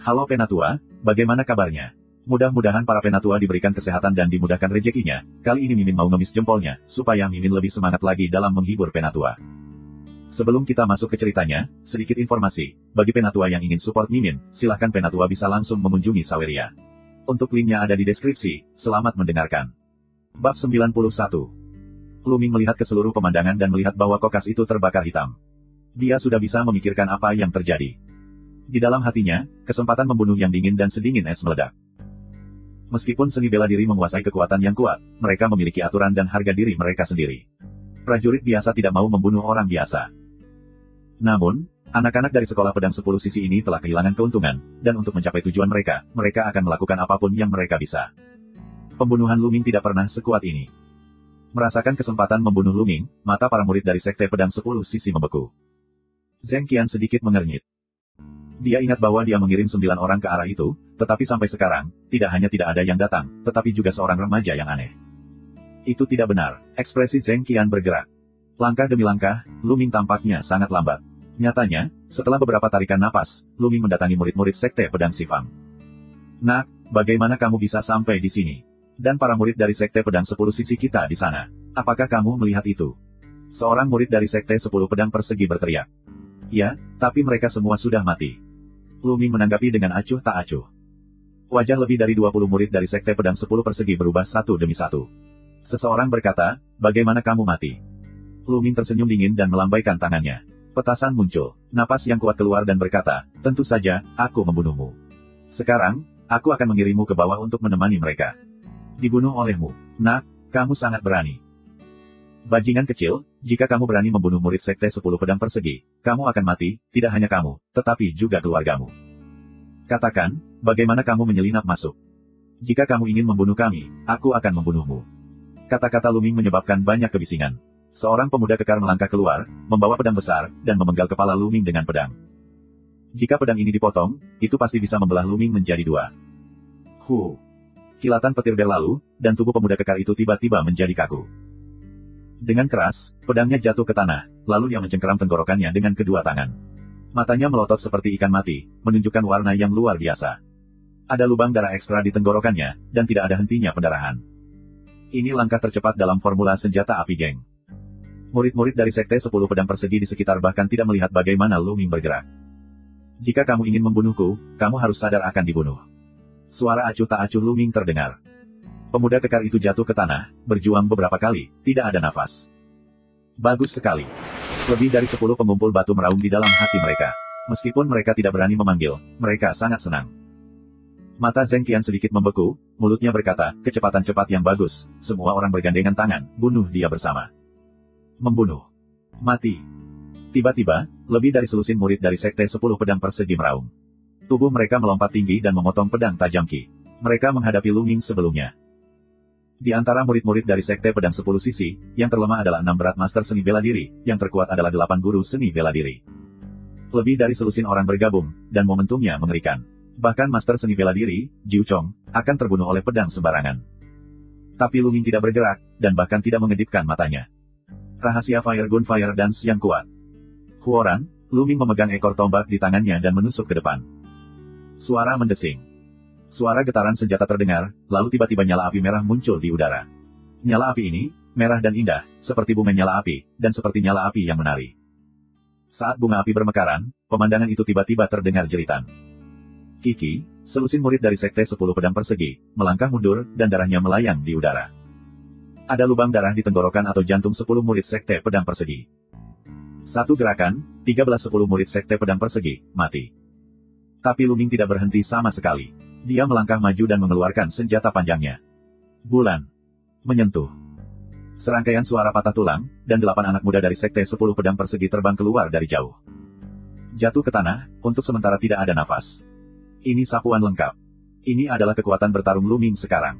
Halo Penatua, bagaimana kabarnya? Mudah-mudahan para Penatua diberikan kesehatan dan dimudahkan rezekinya. Kali ini Mimin mau ngemis jempolnya, supaya Mimin lebih semangat lagi dalam menghibur Penatua. Sebelum kita masuk ke ceritanya, sedikit informasi. Bagi Penatua yang ingin support Mimin, silahkan Penatua bisa langsung mengunjungi Saweria. Untuk linknya ada di deskripsi. Selamat mendengarkan. Bab 91. Luming melihat ke seluruh pemandangan dan melihat bahwa kokas itu terbakar hitam. Dia sudah bisa memikirkan apa yang terjadi. Di dalam hatinya, kesempatan membunuh yang dingin dan sedingin es meledak. Meskipun seni bela diri menguasai kekuatan yang kuat, mereka memiliki aturan dan harga diri mereka sendiri. Prajurit biasa tidak mau membunuh orang biasa. Namun, anak-anak dari sekolah pedang 10 sisi ini telah kehilangan keuntungan, dan untuk mencapai tujuan mereka akan melakukan apapun yang mereka bisa. Pembunuhan Luming tidak pernah sekuat ini. Merasakan kesempatan membunuh Luming, mata para murid dari sekte pedang 10 sisi membeku. Zheng Qian sedikit mengernyit. Dia ingat bahwa dia mengirim 9 orang ke arah itu, tetapi sampai sekarang, tidak hanya tidak ada yang datang, tetapi juga seorang remaja yang aneh. Itu tidak benar, ekspresi Zheng Qian bergerak. Langkah demi langkah, Luming tampaknya sangat lambat. Nyatanya, setelah beberapa tarikan napas, Luming mendatangi murid-murid sekte pedang Sifang. Nak, bagaimana kamu bisa sampai di sini? Dan para murid dari sekte pedang 10 sisi kita di sana. Apakah kamu melihat itu? Seorang murid dari sekte 10 pedang persegi berteriak. Ya, tapi mereka semua sudah mati. Luming menanggapi dengan acuh tak acuh. Wajah lebih dari 20 murid dari sekte pedang 10 persegi berubah satu demi satu. Seseorang berkata, bagaimana kamu mati? Luming tersenyum dingin dan melambaikan tangannya. Petasan muncul. Napas yang kuat keluar dan berkata, tentu saja, aku membunuhmu. Sekarang, aku akan mengirimmu ke bawah untuk menemani mereka. Dibunuh olehmu. Nak, kamu sangat berani. Bajingan kecil, jika kamu berani membunuh murid sekte 10 pedang persegi, kamu akan mati, tidak hanya kamu, tetapi juga keluargamu. Katakan, bagaimana kamu menyelinap masuk? Jika kamu ingin membunuh kami, aku akan membunuhmu. Kata-kata Luming menyebabkan banyak kebisingan. Seorang pemuda kekar melangkah keluar, membawa pedang besar, dan memenggal kepala Luming dengan pedang. Jika pedang ini dipotong, itu pasti bisa membelah Luming menjadi dua. Kilatan petir berlalu, dan tubuh pemuda kekar itu tiba-tiba menjadi kaku. Dengan keras, pedangnya jatuh ke tanah, lalu dia mencengkeram tenggorokannya dengan kedua tangan. Matanya melotot seperti ikan mati, menunjukkan warna yang luar biasa. Ada lubang darah ekstra di tenggorokannya, dan tidak ada hentinya pendarahan. Ini langkah tercepat dalam formula senjata api geng. Murid-murid dari sekte 10 pedang persegi di sekitar bahkan tidak melihat bagaimana Luming bergerak. Jika kamu ingin membunuhku, kamu harus sadar akan dibunuh. Suara acuh tak acuh Luming terdengar. Pemuda kekar itu jatuh ke tanah, berjuang beberapa kali, tidak ada nafas. Bagus sekali. Lebih dari 10 pengumpul batu meraung di dalam hati mereka. Meskipun mereka tidak berani memanggil, mereka sangat senang. Mata Zheng Qian sedikit membeku, mulutnya berkata, kecepatan cepat yang bagus, semua orang bergandengan tangan, bunuh dia bersama. Membunuh. Mati. Tiba-tiba, lebih dari selusin murid dari sekte 10 pedang persegi meraung. Tubuh mereka melompat tinggi dan memotong pedang tajam Qi. Mereka menghadapi Luming sebelumnya. Di antara murid-murid dari sekte pedang 10 sisi, yang terlemah adalah 6 berat master seni bela diri, yang terkuat adalah 8 guru seni bela diri. Lebih dari selusin orang bergabung, dan momentumnya mengerikan. Bahkan master seni bela diri, Jiu Chong, akan terbunuh oleh pedang sembarangan. Tapi Luming tidak bergerak, dan bahkan tidak mengedipkan matanya. Rahasia Fire Gunfire Dance yang kuat. Huoran, Luming memegang ekor tombak di tangannya dan menusuk ke depan. Suara mendesing. Suara getaran senjata terdengar, lalu tiba-tiba nyala api merah muncul di udara. Nyala api ini, merah dan indah, seperti bunga nyala api, dan seperti nyala api yang menari. Saat bunga api bermekaran, pemandangan itu tiba-tiba terdengar jeritan. Kiki, selusin murid dari sekte 10 pedang persegi, melangkah mundur, dan darahnya melayang di udara. Ada lubang darah di tenggorokan atau jantung 10 murid sekte pedang persegi. Satu gerakan, 13-10 murid sekte pedang persegi, mati. Tapi Luming tidak berhenti sama sekali. Dia melangkah maju dan mengeluarkan senjata panjangnya. Bulan. Menyentuh. Serangkaian suara patah tulang, dan 8 anak muda dari sekte 10 pedang persegi terbang keluar dari jauh. Jatuh ke tanah, untuk sementara tidak ada nafas. Ini sapuan lengkap. Ini adalah kekuatan bertarung Luming sekarang.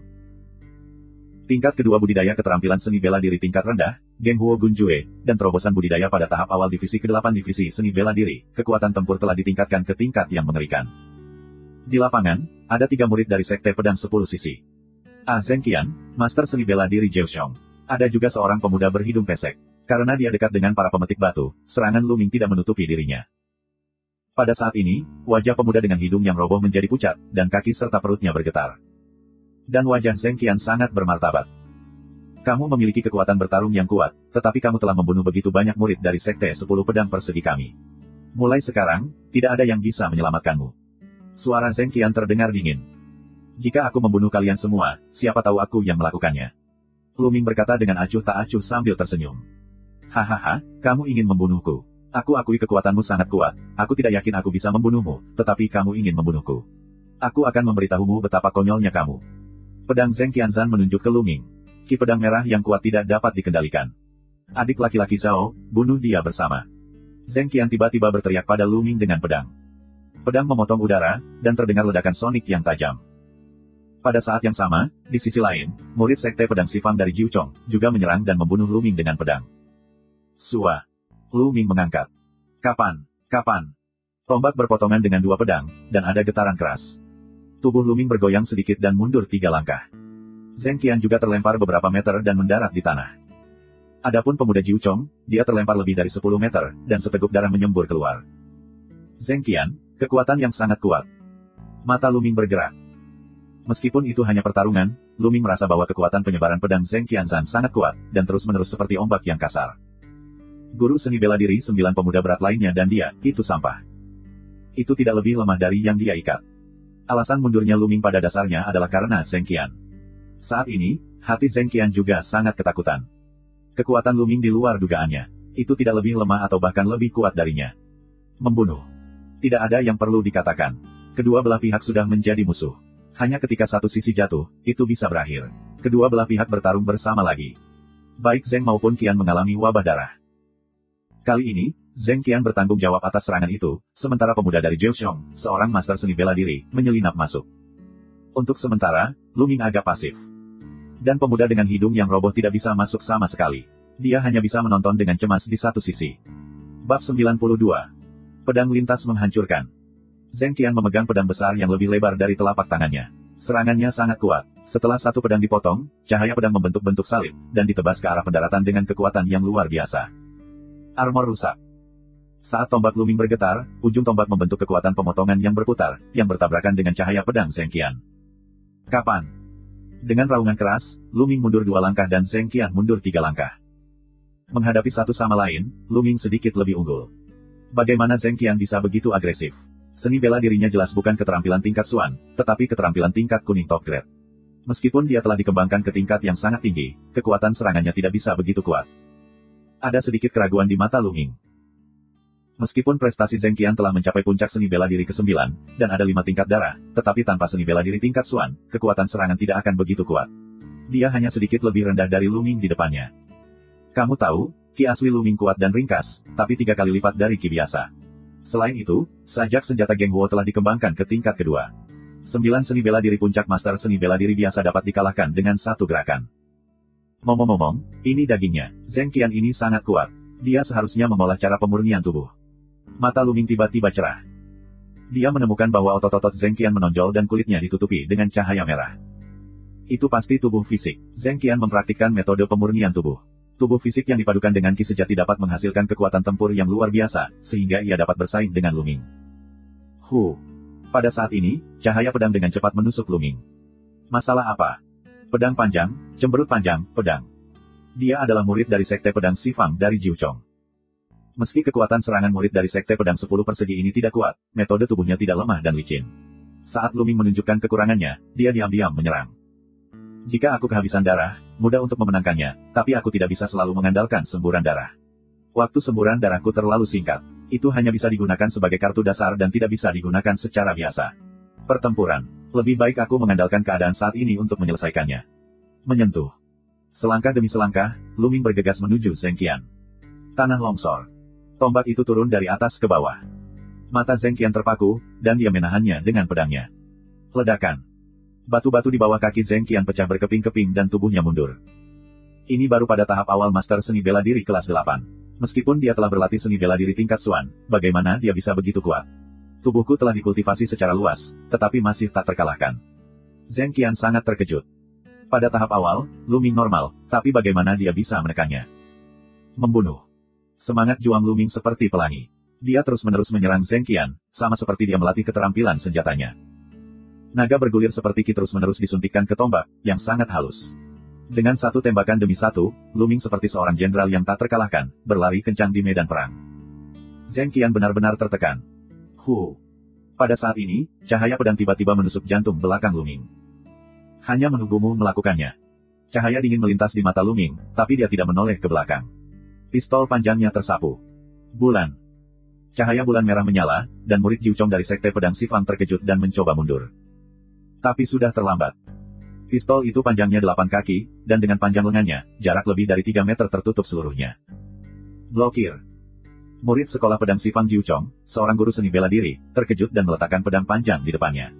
Tingkat kedua budidaya keterampilan seni bela diri tingkat rendah, Geng Huo Gunjue, dan terobosan budidaya pada tahap awal divisi ke-8 divisi seni bela diri, kekuatan tempur telah ditingkatkan ke tingkat yang mengerikan. Di lapangan, ada 3 murid dari sekte pedang 10 sisi. Zheng Qian, master seni bela diri Jiu Chong. Ada juga seorang pemuda berhidung pesek. Karena dia dekat dengan para pemetik batu, serangan Luming tidak menutupi dirinya. Pada saat ini, wajah pemuda dengan hidung yang roboh menjadi pucat, dan kaki serta perutnya bergetar. Dan wajah Zheng Qian sangat bermartabat. Kamu memiliki kekuatan bertarung yang kuat, tetapi kamu telah membunuh begitu banyak murid dari Sekte 10 Pedang Persegi kami. Mulai sekarang, tidak ada yang bisa menyelamatkanmu. Suara Zheng Qian terdengar dingin. Jika aku membunuh kalian semua, siapa tahu aku yang melakukannya. Lu Ming berkata dengan acuh tak acuh sambil tersenyum. Hahaha, kamu ingin membunuhku. Aku akui kekuatanmu sangat kuat, aku tidak yakin aku bisa membunuhmu, tetapi kamu ingin membunuhku. Aku akan memberitahumu betapa konyolnya kamu. Pedang Zheng Qianzan menunjuk ke Lu Ming. Ki pedang merah yang kuat tidak dapat dikendalikan. Adik laki-laki Zhao, bunuh dia bersama. Zheng Qian tiba-tiba berteriak pada Lu Ming dengan pedang. Pedang memotong udara, dan terdengar ledakan sonik yang tajam. Pada saat yang sama, di sisi lain, murid Sekte Pedang Sifang dari Jiu Chong, juga menyerang dan membunuh Lu Ming dengan pedang. Sua. Lu Ming mengangkat. Kapan? Tombak berpotongan dengan dua pedang, dan ada getaran keras. Tubuh Lu Ming bergoyang sedikit dan mundur 3 langkah. Zheng Qian juga terlempar beberapa meter dan mendarat di tanah. Adapun pemuda Jiu Chong, dia terlempar lebih dari 10 meter, dan seteguk darah menyembur keluar. Zheng Qian, kekuatan yang sangat kuat. Mata Lu Ming bergerak. Meskipun itu hanya pertarungan, Lu Ming merasa bahwa kekuatan penyebaran pedang Zheng Qianzan sangat kuat, dan terus-menerus seperti ombak yang kasar. Guru seni bela diri 9 pemuda berat lainnya dan dia, itu sampah. Itu tidak lebih lemah dari yang dia ikat. Alasan mundurnya Lu Ming pada dasarnya adalah karena Zheng Qian. Saat ini, hati Zheng Qian juga sangat ketakutan. Kekuatan Lu Ming di luar dugaannya. Itu tidak lebih lemah atau bahkan lebih kuat darinya. Membunuh. Tidak ada yang perlu dikatakan. Kedua belah pihak sudah menjadi musuh. Hanya ketika satu sisi jatuh, itu bisa berakhir. Kedua belah pihak bertarung bersama lagi. Baik Zheng maupun Qian mengalami wabah darah. Kali ini, Zheng Qian bertanggung jawab atas serangan itu, sementara pemuda dari Jiuxiong, seorang master seni bela diri, menyelinap masuk. Untuk sementara, Lu Ming agak pasif. Dan pemuda dengan hidung yang roboh tidak bisa masuk sama sekali. Dia hanya bisa menonton dengan cemas di satu sisi. Bab 92. Pedang lintas menghancurkan. Zheng Qian memegang pedang besar yang lebih lebar dari telapak tangannya. Serangannya sangat kuat. Setelah satu pedang dipotong, cahaya pedang membentuk-bentuk salib, dan ditebas ke arah pendaratan dengan kekuatan yang luar biasa. Armor rusak. Saat tombak Lu Ming bergetar, ujung tombak membentuk kekuatan pemotongan yang berputar, yang bertabrakan dengan cahaya pedang Zheng Qian. Kapan? Dengan raungan keras, Lu Ming mundur 2 langkah dan Zheng Qian mundur 3 langkah. Menghadapi satu sama lain, Lu Ming sedikit lebih unggul. Bagaimana Zheng Qian bisa begitu agresif? Seni bela dirinya jelas bukan keterampilan tingkat Xuan, tetapi keterampilan tingkat kuning top grade. Meskipun dia telah dikembangkan ke tingkat yang sangat tinggi, kekuatan serangannya tidak bisa begitu kuat. Ada sedikit keraguan di mata Lu Ming. Meskipun prestasi Zheng Qian telah mencapai puncak seni bela diri ke-9, dan ada 5 tingkat darah, tetapi tanpa seni bela diri tingkat Xuan, kekuatan serangan tidak akan begitu kuat. Dia hanya sedikit lebih rendah dari Lu Ming di depannya. Kamu tahu, ki asli Lu Ming kuat dan ringkas, tapi 3 kali lipat dari ki biasa. Selain itu, sajak senjata Geng Huo telah dikembangkan ke tingkat kedua. 9 seni bela diri puncak master seni bela diri biasa dapat dikalahkan dengan satu gerakan. Ngomong-ngomong, ini dagingnya. Zheng Qian ini sangat kuat. Dia seharusnya mengolah cara pemurnian tubuh. Mata Lu Ming tiba-tiba cerah. Dia menemukan bahwa otot-otot Zheng Qian menonjol dan kulitnya ditutupi dengan cahaya merah. Itu pasti tubuh fisik. Zheng Qian mempraktikkan metode pemurnian tubuh. Tubuh fisik yang dipadukan dengan ki sejati dapat menghasilkan kekuatan tempur yang luar biasa, sehingga ia dapat bersaing dengan Lu Ming. Pada saat ini, cahaya pedang dengan cepat menusuk Lu Ming. Masalah apa? Pedang panjang, cemberut panjang, pedang. Dia adalah murid dari Sekte Pedang Sifang dari Jiu Chong. Meski kekuatan serangan murid dari Sekte Pedang 10 Persegi ini tidak kuat, metode tubuhnya tidak lemah dan licin. Saat Lu Ming menunjukkan kekurangannya, dia diam-diam menyerang. Jika aku kehabisan darah, mudah untuk memenangkannya, tapi aku tidak bisa selalu mengandalkan semburan darah. Waktu semburan darahku terlalu singkat. Itu hanya bisa digunakan sebagai kartu dasar dan tidak bisa digunakan secara biasa. Pertempuran. Lebih baik aku mengandalkan keadaan saat ini untuk menyelesaikannya. Menyentuh. Selangkah demi selangkah, Lu Ming bergegas menuju Zheng Qian. Tanah longsor. Tombak itu turun dari atas ke bawah. Mata Zheng Qian terpaku, dan dia menahannya dengan pedangnya. Ledakan. Batu-batu di bawah kaki Zheng Qian pecah berkeping-keping dan tubuhnya mundur. Ini baru pada tahap awal master seni bela diri kelas 8. Meskipun dia telah berlatih seni bela diri tingkat Xuan, bagaimana dia bisa begitu kuat? Tubuhku telah dikultivasi secara luas, tetapi masih tak terkalahkan. Zheng Qian sangat terkejut. Pada tahap awal, Lu Ming normal, tapi bagaimana dia bisa menekannya? Membunuh. Semangat juang Lu Ming seperti pelangi. Dia terus-menerus menyerang Zheng Qian, sama seperti dia melatih keterampilan senjatanya. Naga bergulir seperti ki terus-menerus disuntikkan ke tombak, yang sangat halus. Dengan satu tembakan demi satu, Lu Ming seperti seorang jenderal yang tak terkalahkan, berlari kencang di medan perang. Zheng Qian benar-benar tertekan. Pada saat ini, cahaya pedang tiba-tiba menusuk jantung belakang Lu Ming. Hanya menunggumu melakukannya. Cahaya dingin melintas di mata Lu Ming, tapi dia tidak menoleh ke belakang. Pistol panjangnya tersapu. Bulan. Cahaya bulan merah menyala, dan murid Jiu Chong dari Sekte Pedang Sifang terkejut dan mencoba mundur. Tapi sudah terlambat. Pistol itu panjangnya 8 kaki, dan dengan panjang lengannya, jarak lebih dari 3 meter tertutup seluruhnya. Blokir. Murid sekolah pedang Sifang Jiu Chong, seorang guru seni bela diri, terkejut dan meletakkan pedang panjang di depannya.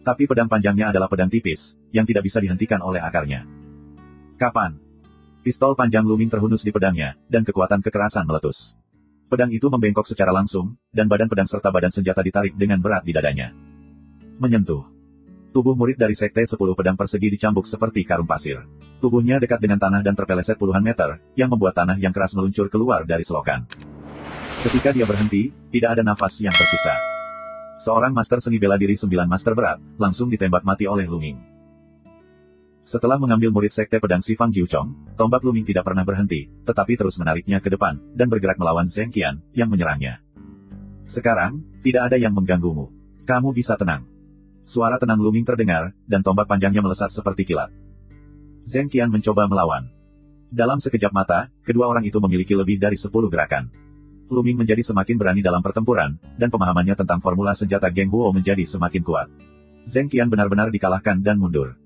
Tapi pedang panjangnya adalah pedang tipis, yang tidak bisa dihentikan oleh akarnya. Kapan? Pistol panjang Lu Ming terhunus di pedangnya, dan kekuatan kekerasan meletus. Pedang itu membengkok secara langsung, dan badan pedang serta badan senjata ditarik dengan berat di dadanya. Menyentuh. Tubuh murid dari Sekte 10 Pedang Persegi dicambuk seperti karung pasir. Tubuhnya dekat dengan tanah dan terpeleset puluhan meter, yang membuat tanah yang keras meluncur keluar dari selokan. Ketika dia berhenti, tidak ada nafas yang tersisa. Seorang master seni bela diri 9 master berat, langsung ditembak mati oleh Lu Ming. Setelah mengambil murid Sekte Pedang Sifang Jiu Chong, tombak Lu Ming tidak pernah berhenti, tetapi terus menariknya ke depan, dan bergerak melawan Zheng Qian, yang menyerangnya. Sekarang, tidak ada yang mengganggumu. Kamu bisa tenang. Suara tenang Lu Ming terdengar, dan tombak panjangnya melesat seperti kilat. Zheng Qian mencoba melawan. Dalam sekejap mata, kedua orang itu memiliki lebih dari 10 gerakan. Lu Ming menjadi semakin berani dalam pertempuran, dan pemahamannya tentang formula senjata Geng Huo menjadi semakin kuat. Zheng Qian benar-benar dikalahkan dan mundur.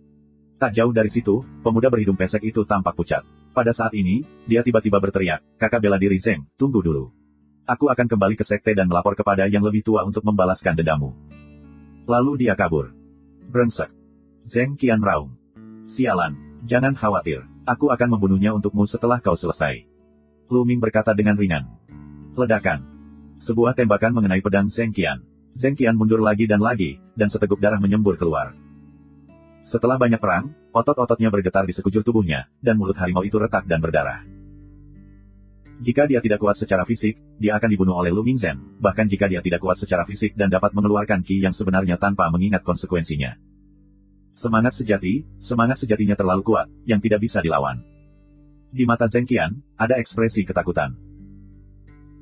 Tak jauh dari situ, pemuda berhidung pesek itu tampak pucat. Pada saat ini, dia tiba-tiba berteriak, "Kakak bela diri Zheng, tunggu dulu. Aku akan kembali ke sekte dan melapor kepada yang lebih tua untuk membalaskan dendammu." Lalu dia kabur. Brengsek. Zheng Qian raung. "Sialan, jangan khawatir, aku akan membunuhnya untukmu setelah kau selesai." Lu Ming berkata dengan ringan. Ledakan. Sebuah tembakan mengenai pedang Zheng Qian. Zheng Qian mundur lagi, dan seteguk darah menyembur keluar. Setelah banyak perang, otot-ototnya bergetar di sekujur tubuhnya, dan mulut harimau itu retak dan berdarah. Jika dia tidak kuat secara fisik, dia akan dibunuh oleh Lu Mingzhen, bahkan jika dia tidak kuat secara fisik dan dapat mengeluarkan ki yang sebenarnya tanpa mengingat konsekuensinya. Semangat sejatinya terlalu kuat, yang tidak bisa dilawan. Di mata Zheng Qian, ada ekspresi ketakutan.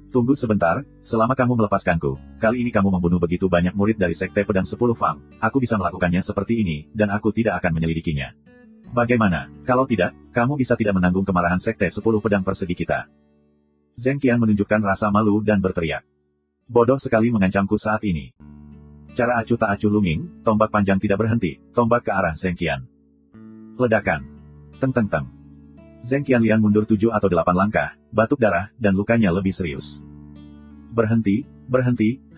"Tunggu sebentar, selama kamu melepaskanku, kali ini kamu membunuh begitu banyak murid dari Sekte Pedang 10 Fang, aku bisa melakukannya seperti ini, dan aku tidak akan menyelidikinya. Bagaimana, kalau tidak, kamu bisa tidak menanggung kemarahan Sekte 10 Pedang Persegi kita." Zheng Qian menunjukkan rasa malu dan berteriak. "Bodoh sekali mengancamku saat ini." Cara acuh tak acuh Lu Ming, tombak panjang tidak berhenti, tombak ke arah Zheng Qian. Ledakan. Teng-teng-teng. Zheng Qian Lian mundur 7 atau 8 langkah, batuk darah, dan lukanya lebih serius. Berhenti,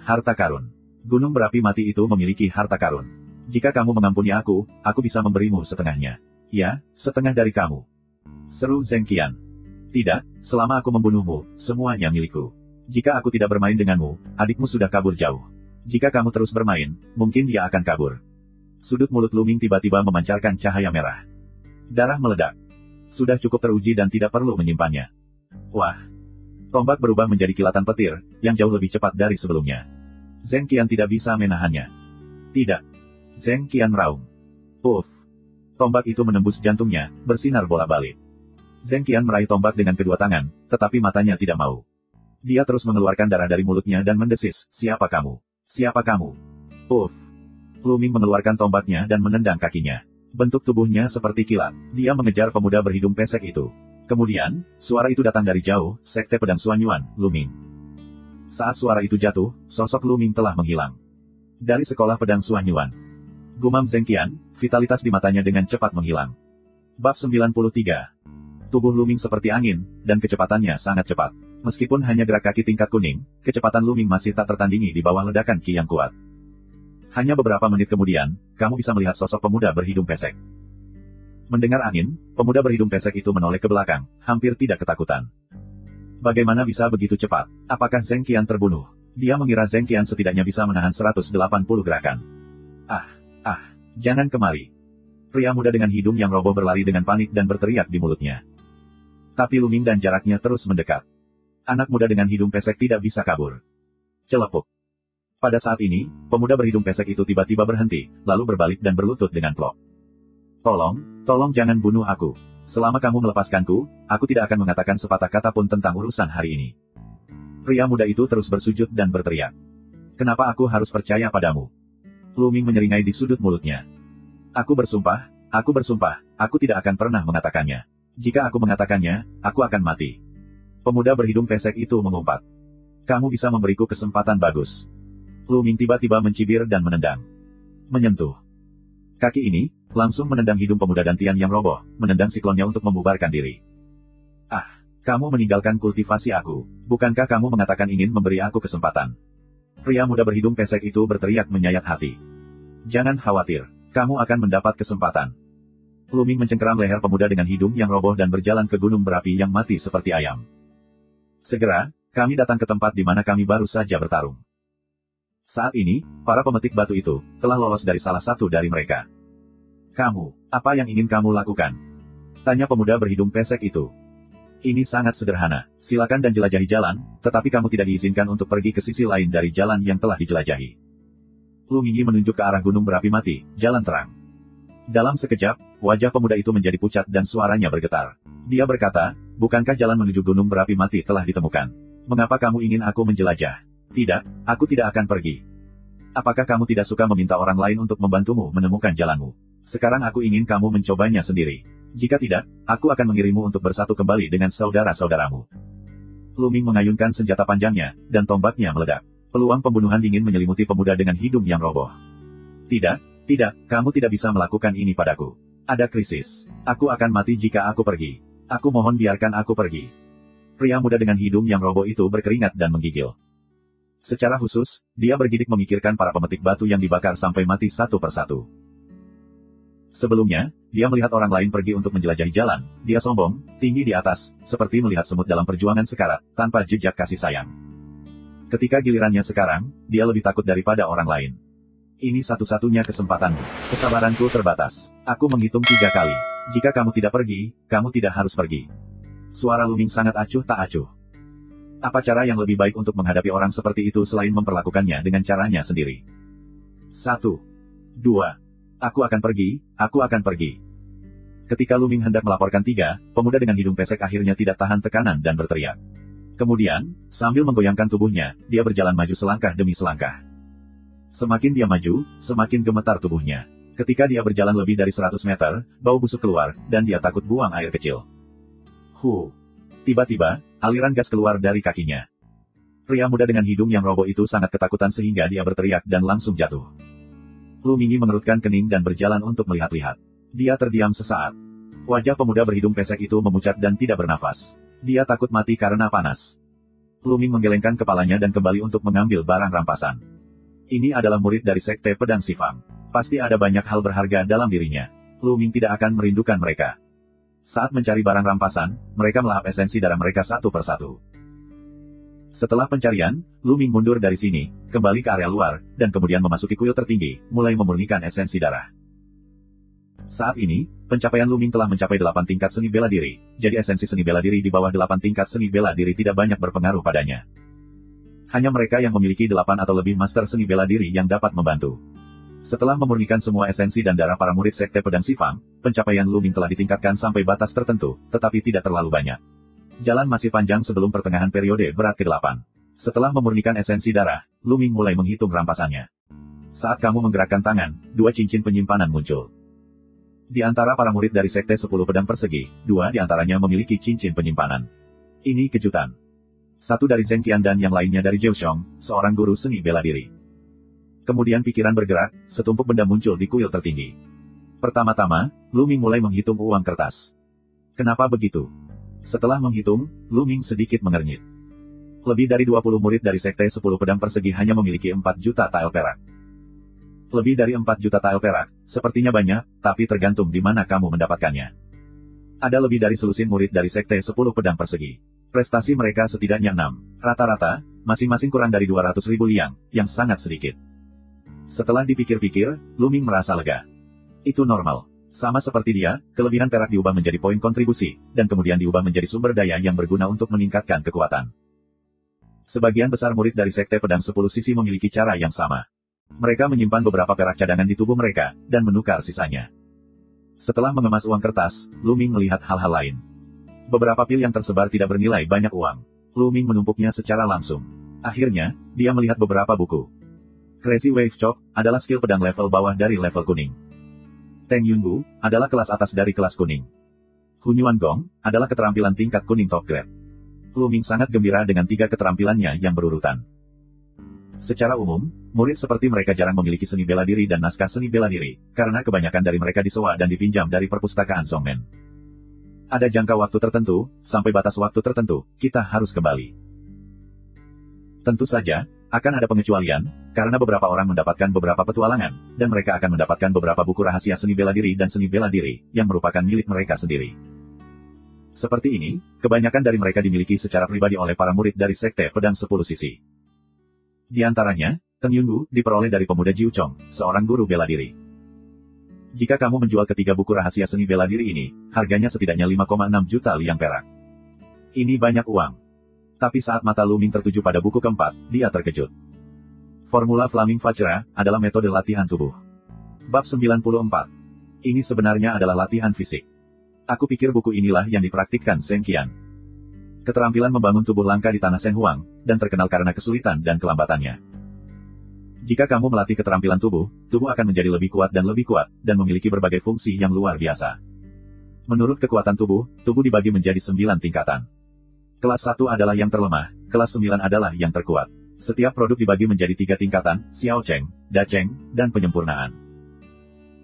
harta karun. Gunung berapi mati itu memiliki harta karun. Jika kamu mengampuni aku bisa memberimu setengahnya. Ya, setengah dari kamu. Seru Zheng Qian. Tidak, selama aku membunuhmu, semuanya milikku. Jika aku tidak bermain denganmu, adikmu sudah kabur jauh. Jika kamu terus bermain, mungkin dia akan kabur. Sudut mulut Lu Ming tiba-tiba memancarkan cahaya merah. Darah meledak. Sudah cukup teruji dan tidak perlu menyimpannya. Wah. Tombak berubah menjadi kilatan petir, yang jauh lebih cepat dari sebelumnya. Zheng Qian tidak bisa menahannya. Tidak. Zheng Qian raung. Puff. Tombak itu menembus jantungnya, bersinar bola-balik. Zheng Qian meraih tombak dengan kedua tangan, tetapi matanya tidak mau. Dia terus mengeluarkan darah dari mulutnya dan mendesis, "Siapa kamu? Siapa kamu?" Puff. Lu Ming mengeluarkan tombaknya dan menendang kakinya. Bentuk tubuhnya seperti kilat. Dia mengejar pemuda berhidung pesek itu. Kemudian, suara itu datang dari jauh, Sekte Pedang Xuanyuan, Lu Ming. Saat suara itu jatuh, sosok Lu Ming telah menghilang. Dari sekolah pedang Xuanyuan. Gumam Zheng Qian, vitalitas di matanya dengan cepat menghilang. Bab 93. Tubuh Lu Ming seperti angin, dan kecepatannya sangat cepat. Meskipun hanya gerak kaki tingkat kuning, kecepatan Lu Ming masih tak tertandingi di bawah ledakan ki yang kuat. Hanya beberapa menit kemudian, kamu bisa melihat sosok pemuda berhidung pesek. Mendengar angin, pemuda berhidung pesek itu menoleh ke belakang, hampir tidak ketakutan. Bagaimana bisa begitu cepat? Apakah Zheng Qian terbunuh? Dia mengira Zheng Qian setidaknya bisa menahan 180 gerakan. Jangan kemari. Pria muda dengan hidung yang roboh berlari dengan panik dan berteriak di mulutnya. Tapi Lu Ming dan jaraknya terus mendekat. Anak muda dengan hidung pesek tidak bisa kabur. Celepuk. Pada saat ini, pemuda berhidung pesek itu tiba-tiba berhenti, lalu berbalik dan berlutut dengan plok. Tolong jangan bunuh aku. Selama kamu melepaskanku, aku tidak akan mengatakan sepatah kata pun tentang urusan hari ini. Pria muda itu terus bersujud dan berteriak. Kenapa aku harus percaya padamu? Lu Ming menyeringai di sudut mulutnya. Aku bersumpah, aku tidak akan pernah mengatakannya. Jika aku mengatakannya, aku akan mati. Pemuda berhidung pesek itu mengumpat. Kamu bisa memberiku kesempatan bagus. Lu Ming tiba-tiba mencibir dan menendang. Menyentuh. Kaki ini, langsung menendang hidung pemuda Dantian yang roboh, menendang siklonnya untuk membubarkan diri. Ah, kamu meninggalkan kultivasi aku. Bukankah kamu mengatakan ingin memberi aku kesempatan? Pria muda berhidung pesek itu berteriak menyayat hati. Jangan khawatir, kamu akan mendapat kesempatan. Lu Ming mencengkeram leher pemuda dengan hidung yang roboh dan berjalan ke gunung berapi yang mati seperti ayam. Segera, kami datang ke tempat di mana kami baru saja bertarung. Saat ini, para pemetik batu itu telah lolos dari salah satu dari mereka. Kamu, apa yang ingin kamu lakukan? Tanya pemuda berhidung pesek itu. Ini sangat sederhana, silakan dan jelajahi jalan, tetapi kamu tidak diizinkan untuk pergi ke sisi lain dari jalan yang telah dijelajahi. Lu Mingyi menunjuk ke arah gunung berapi mati, jalan terang. Dalam sekejap, wajah pemuda itu menjadi pucat dan suaranya bergetar. Dia berkata, bukankah jalan menuju gunung berapi mati telah ditemukan? Mengapa kamu ingin aku menjelajah? Tidak, aku tidak akan pergi. Apakah kamu tidak suka meminta orang lain untuk membantumu menemukan jalanmu? Sekarang aku ingin kamu mencobanya sendiri. Jika tidak, aku akan mengirimmu untuk bersatu kembali dengan saudara-saudaramu. Lu Ming mengayunkan senjata panjangnya, dan tombaknya meledak. Peluang pembunuhan dingin menyelimuti pemuda dengan hidung yang roboh. Tidak, kamu tidak bisa melakukan ini padaku. Ada krisis. Aku akan mati jika aku pergi. Aku mohon biarkan aku pergi. Pria muda dengan hidung yang roboh itu berkeringat dan menggigil. Secara khusus, dia bergidik memikirkan para pemetik batu yang dibakar sampai mati satu persatu. Sebelumnya, dia melihat orang lain pergi untuk menjelajahi jalan. Dia sombong, tinggi di atas, seperti melihat semut dalam perjuangan sekarat, tanpa jejak kasih sayang. Ketika gilirannya sekarang, dia lebih takut daripada orang lain. Ini satu-satunya kesempatanmu. Kesabaranku terbatas. Aku menghitung 3 kali. Jika kamu tidak pergi, kamu tidak harus pergi. Suara Lu Ming sangat acuh tak acuh. Apa cara yang lebih baik untuk menghadapi orang seperti itu selain memperlakukannya dengan caranya sendiri? 1. 2. Aku akan pergi. Ketika Lu Ming hendak melaporkan 3, pemuda dengan hidung pesek akhirnya tidak tahan tekanan dan berteriak. Kemudian, sambil menggoyangkan tubuhnya, dia berjalan maju selangkah demi selangkah. Semakin dia maju, semakin gemetar tubuhnya. Ketika dia berjalan lebih dari 100 meter, bau busuk keluar, dan dia takut buang air kecil. Tiba-tiba, aliran gas keluar dari kakinya. Pria muda dengan hidung yang roboh itu sangat ketakutan sehingga dia berteriak dan langsung jatuh. Lu Mingyi mengerutkan kening dan berjalan untuk melihat-lihat. Dia terdiam sesaat. Wajah pemuda berhidung pesek itu memucat dan tidak bernafas. Dia takut mati karena panas. Lu Ming menggelengkan kepalanya dan kembali untuk mengambil barang rampasan. Ini adalah murid dari Sekte Pedang Sifang. Pasti ada banyak hal berharga dalam dirinya. Lu Ming tidak akan merindukan mereka. Saat mencari barang rampasan, mereka melahap esensi darah mereka satu persatu. Setelah pencarian, Lu Ming mundur dari sini, kembali ke area luar, dan kemudian memasuki kuil tertinggi, mulai memurnikan esensi darah. Saat ini, pencapaian Lu Ming telah mencapai 8 tingkat seni bela diri, jadi esensi seni bela diri di bawah 8 tingkat seni bela diri tidak banyak berpengaruh padanya. Hanya mereka yang memiliki 8 atau lebih master seni bela diri yang dapat membantu. Setelah memurnikan semua esensi dan darah para murid Sekte Pedang Sifang, pencapaian Lu Ming telah ditingkatkan sampai batas tertentu, tetapi tidak terlalu banyak. Jalan masih panjang sebelum pertengahan periode berat ke-8. Setelah memurnikan esensi darah, Lu Ming mulai menghitung rampasannya. Saat kamu menggerakkan tangan, 2 cincin penyimpanan muncul. Di antara para murid dari Sekte 10 Pedang Persegi, 2 di antaranya memiliki cincin penyimpanan. Ini kejutan. 1 dari Zheng Qian dan yang lainnya dari Zhou Xiong, seorang guru seni bela diri. Kemudian pikiran bergerak, setumpuk benda muncul di kuil tertinggi. Pertama-tama, Lu Ming mulai menghitung uang kertas. Kenapa begitu? Setelah menghitung, Lu Ming sedikit mengernyit. Lebih dari 20 murid dari Sekte 10 Pedang Persegi hanya memiliki 4 juta tael perak. Lebih dari 4 juta tael perak, sepertinya banyak, tapi tergantung di mana kamu mendapatkannya. Ada lebih dari selusin murid dari Sekte 10 Pedang Persegi. Prestasi mereka setidaknya 6. Rata-rata, masing-masing kurang dari 200.000 liang, yang sangat sedikit. Setelah dipikir-pikir, Lu Ming merasa lega. Itu normal. Sama seperti dia, kelebihan perak diubah menjadi poin kontribusi, dan kemudian diubah menjadi sumber daya yang berguna untuk meningkatkan kekuatan. Sebagian besar murid dari Sekte Pedang 10 Sisi memiliki cara yang sama. Mereka menyimpan beberapa perak cadangan di tubuh mereka, dan menukar sisanya. Setelah mengemas uang kertas, Lu Ming melihat hal-hal lain. Beberapa pil yang tersebar tidak bernilai banyak uang. Lu Ming menumpuknya secara langsung. Akhirnya, dia melihat beberapa buku. Crazy Wave Chop adalah skill pedang level bawah dari level kuning. Teng Yunbu adalah kelas atas dari kelas kuning. Hunyuan Gong adalah keterampilan tingkat kuning top grade. Lu Ming sangat gembira dengan 3 keterampilannya yang berurutan. Secara umum, murid seperti mereka jarang memiliki seni bela diri dan naskah seni bela diri, karena kebanyakan dari mereka disewa dan dipinjam dari perpustakaan Zongmen. Ada jangka waktu tertentu, sampai batas waktu tertentu, kita harus kembali. Tentu saja, akan ada pengecualian, karena beberapa orang mendapatkan beberapa petualangan, dan mereka akan mendapatkan beberapa buku rahasia seni bela diri dan seni bela diri, yang merupakan milik mereka sendiri. Seperti ini, kebanyakan dari mereka dimiliki secara pribadi oleh para murid dari Sekte Pedang 10 Sisi. Di antaranya, Teng Yunbu diperoleh dari pemuda Jiu Chong, seorang guru bela diri. Jika kamu menjual ketiga buku rahasia seni bela diri ini, harganya setidaknya 5,6 juta liang perak. Ini banyak uang. Tapi saat mata Lu Ming tertuju pada buku keempat, dia terkejut. Formula Flaming Vajra adalah metode latihan tubuh. Bab 94. Ini sebenarnya adalah latihan fisik. Aku pikir buku inilah yang dipraktikkan Zheng Qian. Keterampilan membangun tubuh langka di tanah Shen Huang, dan terkenal karena kesulitan dan kelambatannya. Jika kamu melatih keterampilan tubuh akan menjadi lebih kuat, dan memiliki berbagai fungsi yang luar biasa. Menurut kekuatan tubuh dibagi menjadi 9 tingkatan. Kelas 1 adalah yang terlemah, kelas 9 adalah yang terkuat. Setiap produk dibagi menjadi 3 tingkatan, Xiao Cheng, Da Cheng, dan penyempurnaan.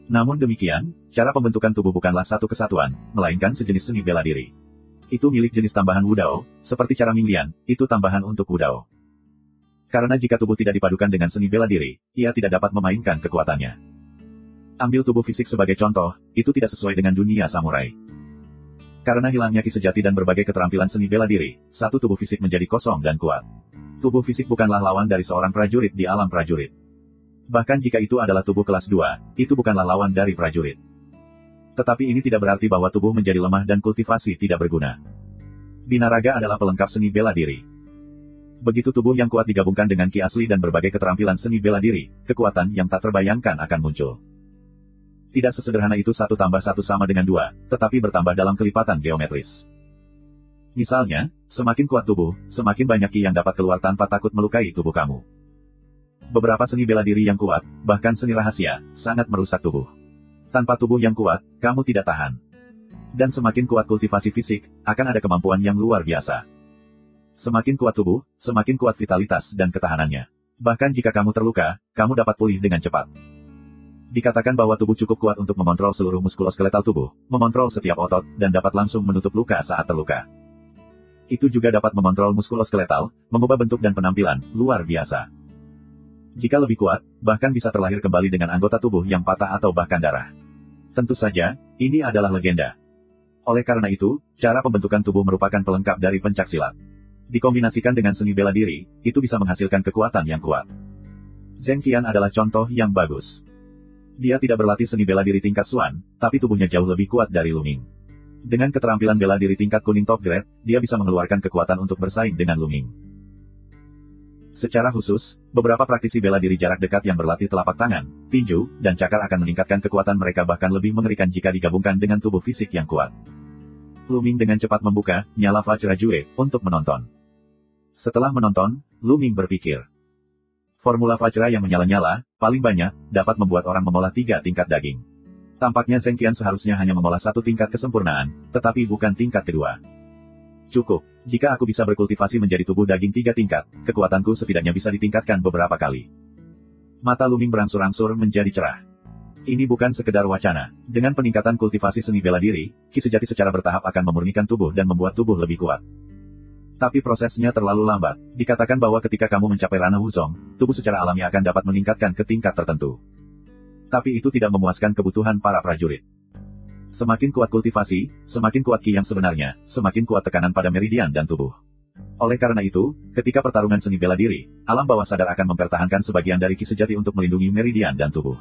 Namun demikian, cara pembentukan tubuh bukanlah satu kesatuan, melainkan sejenis seni bela diri. Itu milik jenis tambahan Wudao, seperti cara Minglian, itu tambahan untuk Wudao. Karena jika tubuh tidak dipadukan dengan seni bela diri, ia tidak dapat memainkan kekuatannya. Ambil tubuh fisik sebagai contoh, itu tidak sesuai dengan dunia samurai. Karena hilangnya ki sejati dan berbagai keterampilan seni bela diri, satu tubuh fisik menjadi kosong dan kuat. Tubuh fisik bukanlah lawan dari seorang prajurit di alam prajurit. Bahkan jika itu adalah tubuh kelas 2, itu bukanlah lawan dari prajurit. Tetapi ini tidak berarti bahwa tubuh menjadi lemah dan kultivasi tidak berguna. Binaraga adalah pelengkap seni bela diri. Begitu tubuh yang kuat digabungkan dengan ki asli dan berbagai keterampilan seni bela diri, kekuatan yang tak terbayangkan akan muncul. Tidak sesederhana itu 1 tambah 1 sama dengan 2, tetapi bertambah dalam kelipatan geometris. Misalnya, semakin kuat tubuh, semakin banyak ki yang dapat keluar tanpa takut melukai tubuh kamu. Beberapa seni bela diri yang kuat, bahkan seni rahasia, sangat merusak tubuh. Tanpa tubuh yang kuat, kamu tidak tahan. Dan semakin kuat kultivasi fisik, akan ada kemampuan yang luar biasa. Semakin kuat tubuh, semakin kuat vitalitas dan ketahanannya. Bahkan jika kamu terluka, kamu dapat pulih dengan cepat. Dikatakan bahwa tubuh cukup kuat untuk memontrol seluruh muskuloskeletal tubuh, memontrol setiap otot, dan dapat langsung menutup luka saat terluka. Itu juga dapat memontrol muskuloskeletal, mengubah bentuk dan penampilan, luar biasa. Jika lebih kuat, bahkan bisa terlahir kembali dengan anggota tubuh yang patah atau bahkan darah. Tentu saja, ini adalah legenda. Oleh karena itu, cara pembentukan tubuh merupakan pelengkap dari pencaksilat. Dikombinasikan dengan seni bela diri, itu bisa menghasilkan kekuatan yang kuat. Zheng Qian adalah contoh yang bagus. Dia tidak berlatih seni bela diri tingkat Xuan, tapi tubuhnya jauh lebih kuat dari Lu Ming. Dengan keterampilan bela diri tingkat kuning top grade, dia bisa mengeluarkan kekuatan untuk bersaing dengan Lu Ming. Secara khusus, beberapa praktisi bela diri jarak dekat yang berlatih telapak tangan, tinju, dan cakar akan meningkatkan kekuatan mereka bahkan lebih mengerikan jika digabungkan dengan tubuh fisik yang kuat. Lu Ming dengan cepat membuka nyala Vajra Jue untuk menonton. Setelah menonton, Lu Ming berpikir. Formula Vajra yang menyala-nyala, paling banyak, dapat membuat orang mengolah 3 tingkat daging. Tampaknya Zheng Qian seharusnya hanya mengolah 1 tingkat kesempurnaan, tetapi bukan tingkat kedua. Cukup, jika aku bisa berkultivasi menjadi tubuh daging 3 tingkat, kekuatanku setidaknya bisa ditingkatkan beberapa kali. Mata Lu Ming berangsur-angsur menjadi cerah. Ini bukan sekedar wacana. Dengan peningkatan kultivasi seni bela diri, ki sejati secara bertahap akan memurnikan tubuh dan membuat tubuh lebih kuat. Tapi prosesnya terlalu lambat. Dikatakan bahwa ketika kamu mencapai ranah Wuzong, tubuh secara alami akan dapat meningkatkan ke tingkat tertentu. Tapi itu tidak memuaskan kebutuhan para prajurit. Semakin kuat kultivasi, semakin kuat ki yang sebenarnya, semakin kuat tekanan pada meridian dan tubuh. Oleh karena itu, ketika pertarungan seni bela diri, alam bawah sadar akan mempertahankan sebagian dari ki sejati untuk melindungi meridian dan tubuh.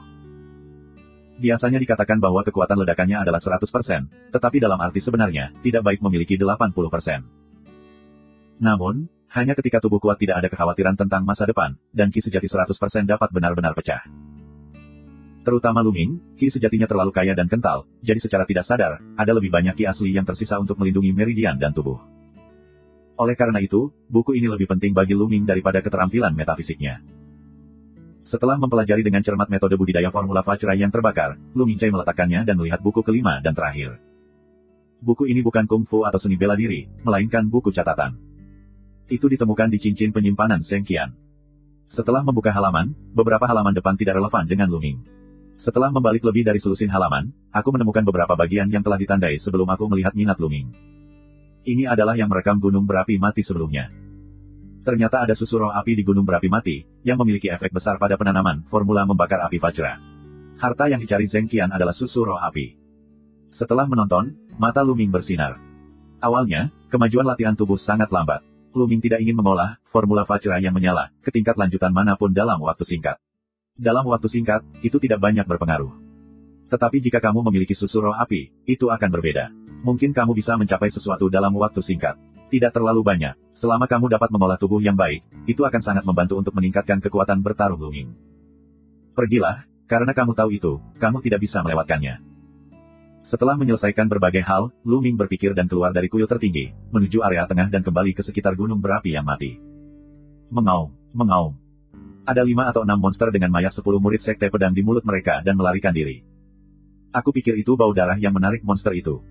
Biasanya dikatakan bahwa kekuatan ledakannya adalah 100%, tetapi dalam arti sebenarnya, tidak baik memiliki 80%. Namun, Hanya ketika tubuh kuat tidak ada kekhawatiran tentang masa depan, dan ki sejati 100% dapat benar-benar pecah. Terutama Luming, ki sejatinya terlalu kaya dan kental, jadi secara tidak sadar, ada lebih banyak ki asli yang tersisa untuk melindungi meridian dan tubuh. Oleh karena itu, buku ini lebih penting bagi Luming daripada keterampilan metafisiknya. Setelah mempelajari dengan cermat metode budidaya formula Vajra yang terbakar, Lu Mingjai meletakkannya dan melihat buku kelima dan terakhir. Buku ini bukan kungfu atau seni bela diri, melainkan buku catatan. Itu ditemukan di cincin penyimpanan Zheng Qian. Setelah membuka halaman, beberapa halaman depan tidak relevan dengan Lu Ming. Setelah membalik lebih dari selusin halaman, aku menemukan beberapa bagian yang telah ditandai sebelum aku melihat minat Lu Ming. Ini adalah yang merekam gunung berapi mati sebelumnya. Ternyata ada susu roh api di gunung berapi mati, yang memiliki efek besar pada penanaman formula membakar api Vajra. Harta yang dicari Zheng Qian adalah susu roh api. Setelah menonton, mata Lu Ming bersinar. Awalnya, kemajuan latihan tubuh sangat lambat. Lu Ming tidak ingin mengolah formula Vajra yang menyala ke tingkat lanjutan manapun dalam waktu singkat. Dalam waktu singkat, itu tidak banyak berpengaruh. Tetapi jika kamu memiliki susu roh api, itu akan berbeda. Mungkin kamu bisa mencapai sesuatu dalam waktu singkat. Tidak terlalu banyak. Selama kamu dapat mengolah tubuh yang baik, itu akan sangat membantu untuk meningkatkan kekuatan bertarung Lu Ming. Pergilah, karena kamu tahu itu, kamu tidak bisa melewatkannya. Setelah menyelesaikan berbagai hal, Lu Ming berpikir dan keluar dari kuil tertinggi, menuju area tengah dan kembali ke sekitar gunung berapi yang mati. Mengaum, mengaum. Ada 5 atau 6 monster dengan mayat 10 murid sekte pedang di mulut mereka dan melarikan diri. Aku pikir itu bau darah yang menarik monster itu.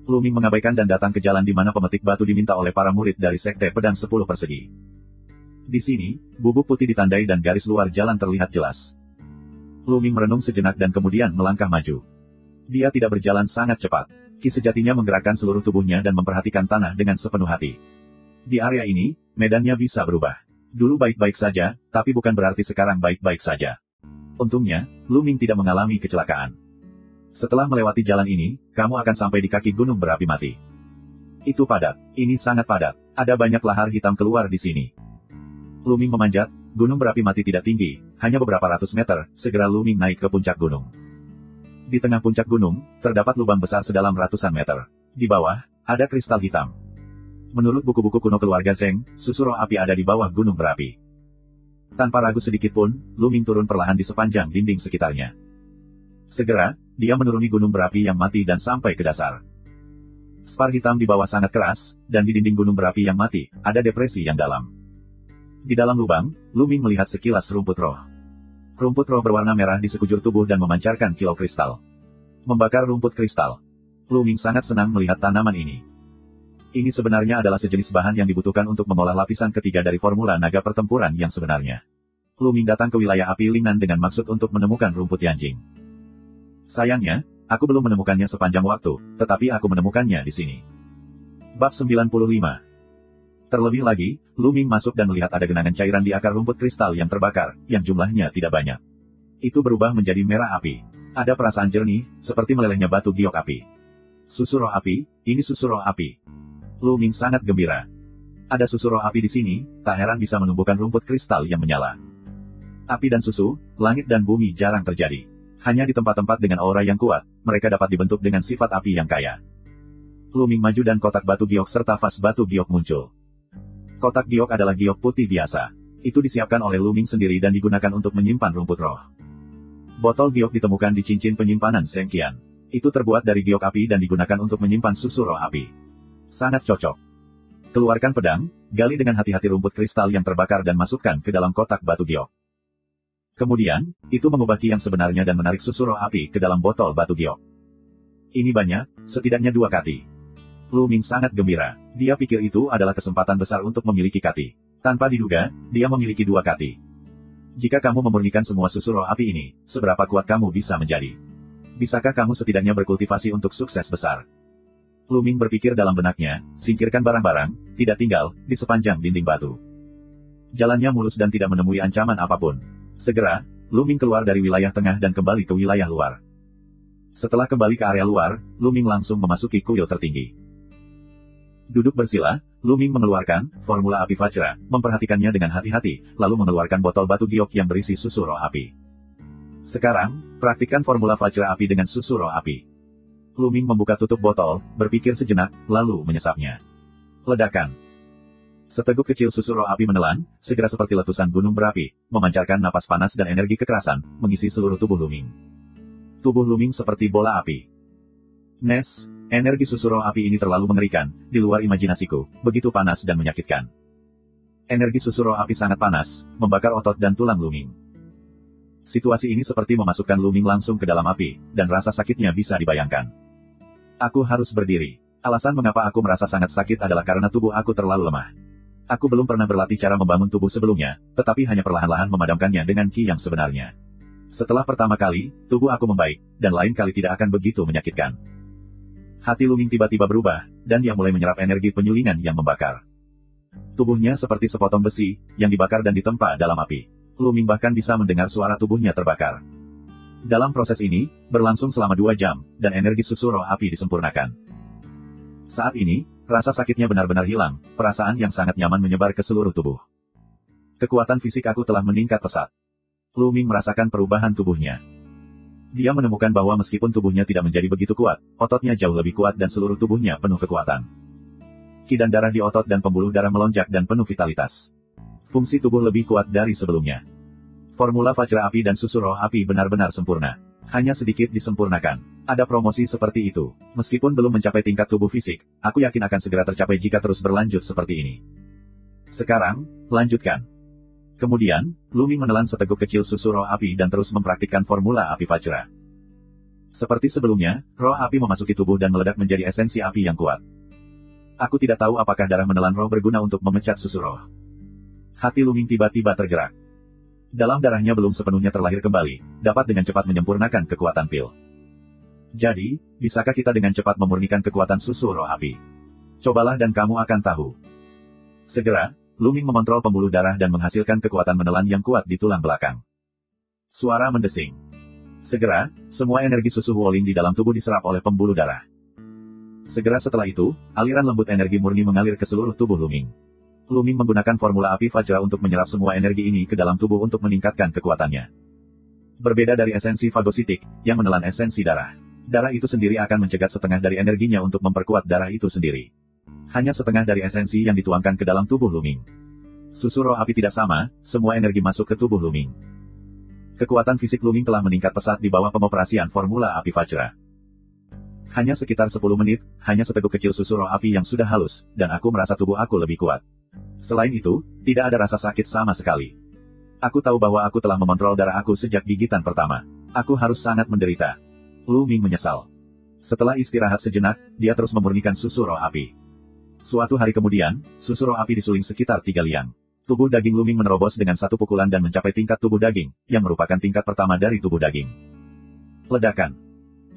Lu Ming mengabaikan dan datang ke jalan di mana pemetik batu diminta oleh para murid dari sekte pedang 10 persegi. Di sini, bubuk putih ditandai dan garis luar jalan terlihat jelas. Lu Ming merenung sejenak dan kemudian melangkah maju. Dia tidak berjalan sangat cepat. Ki sejatinya menggerakkan seluruh tubuhnya dan memperhatikan tanah dengan sepenuh hati. Di area ini, medannya bisa berubah. Dulu baik-baik saja, tapi bukan berarti sekarang baik-baik saja. Untungnya, Lu Ming tidak mengalami kecelakaan. Setelah melewati jalan ini, kamu akan sampai di kaki gunung berapi mati. Itu padat. Ini sangat padat. Ada banyak lahar hitam keluar di sini. Lu Ming memanjat. Gunung berapi mati tidak tinggi, hanya beberapa ratus meter. Segera Lu Ming naik ke puncak gunung. Di tengah puncak gunung, terdapat lubang besar sedalam ratusan meter. Di bawah, ada kristal hitam. Menurut buku-buku kuno keluarga Zheng, susu roh api ada di bawah gunung berapi. Tanpa ragu sedikit pun, Lu Ming turun perlahan di sepanjang dinding sekitarnya. Segera, dia menuruni gunung berapi yang mati dan sampai ke dasar. Spar hitam di bawah sangat keras, dan di dinding gunung berapi yang mati, ada depresi yang dalam. Di dalam lubang, Lu Ming melihat sekilas rumput roh. Rumput roh berwarna merah di sekujur tubuh dan memancarkan kilau kristal. Membakar rumput kristal. Lu Ming sangat senang melihat tanaman ini. Ini sebenarnya adalah sejenis bahan yang dibutuhkan untuk mengolah lapisan ketiga dari formula naga pertempuran yang sebenarnya. Lu Ming datang ke wilayah api Lingnan dengan maksud untuk menemukan rumput Yanjing. Sayangnya, aku belum menemukannya sepanjang waktu, tetapi aku menemukannya di sini. Bab 95. Terlebih lagi, Lu Ming masuk dan melihat ada genangan cairan di akar rumput kristal yang terbakar, yang jumlahnya tidak banyak. Itu berubah menjadi merah api. Ada perasaan jernih, seperti melelehnya batu giok api. Susu roh api, ini susu roh api. Lu Ming sangat gembira. Ada susu roh api di sini, tak heran bisa menumbuhkan rumput kristal yang menyala. Api dan susu, langit dan bumi jarang terjadi. Hanya di tempat-tempat dengan aura yang kuat, mereka dapat dibentuk dengan sifat api yang kaya. Lu Ming maju dan kotak batu giok serta vas batu giok muncul. Kotak giok adalah giok putih biasa. Itu disiapkan oleh Lu Ming sendiri dan digunakan untuk menyimpan rumput roh. Botol giok ditemukan di cincin penyimpanan Zheng Qian. Itu terbuat dari giok api dan digunakan untuk menyimpan susu roh api. Sangat cocok. Keluarkan pedang, gali dengan hati-hati rumput kristal yang terbakar dan masukkan ke dalam kotak batu giok. Kemudian, itu mengubah ki yang sebenarnya dan menarik susu roh api ke dalam botol batu giok. Ini banyak, setidaknya 2 kati. Lu Ming sangat gembira. Dia pikir itu adalah kesempatan besar untuk memiliki kati. Tanpa diduga, dia memiliki 2 kati. Jika kamu memurnikan semua susu roh api ini, seberapa kuat kamu bisa menjadi? Bisakah kamu setidaknya berkultivasi untuk sukses besar? Lu Ming berpikir dalam benaknya, singkirkan barang-barang, tidak tinggal, di sepanjang dinding batu. Jalannya mulus dan tidak menemui ancaman apapun. Segera, Lu Ming keluar dari wilayah tengah dan kembali ke wilayah luar. Setelah kembali ke area luar, Lu Ming langsung memasuki kuil tertinggi. Duduk bersila, Lu Ming mengeluarkan formula api Vajra, memperhatikannya dengan hati-hati, lalu mengeluarkan botol batu giok yang berisi susu roh api. Sekarang, praktikkan formula Vajra api dengan susu roh api. Lu Ming membuka tutup botol, berpikir sejenak, lalu menyesapnya. Ledakan. Seteguk kecil susu roh api menelan, segera seperti letusan gunung berapi, memancarkan napas panas dan energi kekerasan, mengisi seluruh tubuh Luming. Tubuh Luming seperti bola api. Nes, energi susu roh api ini terlalu mengerikan, di luar imajinasiku, begitu panas dan menyakitkan. Energi susu roh api sangat panas, membakar otot dan tulang Luming. Situasi ini seperti memasukkan Luming langsung ke dalam api, dan rasa sakitnya bisa dibayangkan. Aku harus berdiri. Alasan mengapa aku merasa sangat sakit adalah karena tubuh aku terlalu lemah. Aku belum pernah berlatih cara membangun tubuh sebelumnya, tetapi hanya perlahan-lahan memadamkannya dengan ki yang sebenarnya. Setelah pertama kali, tubuh aku membaik, dan lain kali tidak akan begitu menyakitkan. Hati Luming tiba-tiba berubah, dan dia mulai menyerap energi penyulingan yang membakar. Tubuhnya seperti sepotong besi, yang dibakar dan ditempa dalam api. Luming bahkan bisa mendengar suara tubuhnya terbakar. Dalam proses ini, berlangsung selama 2 jam, dan energi susu roh api disempurnakan. Saat ini, rasa sakitnya benar-benar hilang, perasaan yang sangat nyaman menyebar ke seluruh tubuh. Kekuatan fisik aku telah meningkat pesat. Luming merasakan perubahan tubuhnya. Dia menemukan bahwa meskipun tubuhnya tidak menjadi begitu kuat, ototnya jauh lebih kuat dan seluruh tubuhnya penuh kekuatan. Ki dan darah di otot dan pembuluh darah melonjak dan penuh vitalitas. Fungsi tubuh lebih kuat dari sebelumnya. Formula Vajra Api dan Susu Roh Api benar-benar sempurna. Hanya sedikit disempurnakan. Ada promosi seperti itu. Meskipun belum mencapai tingkat tubuh fisik, aku yakin akan segera tercapai jika terus berlanjut seperti ini. Sekarang, lanjutkan. Kemudian, Luming menelan seteguk kecil susu roh api dan terus mempraktikkan formula api Vajra. Seperti sebelumnya, roh api memasuki tubuh dan meledak menjadi esensi api yang kuat. Aku tidak tahu apakah darah menelan roh berguna untuk memecat susu roh. Hati Luming tiba-tiba tergerak. Dalam darahnya belum sepenuhnya terlahir kembali, dapat dengan cepat menyempurnakan kekuatan pil. Jadi, bisakah kita dengan cepat memurnikan kekuatan susu roh api? Cobalah dan kamu akan tahu. Segera, Luming memontrol pembuluh darah dan menghasilkan kekuatan menelan yang kuat di tulang belakang. Suara mendesing. Segera, semua energi susu Huoling di dalam tubuh diserap oleh pembuluh darah. Segera setelah itu, aliran lembut energi murni mengalir ke seluruh tubuh Luming. Luming menggunakan formula api Vajra untuk menyerap semua energi ini ke dalam tubuh untuk meningkatkan kekuatannya. Berbeda dari esensi fagositik, yang menelan esensi darah. Darah itu sendiri akan mencegat setengah dari energinya untuk memperkuat darah itu sendiri. Hanya setengah dari esensi yang dituangkan ke dalam tubuh Luming. Susu roh api tidak sama, semua energi masuk ke tubuh Luming. Kekuatan fisik Luming telah meningkat pesat di bawah pengoperasian formula api Vajra. Hanya sekitar 10 menit, hanya seteguk kecil susu roh api yang sudah halus, dan aku merasa tubuh aku lebih kuat. Selain itu, tidak ada rasa sakit sama sekali. Aku tahu bahwa aku telah memontrol darah aku sejak gigitan pertama. Aku harus sangat menderita. Luming menyesal. Setelah istirahat sejenak, dia terus memurnikan susu roh api. Suatu hari kemudian, susu roh api disuling sekitar 3 liang. Tubuh daging Luming menerobos dengan satu pukulan dan mencapai tingkat tubuh daging, yang merupakan tingkat pertama dari tubuh daging. Ledakan.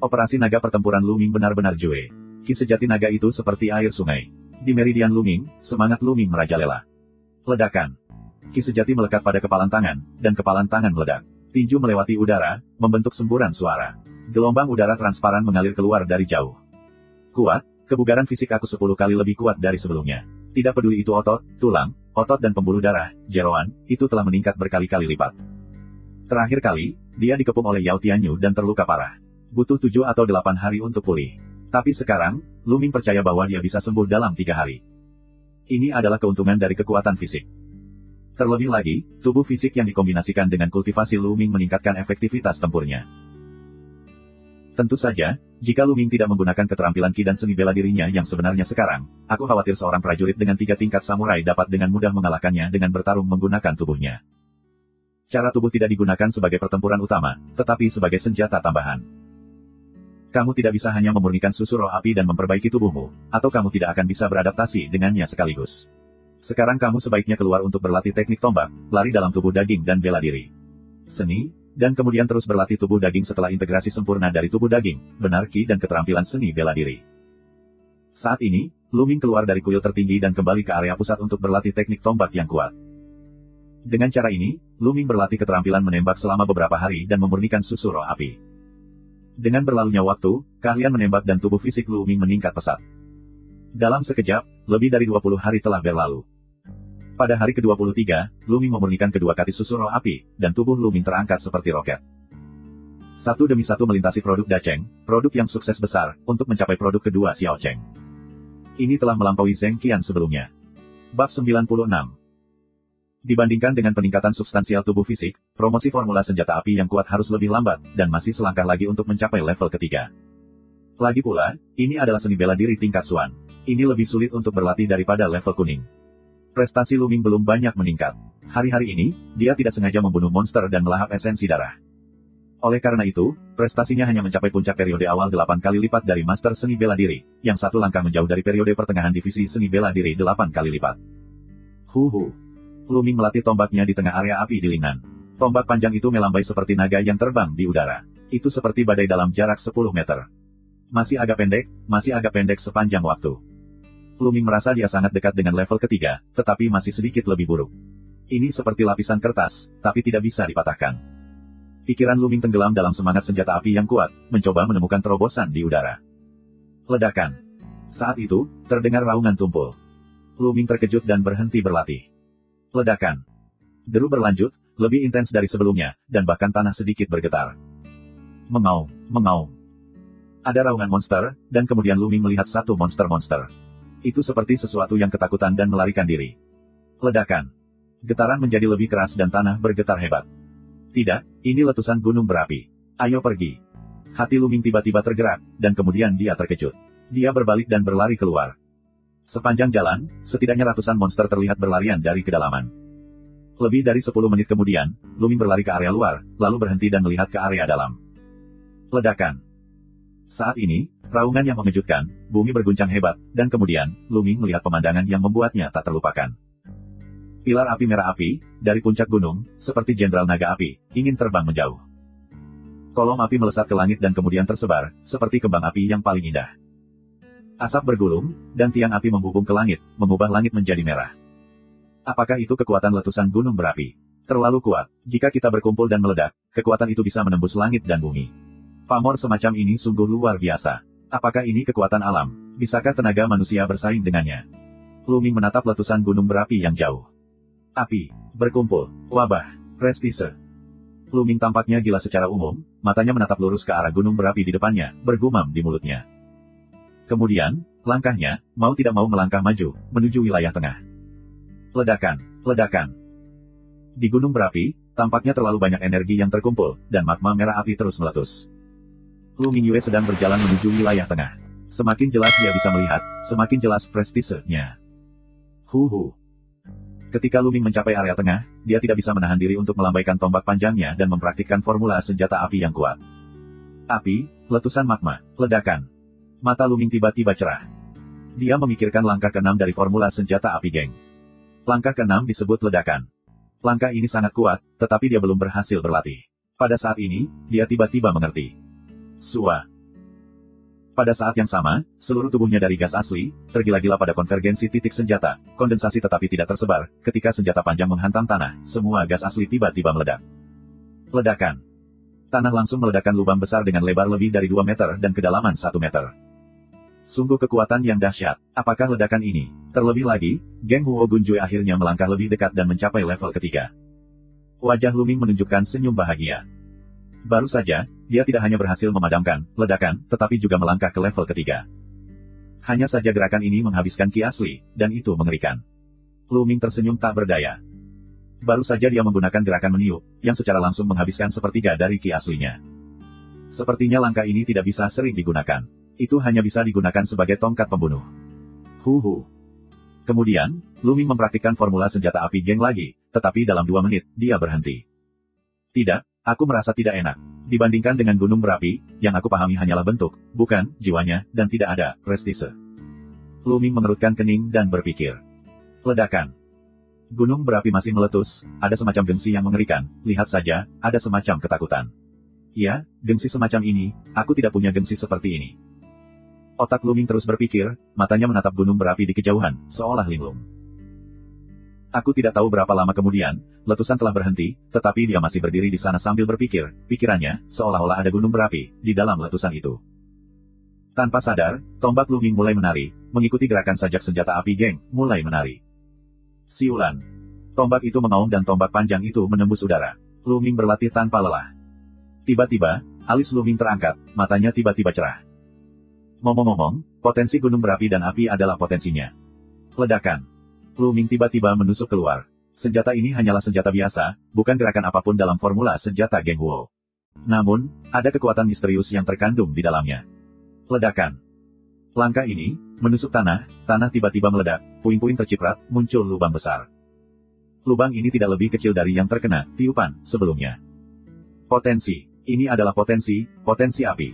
Operasi naga pertempuran Luming benar-benar jue. Ki sejati naga itu seperti air sungai. Di meridian Luming, semangat Luming merajalela. Ledakan. Ki sejati melekat pada kepalan tangan, dan kepalan tangan meledak. Tinju melewati udara, membentuk semburan suara. Gelombang udara transparan mengalir keluar dari jauh. Kuat, kebugaran fisik aku 10 kali lebih kuat dari sebelumnya. Tidak peduli itu otot, tulang, otot dan pembuluh darah, jeroan, itu telah meningkat berkali-kali lipat. Terakhir kali, dia dikepung oleh Yao Tianyu dan terluka parah. Butuh 7 atau 8 hari untuk pulih. Tapi sekarang, Luming percaya bahwa dia bisa sembuh dalam 3 hari. Ini adalah keuntungan dari kekuatan fisik. Terlebih lagi, tubuh fisik yang dikombinasikan dengan kultivasi Luming meningkatkan efektivitas tempurnya. Tentu saja, jika Luming tidak menggunakan keterampilan ki dan seni bela dirinya yang sebenarnya sekarang, aku khawatir seorang prajurit dengan 3 tingkat samurai dapat dengan mudah mengalahkannya dengan bertarung menggunakan tubuhnya. Cara tubuh tidak digunakan sebagai pertempuran utama, tetapi sebagai senjata tambahan. Kamu tidak bisa hanya memurnikan susu roh api dan memperbaiki tubuhmu, atau kamu tidak akan bisa beradaptasi dengannya sekaligus. Sekarang kamu sebaiknya keluar untuk berlatih teknik tombak, lari dalam tubuh daging dan bela diri. Seni, dan kemudian terus berlatih tubuh daging setelah integrasi sempurna dari tubuh daging, benar ki dan keterampilan seni bela diri. Saat ini, Luming keluar dari kuil tertinggi dan kembali ke area pusat untuk berlatih teknik tombak yang kuat. Dengan cara ini, Luming berlatih keterampilan menembak selama beberapa hari dan memurnikan susu roh api. Dengan berlalunya waktu, keahlian menembak dan tubuh fisik Luming meningkat pesat. Dalam sekejap, lebih dari 20 hari telah berlalu. Pada hari ke-23, Luming memurnikan kedua kati susu roh api, dan tubuh Luming terangkat seperti roket. Satu demi satu melintasi produk Dacheng, produk yang sukses besar, untuk mencapai produk kedua Xiao Cheng. Ini telah melampaui Zheng Qian sebelumnya. Bab 96. Dibandingkan dengan peningkatan substansial tubuh fisik, promosi formula senjata api yang kuat harus lebih lambat, dan masih selangkah lagi untuk mencapai level ketiga. Lagi pula, ini adalah seni bela diri tingkat Xuan. Ini lebih sulit untuk berlatih daripada level kuning. Prestasi Lu Ming belum banyak meningkat. Hari-hari ini, dia tidak sengaja membunuh monster dan melahap esensi darah. Oleh karena itu, prestasinya hanya mencapai puncak periode awal 8 kali lipat dari Master Seni Bela Diri, yang satu langkah menjauh dari periode pertengahan divisi Seni Bela Diri 8 kali lipat. Lu Ming melatih tombaknya di tengah area api di Lingnan. Tombak panjang itu melambai seperti naga yang terbang di udara. Itu seperti badai dalam jarak 10 meter. Masih agak pendek sepanjang waktu. Lu Ming merasa dia sangat dekat dengan level ketiga, tetapi masih sedikit lebih buruk. Ini seperti lapisan kertas, tapi tidak bisa dipatahkan. Pikiran Lu Ming tenggelam dalam semangat senjata api yang kuat, mencoba menemukan terobosan di udara. Ledakan. Saat itu, terdengar raungan tumpul. Lu Ming terkejut dan berhenti berlatih. Ledakan. Deru berlanjut, lebih intens dari sebelumnya, dan bahkan tanah sedikit bergetar. Mengaum. Ada raungan monster, dan kemudian Lu Ming melihat satu monster. Itu seperti sesuatu yang ketakutan dan melarikan diri. Ledakan. Getaran menjadi lebih keras dan tanah bergetar hebat. Tidak, ini letusan gunung berapi. Ayo pergi. Hati Lu Ming tiba-tiba tergerak, dan kemudian dia terkejut. Dia berbalik dan berlari keluar. Sepanjang jalan, setidaknya ratusan monster terlihat berlarian dari kedalaman. Lebih dari 10 menit kemudian, Lu Ming berlari ke area luar, lalu berhenti dan melihat ke area dalam. Ledakan. Saat ini, raungan yang mengejutkan, bumi berguncang hebat, dan kemudian, Lu Ming melihat pemandangan yang membuatnya tak terlupakan. Pilar api merah api, dari puncak gunung, seperti jenderal naga api, ingin terbang menjauh. Kolom api melesat ke langit dan kemudian tersebar, seperti kembang api yang paling indah. Asap bergulung, dan tiang api membubung ke langit, mengubah langit menjadi merah. Apakah itu kekuatan letusan gunung berapi? Terlalu kuat. Jika kita berkumpul dan meledak, kekuatan itu bisa menembus langit dan bumi. Pamor semacam ini sungguh luar biasa. Apakah ini kekuatan alam? Bisakah tenaga manusia bersaing dengannya? Lu Ming menatap letusan gunung berapi yang jauh. Api, berkumpul, wabah, prestise. Lu Ming tampaknya gila secara umum, matanya menatap lurus ke arah gunung berapi di depannya, bergumam di mulutnya. Kemudian, langkahnya, mau tidak mau melangkah maju, menuju wilayah tengah. Ledakan. Di gunung berapi, tampaknya terlalu banyak energi yang terkumpul, dan magma merah api terus meletus. Lu Mingyue sedang berjalan menuju wilayah tengah. Semakin jelas dia bisa melihat, semakin jelas prestisenya. Ketika Lu Ming mencapai area tengah, dia tidak bisa menahan diri untuk melambaikan tombak panjangnya dan mempraktikkan formula senjata api yang kuat. Api, letusan magma, ledakan. Mata Lu Ming tiba-tiba cerah. Dia memikirkan langkah ke-6 dari formula senjata api geng. Langkah ke-6 disebut ledakan. Langkah ini sangat kuat, tetapi dia belum berhasil berlatih. Pada saat ini, dia tiba-tiba mengerti. Pada saat yang sama, seluruh tubuhnya dari gas asli, tergila-gila pada konvergensi titik senjata, kondensasi tetapi tidak tersebar, ketika senjata panjang menghantam tanah, semua gas asli tiba-tiba meledak. Ledakan. Tanah langsung meledakkan lubang besar dengan lebar lebih dari 2 meter dan kedalaman 1 meter. Sungguh kekuatan yang dahsyat. Apakah ledakan ini? Terlebih lagi, Geng Huo Gunjue akhirnya melangkah lebih dekat dan mencapai level ketiga. Wajah Lu Ming menunjukkan senyum bahagia. Baru saja, dia tidak hanya berhasil memadamkan ledakan, tetapi juga melangkah ke level ketiga. Hanya saja gerakan ini menghabiskan ki asli, dan itu mengerikan. Lu Ming tersenyum tak berdaya. Baru saja dia menggunakan gerakan meniup, yang secara langsung menghabiskan sepertiga dari ki aslinya. Sepertinya langkah ini tidak bisa sering digunakan. Itu hanya bisa digunakan sebagai tongkat pembunuh. Kemudian, Lu Ming mempraktikkan formula senjata api geng lagi, tetapi dalam 2 menit, dia berhenti. Tidak, aku merasa tidak enak. Dibandingkan dengan gunung berapi, yang aku pahami hanyalah bentuk, bukan jiwanya, dan tidak ada prestise. Lu Ming mengerutkan kening dan berpikir. Ledakan. Gunung berapi masih meletus, ada semacam gengsi yang mengerikan, lihat saja, ada semacam ketakutan. Ya, gengsi semacam ini, aku tidak punya gengsi seperti ini. Otak Lu Ming terus berpikir, matanya menatap gunung berapi di kejauhan, seolah linglung. Aku tidak tahu berapa lama kemudian, letusan telah berhenti, tetapi dia masih berdiri di sana sambil berpikir, pikirannya, seolah-olah ada gunung berapi, di dalam letusan itu. Tanpa sadar, tombak Lu Ming mulai menari, mengikuti gerakan sajak senjata api geng, mulai menari. Siulan. Tombak itu mengaum dan tombak panjang itu menembus udara. Lu Ming berlatih tanpa lelah. Tiba-tiba, alis Lu Ming terangkat, matanya tiba-tiba cerah. Ngomong-ngomong, potensi gunung berapi dan api adalah potensinya. Ledakan. Lu Ming tiba-tiba menusuk keluar. Senjata ini hanyalah senjata biasa, bukan gerakan apapun dalam formula senjata Geng Huo. Namun, ada kekuatan misterius yang terkandung di dalamnya. Ledakan. Langkah ini, menusuk tanah tiba-tiba meledak, puing-puing terciprat, muncul lubang besar. Lubang ini tidak lebih kecil dari yang terkena tiupan sebelumnya. Potensi. Ini adalah potensi api.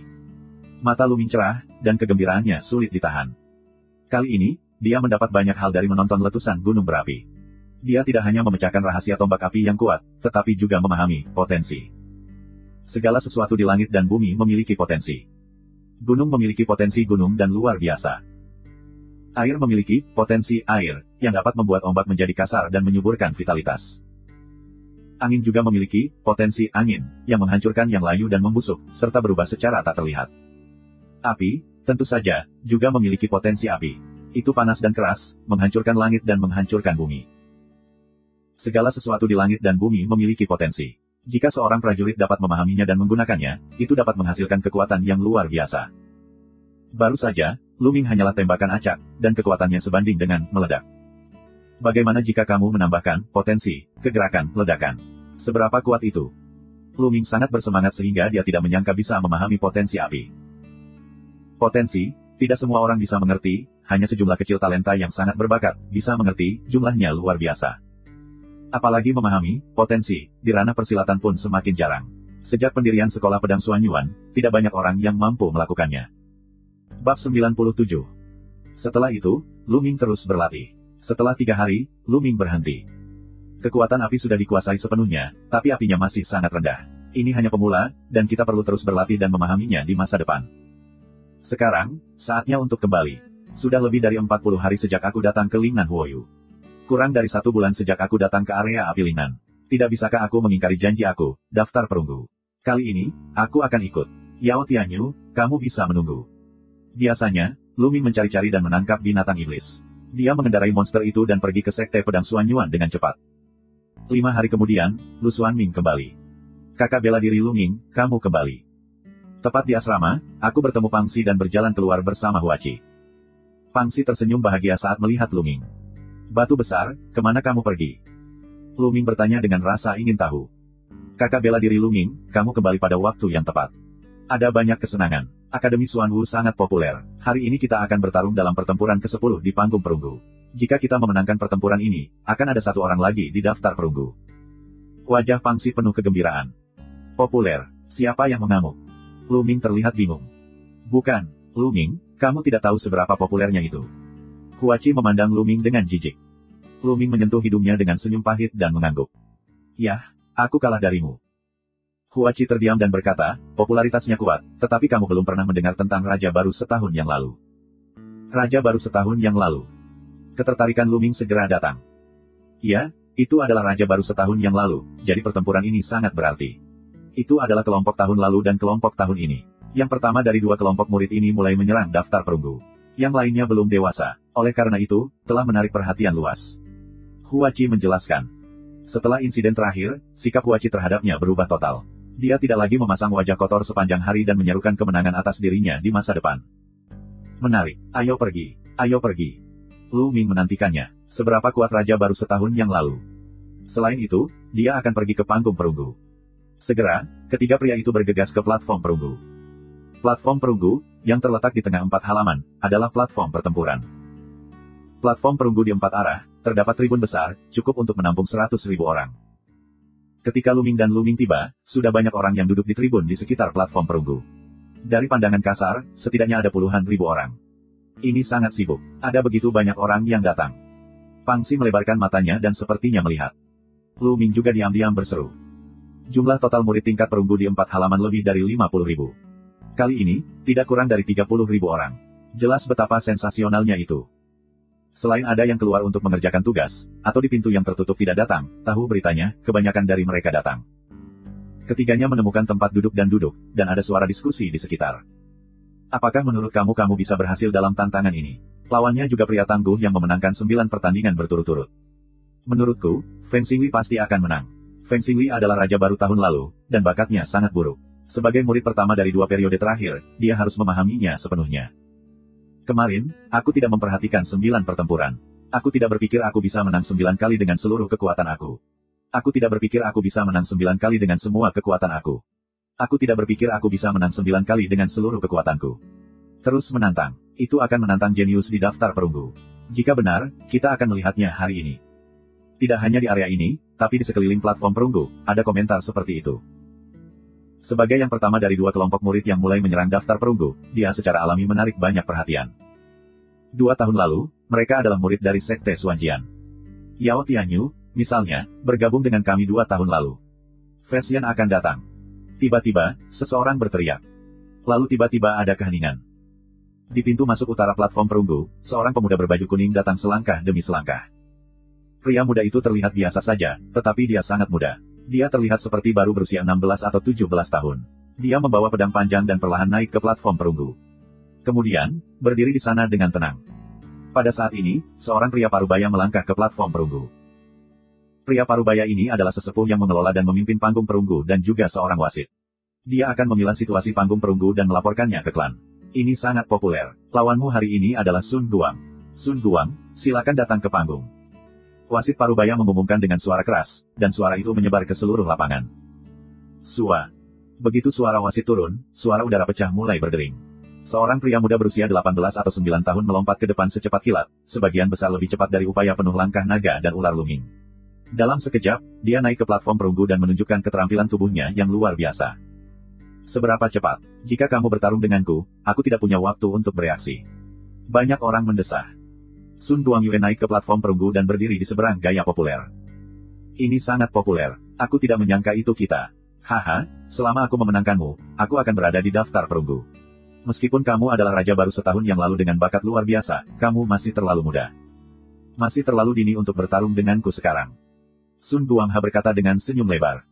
Mata Lu Ming cerah, dan kegembiraannya sulit ditahan. Kali ini, dia mendapat banyak hal dari menonton letusan gunung berapi. Dia tidak hanya memecahkan rahasia tombak api yang kuat, tetapi juga memahami potensi. Segala sesuatu di langit dan bumi memiliki potensi. Gunung memiliki potensi gunung dan luar biasa. Air memiliki potensi air, yang dapat membuat ombak menjadi kasar dan menyuburkan vitalitas. Angin juga memiliki potensi angin, yang menghancurkan yang layu dan membusuk, serta berubah secara tak terlihat. Api, tentu saja, juga memiliki potensi api. Itu panas dan keras, menghancurkan langit dan menghancurkan bumi. Segala sesuatu di langit dan bumi memiliki potensi. Jika seorang prajurit dapat memahaminya dan menggunakannya, itu dapat menghasilkan kekuatan yang luar biasa. Baru saja, Lu Ming hanyalah tembakan acak, dan kekuatannya sebanding dengan meledak. Bagaimana jika kamu menambahkan potensi kegerakan ledakan? Seberapa kuat itu? Lu Ming sangat bersemangat sehingga dia tidak menyangka bisa memahami potensi api. Potensi, tidak semua orang bisa mengerti, hanya sejumlah kecil talenta yang sangat berbakat, bisa mengerti, jumlahnya luar biasa. Apalagi memahami potensi di ranah persilatan pun semakin jarang. Sejak pendirian sekolah pedang Xuanyuan, tidak banyak orang yang mampu melakukannya. Bab 97. Setelah itu, Lu Ming terus berlatih. Setelah 3 hari, Lu Ming berhenti. Kekuatan api sudah dikuasai sepenuhnya, tapi apinya masih sangat rendah. Ini hanya pemula, dan kita perlu terus berlatih dan memahaminya di masa depan. Sekarang, saatnya untuk kembali. Sudah lebih dari 40 hari sejak aku datang ke Lingnan Huoyu. Kurang dari 1 bulan sejak aku datang ke area api Lingnan. Tidak bisakah aku mengingkari janji aku, daftar perunggu? Kali ini, aku akan ikut. Yao Tianyu, kamu bisa menunggu. Biasanya, Lu Ming mencari-cari dan menangkap binatang iblis. Dia mengendarai monster itu dan pergi ke sekte pedang Xuanyuan dengan cepat. 5 hari kemudian, Lu Xuanming kembali. Kakak bela diri Lu Ming, kamu kembali. Tepat di asrama, aku bertemu Pangxi dan berjalan keluar bersama Huachi. Pangxi tersenyum bahagia saat melihat Lu Ming. Batu besar, kemana kamu pergi? Lu Ming bertanya dengan rasa ingin tahu. Kakak bela diri Lu Ming, kamu kembali pada waktu yang tepat. Ada banyak kesenangan. Akademi Xuanwu sangat populer. Hari ini kita akan bertarung dalam pertempuran ke-10 di panggung perunggu. Jika kita memenangkan pertempuran ini, akan ada 1 orang lagi di daftar perunggu. Wajah Pangxi penuh kegembiraan. Populer, siapa yang mengamuk? Lu Ming terlihat bingung. Bukan, Lu Ming, kamu tidak tahu seberapa populernya itu. Huachi memandang Lu Ming dengan jijik. Lu Ming menyentuh hidungnya dengan senyum pahit dan mengangguk. Yah, aku kalah darimu. Huachi terdiam dan berkata, popularitasnya kuat, tetapi kamu belum pernah mendengar tentang Raja Baru setahun yang lalu. Raja Baru setahun yang lalu. Ketertarikan Lu Ming segera datang. Ya, itu adalah Raja Baru setahun yang lalu, jadi pertempuran ini sangat berarti. Itu adalah kelompok tahun lalu dan kelompok tahun ini. Yang pertama dari 2 kelompok murid ini mulai menyerang daftar perunggu. Yang lainnya belum dewasa, oleh karena itu, telah menarik perhatian luas. Huachi menjelaskan. Setelah insiden terakhir, sikap Huachi terhadapnya berubah total. Dia tidak lagi memasang wajah kotor sepanjang hari dan menyerukan kemenangan atas dirinya di masa depan. Menarik, ayo pergi, ayo pergi. Lu Ming menantikannya. Seberapa kuat Raja Baru setahun yang lalu? Selain itu, dia akan pergi ke panggung perunggu. Segera, ketiga pria itu bergegas ke platform perunggu. Platform perunggu, yang terletak di tengah 4 halaman, adalah platform pertempuran. Platform perunggu di 4 arah, terdapat tribun besar, cukup untuk menampung 100.000 orang. Ketika Lu Ming dan Lu Ming tiba, sudah banyak orang yang duduk di tribun di sekitar platform perunggu. Dari pandangan kasar, setidaknya ada puluhan ribu orang. Ini sangat sibuk. Ada begitu banyak orang yang datang. Pangxi melebarkan matanya dan sepertinya melihat. Lu Ming juga diam-diam berseru. Jumlah total murid tingkat perunggu di 4 halaman lebih dari 50.000. Kali ini, tidak kurang dari 30.000 orang. Jelas betapa sensasionalnya itu. Selain ada yang keluar untuk mengerjakan tugas, atau di pintu yang tertutup tidak datang, tahu beritanya, kebanyakan dari mereka datang. Ketiganya menemukan tempat duduk, dan ada suara diskusi di sekitar. Apakah menurut kamu bisa berhasil dalam tantangan ini? Lawannya juga pria tangguh yang memenangkan 9 pertandingan berturut-turut. Menurutku, Feng Xingli pasti akan menang. Feng Xingli adalah Raja Baru tahun lalu, dan bakatnya sangat buruk. Sebagai murid pertama dari 2 periode terakhir, dia harus memahaminya sepenuhnya. Kemarin, aku tidak memperhatikan 9 pertempuran. Aku tidak berpikir aku bisa menang 9 kali dengan seluruh kekuatan aku. Aku tidak berpikir aku bisa menang 9 kali dengan semua kekuatan aku. Aku tidak berpikir aku bisa menang 9 kali dengan seluruh kekuatanku. Terus menantang. Itu akan menantang jenius di daftar perunggu. Jika benar, kita akan melihatnya hari ini. Tidak hanya di area ini, tapi di sekeliling platform perunggu, ada komentar seperti itu. Sebagai yang pertama dari 2 kelompok murid yang mulai menyerang daftar perunggu, dia secara alami menarik banyak perhatian. 2 tahun lalu, mereka adalah murid dari Sekte Xuanjian. Yao Tianyu, misalnya, bergabung dengan kami 2 tahun lalu. Fesian akan datang. Tiba-tiba, seseorang berteriak. Lalu tiba-tiba ada keheningan. Di pintu masuk utara platform perunggu, seorang pemuda berbaju kuning datang selangkah demi selangkah. Pria muda itu terlihat biasa saja, tetapi dia sangat muda. Dia terlihat seperti baru berusia 16 atau 17 tahun. Dia membawa pedang panjang dan perlahan naik ke platform perunggu. Kemudian, berdiri di sana dengan tenang. Pada saat ini, seorang pria parubaya melangkah ke platform perunggu. Pria parubaya ini adalah sesepuh yang mengelola dan memimpin panggung perunggu dan juga seorang wasit. Dia akan memilah situasi panggung perunggu dan melaporkannya ke klan. Ini sangat populer. Lawanmu hari ini adalah Sun Guang. Sun Guang, silakan datang ke panggung. Wasit parubaya mengumumkan dengan suara keras, dan suara itu menyebar ke seluruh lapangan. Sua. Begitu suara wasit turun, suara udara pecah mulai berdering. Seorang pria muda berusia 18 atau 9 tahun melompat ke depan secepat kilat, sebagian besar lebih cepat dari upaya penuh langkah naga dan ular luming. Dalam sekejap, dia naik ke platform perunggu dan menunjukkan keterampilan tubuhnya yang luar biasa. Seberapa cepat? Jika kamu bertarung denganku, aku tidak punya waktu untuk bereaksi. Banyak orang mendesah. Sun Guangyue naik ke platform perunggu dan berdiri di seberang gaya populer. Ini sangat populer. Aku tidak menyangka itu kita. Haha, selama aku memenangkanmu, aku akan berada di daftar perunggu. Meskipun kamu adalah raja baru setahun yang lalu dengan bakat luar biasa, kamu masih terlalu muda. Masih terlalu dini untuk bertarung denganku sekarang. Sun Guangha berkata dengan senyum lebar.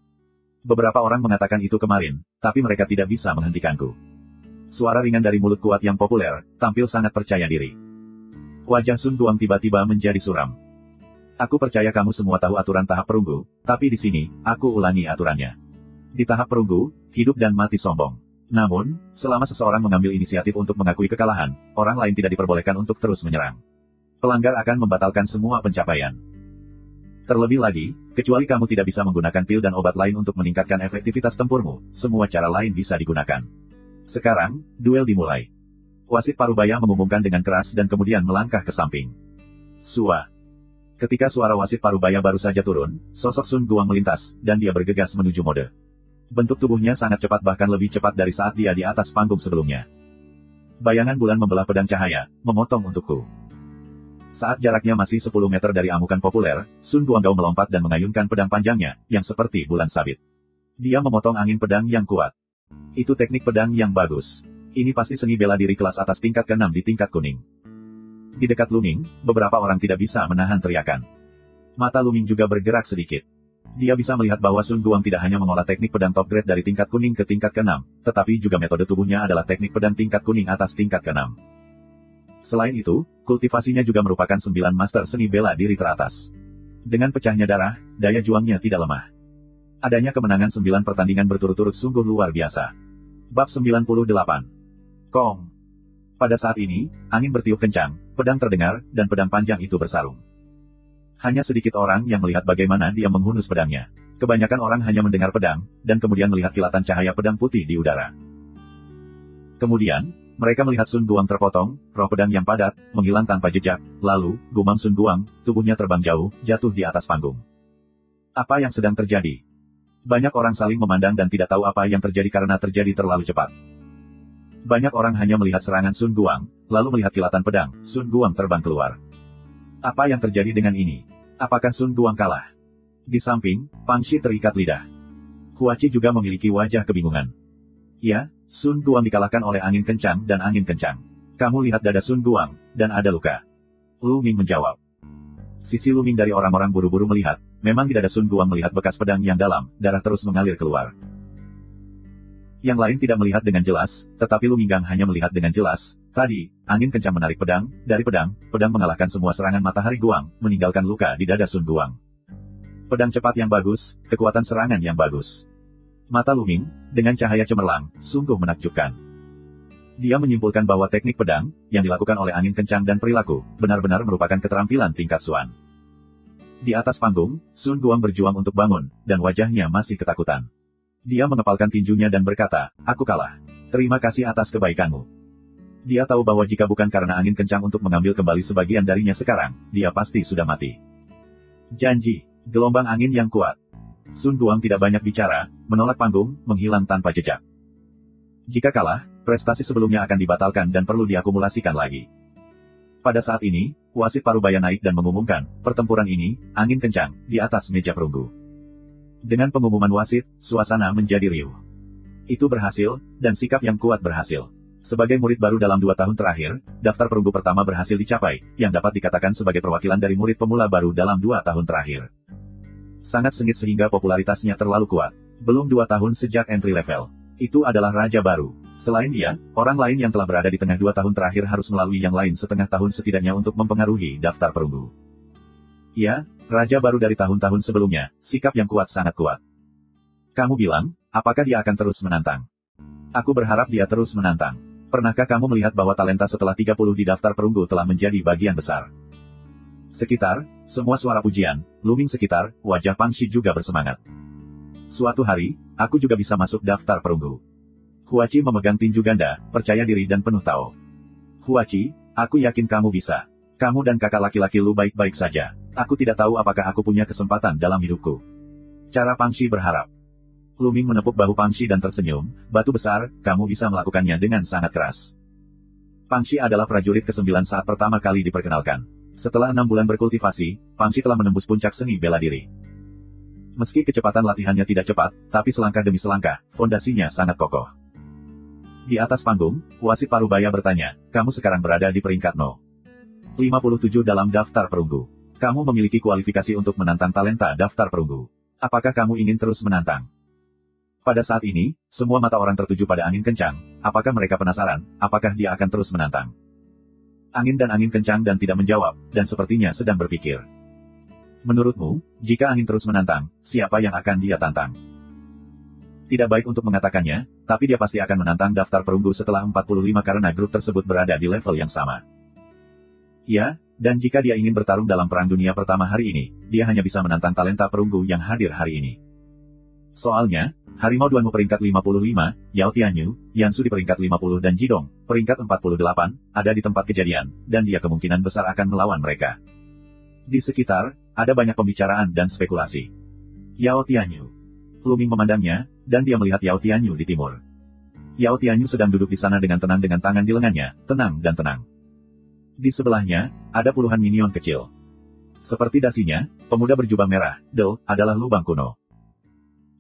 Beberapa orang mengatakan itu kemarin, tapi mereka tidak bisa menghentikanku. Suara ringan dari mulut kuat yang populer, tampil sangat percaya diri. Wajah Sun Guang tiba-tiba menjadi suram. Aku percaya kamu semua tahu aturan tahap perunggu, tapi di sini, aku ulangi aturannya. Di tahap perunggu, hidup dan mati sombong. Namun, selama seseorang mengambil inisiatif untuk mengakui kekalahan, orang lain tidak diperbolehkan untuk terus menyerang. Pelanggar akan membatalkan semua pencapaian. Terlebih lagi, kecuali kamu tidak bisa menggunakan pil dan obat lain untuk meningkatkan efektivitas tempurmu, semua cara lain bisa digunakan. Sekarang, duel dimulai. Wasit parubaya mengumumkan dengan keras dan kemudian melangkah ke samping. Sua. Ketika suara wasit parubaya baru saja turun, sosok Sun Guang melintas, dan dia bergegas menuju mode. Bentuk tubuhnya sangat cepat bahkan lebih cepat dari saat dia di atas panggung sebelumnya. Bayangan bulan membelah pedang cahaya, memotong untukku. Saat jaraknya masih 10 meter dari amukan populer, Sun Guanggao melompat dan mengayunkan pedang panjangnya, yang seperti bulan sabit. Dia memotong angin pedang yang kuat. Itu teknik pedang yang bagus. Ini pasti seni bela diri kelas atas tingkat ke-6 di tingkat kuning. Di dekat Luming, beberapa orang tidak bisa menahan teriakan. Mata Luming juga bergerak sedikit. Dia bisa melihat bahwa Sun Guang tidak hanya mengolah teknik pedang top grade dari tingkat kuning ke tingkat ke-6, tetapi juga metode tubuhnya adalah teknik pedang tingkat kuning atas tingkat ke-6. Selain itu, kultivasinya juga merupakan 9 master seni bela diri teratas. Dengan pecahnya darah, daya juangnya tidak lemah. Adanya kemenangan 9 pertandingan berturut-turut sungguh luar biasa. Bab 98. Kong. Pada saat ini, angin bertiup kencang, pedang terdengar, dan pedang panjang itu bersarung. Hanya sedikit orang yang melihat bagaimana dia menghunus pedangnya. Kebanyakan orang hanya mendengar pedang, dan kemudian melihat kilatan cahaya pedang putih di udara. Kemudian, mereka melihat Sun Guang terpotong, roh pedang yang padat, menghilang tanpa jejak, lalu, gumam Sun Guang, tubuhnya terbang jauh, jatuh di atas panggung. Apa yang sedang terjadi? Banyak orang saling memandang dan tidak tahu apa yang terjadi karena terjadi terlalu cepat. Banyak orang hanya melihat serangan Sun Guang, lalu melihat kilatan pedang, Sun Guang terbang keluar. Apa yang terjadi dengan ini? Apakah Sun Guang kalah? Di samping, Pang Shi terikat lidah. Huachi juga memiliki wajah kebingungan. Ya, Sun Guang dikalahkan oleh angin kencang dan angin kencang. Kamu lihat dada Sun Guang, dan ada luka. Lu Ming menjawab. Sisi Lu Ming dari orang-orang buru-buru melihat, memang di dada Sun Guang melihat bekas pedang yang dalam, darah terus mengalir keluar. Yang lain tidak melihat dengan jelas, tetapi Lu Minggang hanya melihat dengan jelas. Tadi, angin kencang menarik pedang, dari pedang mengalahkan semua serangan matahari Guang, meninggalkan luka di dada Sun Guang. Pedang cepat yang bagus, kekuatan serangan yang bagus. Mata Lu Ming, dengan cahaya cemerlang, sungguh menakjubkan. Dia menyimpulkan bahwa teknik pedang, yang dilakukan oleh angin kencang dan perilaku, benar-benar merupakan keterampilan tingkat Xuan. Di atas panggung, Sun Guang berjuang untuk bangun, dan wajahnya masih ketakutan. Dia mengepalkan tinjunya dan berkata, "Aku kalah. Terima kasih atas kebaikanmu." Dia tahu bahwa jika bukan karena angin kencang untuk mengambil kembali sebagian darinya sekarang, dia pasti sudah mati. Janji, gelombang angin yang kuat. Sun Guang tidak banyak bicara, menolak panggung, menghilang tanpa jejak. Jika kalah, prestasi sebelumnya akan dibatalkan dan perlu diakumulasikan lagi. Pada saat ini, wasit parubaya naik dan mengumumkan, pertempuran ini, angin kencang, di atas meja perunggu. Dengan pengumuman wasit, suasana menjadi riuh. Itu berhasil, dan sikap yang kuat berhasil. Sebagai murid baru dalam 2 tahun terakhir, daftar perunggu pertama berhasil dicapai, yang dapat dikatakan sebagai perwakilan dari murid pemula baru dalam 2 tahun terakhir. Sangat sengit sehingga popularitasnya terlalu kuat. Belum 2 tahun sejak entry level. Itu adalah raja baru. Selain dia, orang lain yang telah berada di tengah 2 tahun terakhir harus melalui yang lain setengah tahun setidaknya untuk mempengaruhi daftar perunggu. Ya, raja baru dari tahun-tahun sebelumnya, sikap yang kuat sangat kuat. Kamu bilang, apakah dia akan terus menantang? Aku berharap dia terus menantang. Pernahkah kamu melihat bahwa talenta setelah 30 di daftar perunggu telah menjadi bagian besar? Sekitar, semua suara pujian, looming sekitar, wajah Pang Shi juga bersemangat. Suatu hari, aku juga bisa masuk daftar perunggu. Huachi memegang tinju ganda, percaya diri dan penuh tahu. Huachi, aku yakin kamu bisa. Kamu dan kakak laki-laki lu baik-baik saja. Aku tidak tahu apakah aku punya kesempatan dalam hidupku. Cara Pang Shi berharap. Luming menepuk bahu Pang Shi dan tersenyum, batu besar, kamu bisa melakukannya dengan sangat keras. Pang Shi adalah prajurit ke-9 saat pertama kali diperkenalkan. Setelah 6 bulan berkultivasi, Pang Shi telah menembus puncak seni bela diri. Meski kecepatan latihannya tidak cepat, tapi selangkah demi selangkah, fondasinya sangat kokoh. Di atas panggung, wasit parubaya bertanya, kamu sekarang berada di peringkat No. 57 dalam daftar perunggu. Kamu memiliki kualifikasi untuk menantang talenta daftar perunggu. Apakah kamu ingin terus menantang? Pada saat ini, semua mata orang tertuju pada angin kencang. Apakah mereka penasaran, apakah dia akan terus menantang? Angin kencang dan tidak menjawab, dan sepertinya sedang berpikir. Menurutmu, jika angin terus menantang, siapa yang akan dia tantang? Tidak baik untuk mengatakannya, tapi dia pasti akan menantang daftar perunggu setelah 45 karena grup tersebut berada di level yang sama. Ya, dan jika dia ingin bertarung dalam Perang Dunia Pertama hari ini, dia hanya bisa menantang talenta perunggu yang hadir hari ini. Soalnya, Harimau Duanmu peringkat 55, Yao Tianyu, Yansu di peringkat 50 dan Jidong, peringkat 48, ada di tempat kejadian, dan dia kemungkinan besar akan melawan mereka. Di sekitar, ada banyak pembicaraan dan spekulasi. Yao Tianyu. Luming memandangnya, dan dia melihat Yao Tianyu di timur. Yao Tianyu sedang duduk di sana dengan tenang dengan tangan di lengannya, tenang dan tenang. Di sebelahnya, ada puluhan minion kecil. Seperti dasinya, pemuda berjubah merah, Del, adalah lubang kuno.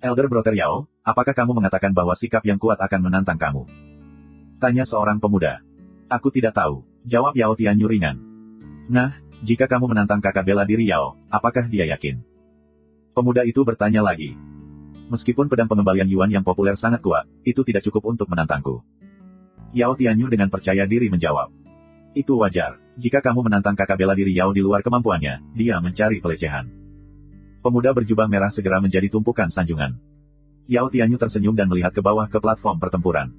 Elder Brother Yao, apakah kamu mengatakan bahwa sikap yang kuat akan menantang kamu? Tanya seorang pemuda. Aku tidak tahu, jawab Yao Tianyu ringan. Nah, jika kamu menantang kakak bela diri Yao, apakah dia yakin? Pemuda itu bertanya lagi. Meskipun pedang pengembalian Yuan yang populer sangat kuat, itu tidak cukup untuk menantangku. Yao Tianyu dengan percaya diri menjawab. Itu wajar, jika kamu menantang kakak bela diri Yao di luar kemampuannya, dia mencari pelecehan. Pemuda berjubah merah segera menjadi tumpukan sanjungan. Yao Tianyu tersenyum dan melihat ke bawah ke platform pertempuran.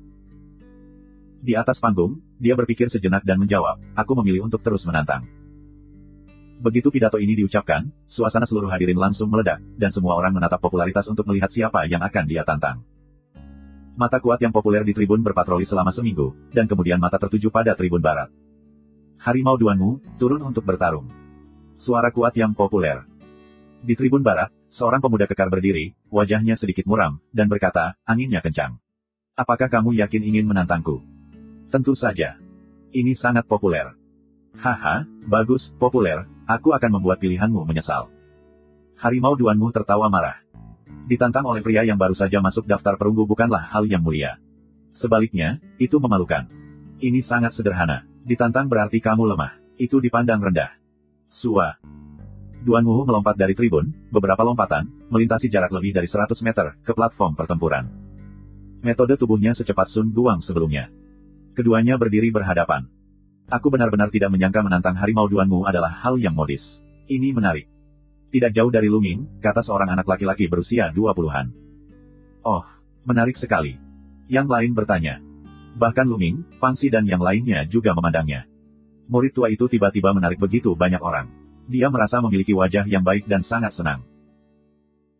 Di atas panggung, dia berpikir sejenak dan menjawab, aku memilih untuk terus menantang. Begitu pidato ini diucapkan, suasana seluruh hadirin langsung meledak, dan semua orang menatap popularitas untuk melihat siapa yang akan dia tantang. Mata kuat yang populer di tribun berpatroli selama seminggu, dan kemudian mata tertuju pada tribun barat. Harimau Duanmu, turun untuk bertarung. Suara kuat yang populer. Di tribun barat, seorang pemuda kekar berdiri, wajahnya sedikit muram, dan berkata, anginnya kencang. Apakah kamu yakin ingin menantangku? Tentu saja. Ini sangat populer. Haha, bagus, populer, aku akan membuat pilihanmu menyesal. Harimau Duanmu tertawa marah. Ditantang oleh pria yang baru saja masuk daftar perunggu bukanlah hal yang mulia. Sebaliknya, itu memalukan. Ini sangat sederhana. Ditantang berarti kamu lemah. Itu dipandang rendah. Sua. Duanmu melompat dari tribun, beberapa lompatan, melintasi jarak lebih dari 100 meter, ke platform pertempuran. Metode tubuhnya secepat Sun Guang sebelumnya. Keduanya berdiri berhadapan. Aku benar-benar tidak menyangka menantang Harimau Duanmu adalah hal yang modis. Ini menarik. Tidak jauh dari Luming, kata seorang anak laki-laki berusia 20-an. Oh, menarik sekali. Yang lain bertanya. Bahkan Luming, Pangsi dan yang lainnya juga memandangnya. Murid tua itu tiba-tiba menarik begitu banyak orang. Dia merasa memiliki wajah yang baik dan sangat senang.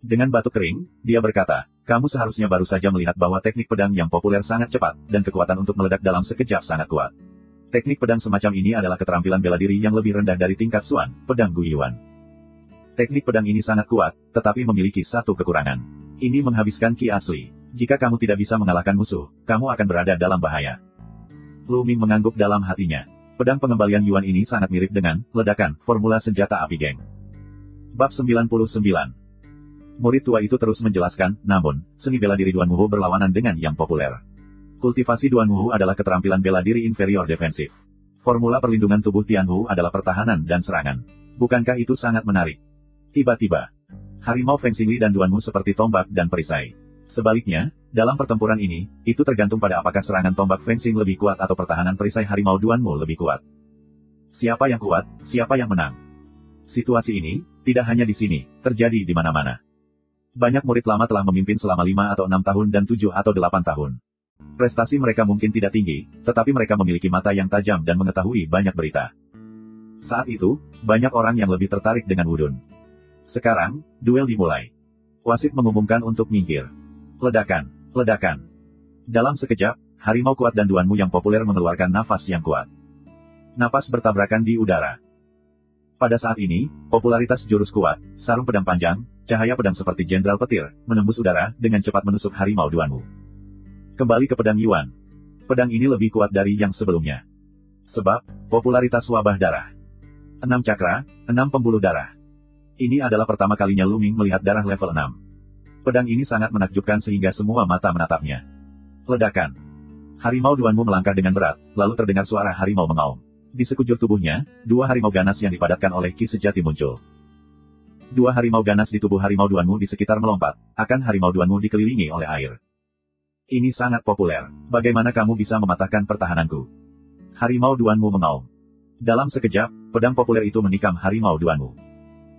Dengan batuk kering, dia berkata, kamu seharusnya baru saja melihat bahwa teknik pedang yang populer sangat cepat, dan kekuatan untuk meledak dalam sekejap sangat kuat. Teknik pedang semacam ini adalah keterampilan bela diri yang lebih rendah dari tingkat Xuan, pedang Guiyuan. Teknik pedang ini sangat kuat, tetapi memiliki satu kekurangan. Ini menghabiskan ki asli. Jika kamu tidak bisa mengalahkan musuh, kamu akan berada dalam bahaya. Luming mengangguk dalam hatinya. Pedang pengembalian Yuan ini sangat mirip dengan ledakan formula senjata api geng. Bab 99. Murid tua itu terus menjelaskan, namun, seni bela diri Duan Wuhu berlawanan dengan yang populer. Kultivasi Duan Wuhu adalah keterampilan bela diri inferior defensif. Formula perlindungan tubuh Tian Wu adalah pertahanan dan serangan. Bukankah itu sangat menarik? Tiba-tiba, harimau Feng Xingli dan Duan Wu seperti tombak dan perisai. Sebaliknya, dalam pertempuran ini, itu tergantung pada apakah serangan tombak Feng Xing lebih kuat atau pertahanan perisai harimau Duan Wu lebih kuat. Siapa yang kuat, siapa yang menang? Situasi ini, tidak hanya di sini, terjadi di mana-mana. Banyak murid lama telah memimpin selama 5 atau 6 tahun dan 7 atau 8 tahun. Prestasi mereka mungkin tidak tinggi, tetapi mereka memiliki mata yang tajam dan mengetahui banyak berita. Saat itu, banyak orang yang lebih tertarik dengan wudun. Sekarang, duel dimulai. Wasit mengumumkan untuk minggir. Ledakan, ledakan. Dalam sekejap, harimau kuat dan Duan Wu yang populer mengeluarkan nafas yang kuat. Napas bertabrakan di udara. Pada saat ini, popularitas jurus kuat, sarung pedang panjang, cahaya pedang seperti jenderal petir, menembus udara, dengan cepat menusuk harimau Duan Wu. Kembali ke pedang Yuan. Pedang ini lebih kuat dari yang sebelumnya. Sebab, popularitas wabah darah. 6 cakra, 6 pembuluh darah. Ini adalah pertama kalinya Luming melihat darah level 6. Pedang ini sangat menakjubkan sehingga semua mata menatapnya. Ledakan. Harimau Duan Wu melangkah dengan berat, lalu terdengar suara harimau mengaum. Di sekujur tubuhnya, 2 harimau ganas yang dipadatkan oleh ki sejati muncul. 2 harimau ganas di tubuh harimau Duan Wu di sekitar melompat, akan harimau Duan Wu dikelilingi oleh air. Ini sangat populer. Bagaimana kamu bisa mematahkan pertahananku? Harimau Duan Wu mengaum. Dalam sekejap, pedang populer itu menikam harimau Duan Wu.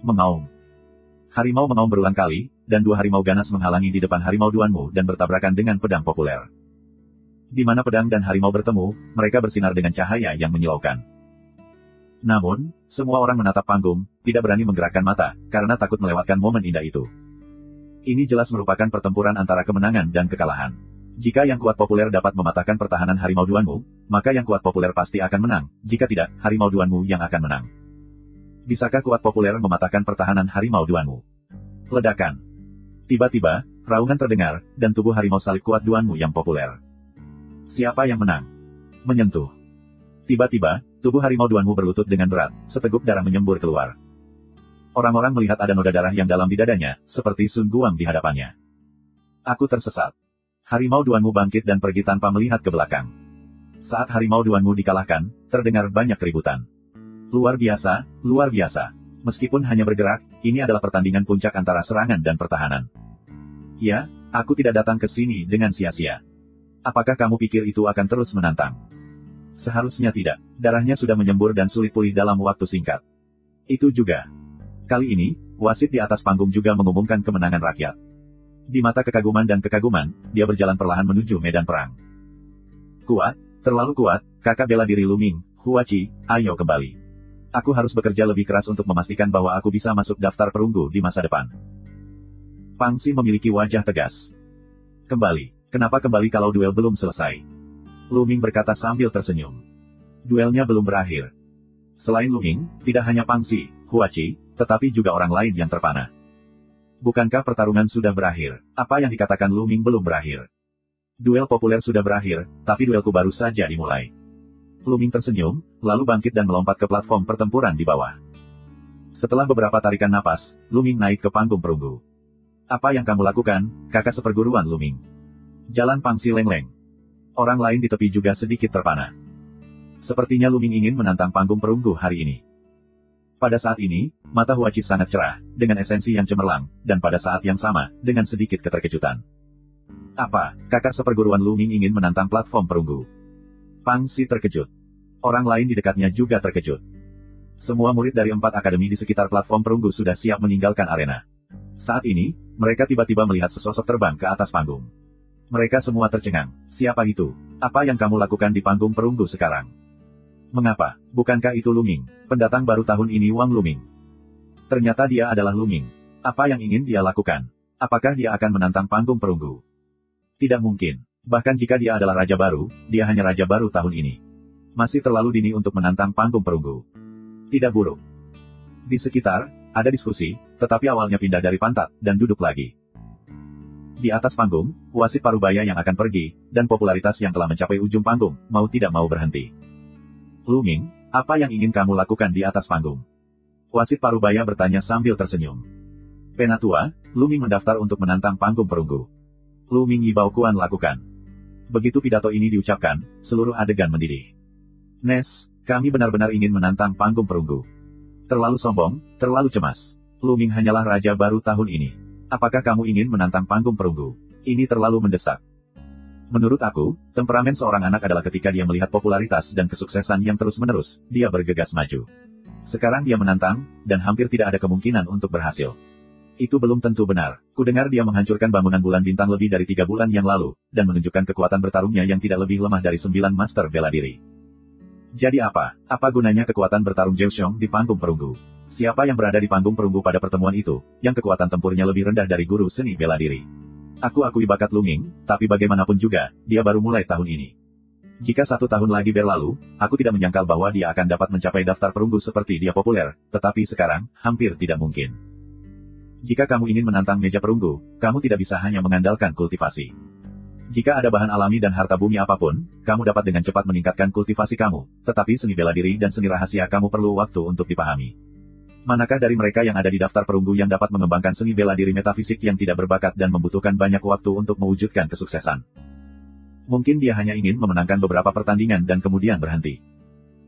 Mengaum. Harimau mengaum berulang kali, dan 2 harimau ganas menghalangi di depan harimau Duan Wu dan bertabrakan dengan pedang populer. Di mana pedang dan harimau bertemu, mereka bersinar dengan cahaya yang menyilaukan. Namun, semua orang menatap panggung, tidak berani menggerakkan mata, karena takut melewatkan momen indah itu. Ini jelas merupakan pertempuran antara kemenangan dan kekalahan. Jika yang kuat populer dapat mematahkan pertahanan harimau Duan Wu, maka yang kuat populer pasti akan menang, jika tidak, harimau Duan Wu yang akan menang. Bisakah kuat populer mematahkan pertahanan harimau Duan Wu? Ledakan. Tiba-tiba, raungan terdengar, dan tubuh harimau salib kuat Duan Wu yang populer. Siapa yang menang? Menyentuh. Tiba-tiba, tubuh harimau Duan Wu berlutut dengan berat, seteguk darah menyembur keluar. Orang-orang melihat ada noda darah yang dalam di dadanya, seperti Sun Guang di hadapannya. Aku tersesat. Harimau Duan Wu bangkit dan pergi tanpa melihat ke belakang. Saat harimau Duan Wu dikalahkan, terdengar banyak keributan. Luar biasa, luar biasa. Meskipun hanya bergerak, ini adalah pertandingan puncak antara serangan dan pertahanan. Ya, aku tidak datang ke sini dengan sia-sia. Apakah kamu pikir itu akan terus menantang? Seharusnya tidak. Darahnya sudah menyembur dan sulit pulih dalam waktu singkat. Itu juga. Kali ini, wasit di atas panggung juga mengumumkan kemenangan rakyat. Di mata kekaguman dan kekaguman, dia berjalan perlahan menuju medan perang. Kuat, terlalu kuat, kakak bela diri Luming, Huachi, ayo kembali. Aku harus bekerja lebih keras untuk memastikan bahwa aku bisa masuk daftar perunggu di masa depan. Pangsi memiliki wajah tegas. Kembali. Kenapa kembali kalau duel belum selesai? Luming berkata sambil tersenyum. Duelnya belum berakhir. Selain Luming, tidak hanya Pangsi, Huachi, tetapi juga orang lain yang terpana. Bukankah pertarungan sudah berakhir? Apa yang dikatakan Luming belum berakhir? Duel populer sudah berakhir, tapi duelku baru saja dimulai. Luming tersenyum, lalu bangkit dan melompat ke platform pertempuran di bawah. Setelah beberapa tarikan napas, Luming naik ke panggung perunggu. Apa yang kamu lakukan, kakak seperguruan Luming? Jalan Pangsi leng-leng. Orang lain di tepi juga sedikit terpana. Sepertinya Luming ingin menantang panggung perunggu hari ini. Pada saat ini, mata Huachi sangat cerah, dengan esensi yang cemerlang, dan pada saat yang sama, dengan sedikit keterkejutan. Apa, kakak seperguruan Luming ingin menantang platform perunggu? Pangsi terkejut. Orang lain di dekatnya juga terkejut. Semua murid dari 4 akademi di sekitar platform perunggu sudah siap meninggalkan arena. Saat ini, mereka tiba-tiba melihat sesosok terbang ke atas panggung. Mereka semua tercengang. Siapa itu? Apa yang kamu lakukan di panggung perunggu sekarang? Mengapa? Bukankah itu Luming, pendatang baru tahun ini Wang Luming? Ternyata dia adalah Luming. Apa yang ingin dia lakukan? Apakah dia akan menantang panggung perunggu? Tidak mungkin. Bahkan jika dia adalah raja baru, dia hanya raja baru tahun ini. Masih terlalu dini untuk menantang panggung perunggu. Tidak buruk. Di sekitar, ada diskusi, tetapi awalnya pindah dari pantat, dan duduk lagi. Di atas panggung, wasit Parubaya yang akan pergi, dan popularitas yang telah mencapai ujung panggung, mau tidak mau berhenti. Luming, apa yang ingin kamu lakukan di atas panggung? Wasit Parubaya bertanya sambil tersenyum. Penatua, Luming mendaftar untuk menantang panggung perunggu. Luming Yibao Kuan lakukan. Begitu pidato ini diucapkan, seluruh adegan mendidih. Nes, kami benar-benar ingin menantang panggung perunggu. Terlalu sombong, terlalu cemas. Luming hanyalah raja baru tahun ini. Apakah kamu ingin menantang panggung perunggu? Ini terlalu mendesak. Menurut aku, temperamen seorang anak adalah ketika dia melihat popularitas dan kesuksesan yang terus-menerus, dia bergegas maju. Sekarang dia menantang, dan hampir tidak ada kemungkinan untuk berhasil. Itu belum tentu benar. Kudengar dia menghancurkan bangunan bulan bintang lebih dari 3 bulan yang lalu, dan menunjukkan kekuatan bertarungnya yang tidak lebih lemah dari 9 master bela diri. Jadi apa? Apa gunanya kekuatan bertarung Zhou di panggung perunggu? Siapa yang berada di panggung perunggu pada pertemuan itu, yang kekuatan tempurnya lebih rendah dari guru seni bela diri? Aku akui bakat Luming, tapi bagaimanapun juga, dia baru mulai tahun ini. Jika 1 tahun lagi berlalu, aku tidak menyangkal bahwa dia akan dapat mencapai daftar perunggu seperti dia populer, tetapi sekarang, hampir tidak mungkin. Jika kamu ingin menantang meja perunggu, kamu tidak bisa hanya mengandalkan kultivasi. Jika ada bahan alami dan harta bumi apapun, kamu dapat dengan cepat meningkatkan kultivasi kamu, tetapi seni bela diri dan seni rahasia kamu perlu waktu untuk dipahami. Manakah dari mereka yang ada di daftar perunggu yang dapat mengembangkan seni bela diri metafisik yang tidak berbakat dan membutuhkan banyak waktu untuk mewujudkan kesuksesan? Mungkin dia hanya ingin memenangkan beberapa pertandingan dan kemudian berhenti.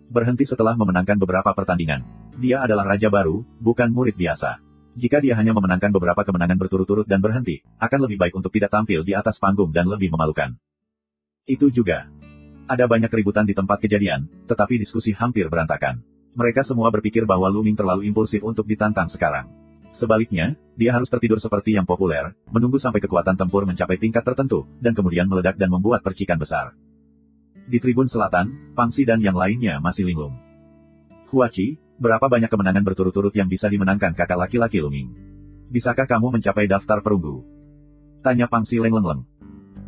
Berhenti setelah memenangkan beberapa pertandingan. Dia adalah raja baru, bukan murid biasa. Jika dia hanya memenangkan beberapa kemenangan berturut-turut dan berhenti, akan lebih baik untuk tidak tampil di atas panggung dan lebih memalukan. Itu juga. Ada banyak keributan di tempat kejadian, tetapi diskusi hampir berantakan. Mereka semua berpikir bahwa Luming terlalu impulsif untuk ditantang sekarang. Sebaliknya, dia harus tertidur seperti yang populer, menunggu sampai kekuatan tempur mencapai tingkat tertentu, dan kemudian meledak dan membuat percikan besar. Di tribun selatan, Pangsi dan yang lainnya masih linglung. Huachi, berapa banyak kemenangan berturut-turut yang bisa dimenangkan kakak laki-laki Luming? Bisakah kamu mencapai daftar perunggu? Tanya Pangsi lengleng-leng.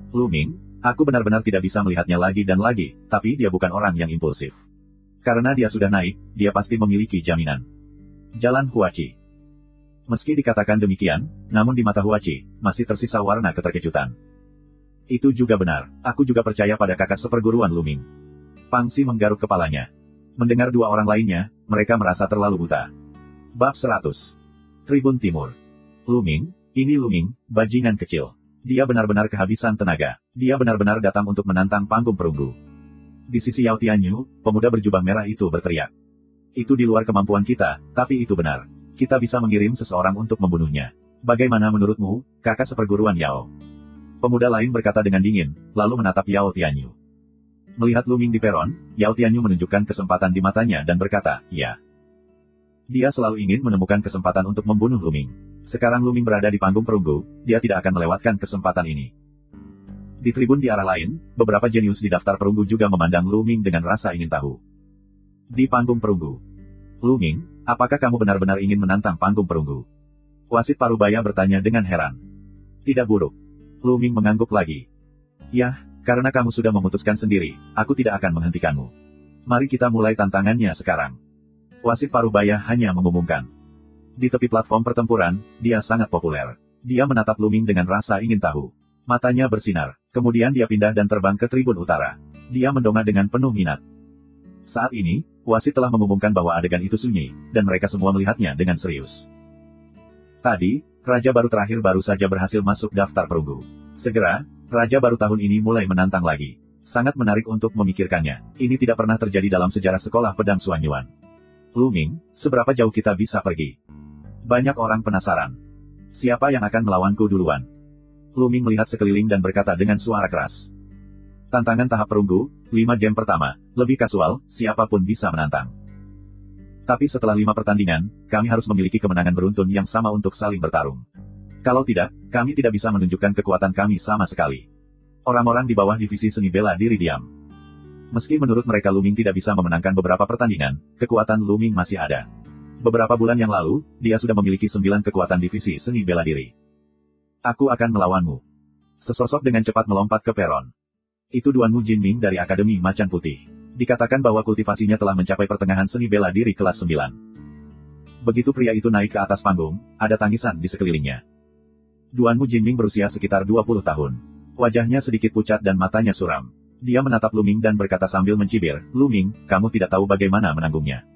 Luming, aku benar-benar tidak bisa melihatnya lagi dan lagi, tapi dia bukan orang yang impulsif. Karena dia sudah naik, dia pasti memiliki jaminan. Jalan Huachi. Meski dikatakan demikian, namun di mata Huachi, masih tersisa warna keterkejutan. Itu juga benar, aku juga percaya pada kakak seperguruan Luming. Pangsi menggaruk kepalanya. Mendengar 2 orang lainnya, mereka merasa terlalu buta. Bab 100. Tribun Timur. Luming, ini Luming, bajingan kecil. Dia benar-benar kehabisan tenaga. Dia benar-benar datang untuk menantang panggung perunggu. Di sisi Yao Tianyu, pemuda berjubah merah itu berteriak. Itu di luar kemampuan kita, tapi itu benar. Kita bisa mengirim seseorang untuk membunuhnya. Bagaimana menurutmu, kakak seperguruan Yao? Pemuda lain berkata dengan dingin, lalu menatap Yao Tianyu. Melihat Luming di peron, Yao Tianyu menunjukkan kesempatan di matanya dan berkata, ya. Dia selalu ingin menemukan kesempatan untuk membunuh Luming. Sekarang Luming berada di panggung perunggu, dia tidak akan melewatkan kesempatan ini. Di tribun di arah lain, beberapa jenius di daftar perunggu juga memandang Luming dengan rasa ingin tahu. Di panggung perunggu. Luming, apakah kamu benar-benar ingin menantang panggung perunggu? Wasit Parubaya bertanya dengan heran. Tidak buruk. Luming mengangguk lagi. Yah, karena kamu sudah memutuskan sendiri, aku tidak akan menghentikanmu. Mari kita mulai tantangannya sekarang. Wasit Parubaya hanya mengumumkan. Di tepi platform pertempuran, dia sangat populer. Dia menatap Luming dengan rasa ingin tahu. Matanya bersinar. Kemudian dia pindah dan terbang ke tribun utara. Dia mendongak dengan penuh minat. Saat ini, wasit telah mengumumkan bahwa adegan itu sunyi, dan mereka semua melihatnya dengan serius. Tadi, raja baru terakhir baru saja berhasil masuk daftar perunggu. Segera, raja baru tahun ini mulai menantang lagi. Sangat menarik untuk memikirkannya. Ini tidak pernah terjadi dalam sejarah sekolah pedang Suanyuan. Luming, seberapa jauh kita bisa pergi? Banyak orang penasaran. Siapa yang akan melawanku duluan? Luming melihat sekeliling dan berkata dengan suara keras. Tantangan tahap perunggu, 5 game pertama, lebih kasual, siapapun bisa menantang. Tapi setelah 5 pertandingan, kami harus memiliki kemenangan beruntun yang sama untuk saling bertarung. Kalau tidak, kami tidak bisa menunjukkan kekuatan kami sama sekali. Orang-orang di bawah divisi seni bela diri diam. Meski menurut mereka Lu Ming tidak bisa memenangkan beberapa pertandingan, kekuatan Lu Ming masih ada. Beberapa bulan yang lalu, dia sudah memiliki 9 kekuatan divisi seni bela diri. Aku akan melawanmu. Sesosok dengan cepat melompat ke peron. Itu Duanmu Jinming dari Akademi Macan Putih. Dikatakan bahwa kultivasinya telah mencapai pertengahan seni bela diri kelas 9. Begitu pria itu naik ke atas panggung, ada tangisan di sekelilingnya. Duanmu Jinming berusia sekitar 20 tahun. Wajahnya sedikit pucat dan matanya suram. Dia menatap Lu Ming dan berkata sambil mencibir, "Lu Ming, kamu tidak tahu bagaimana menanggungnya.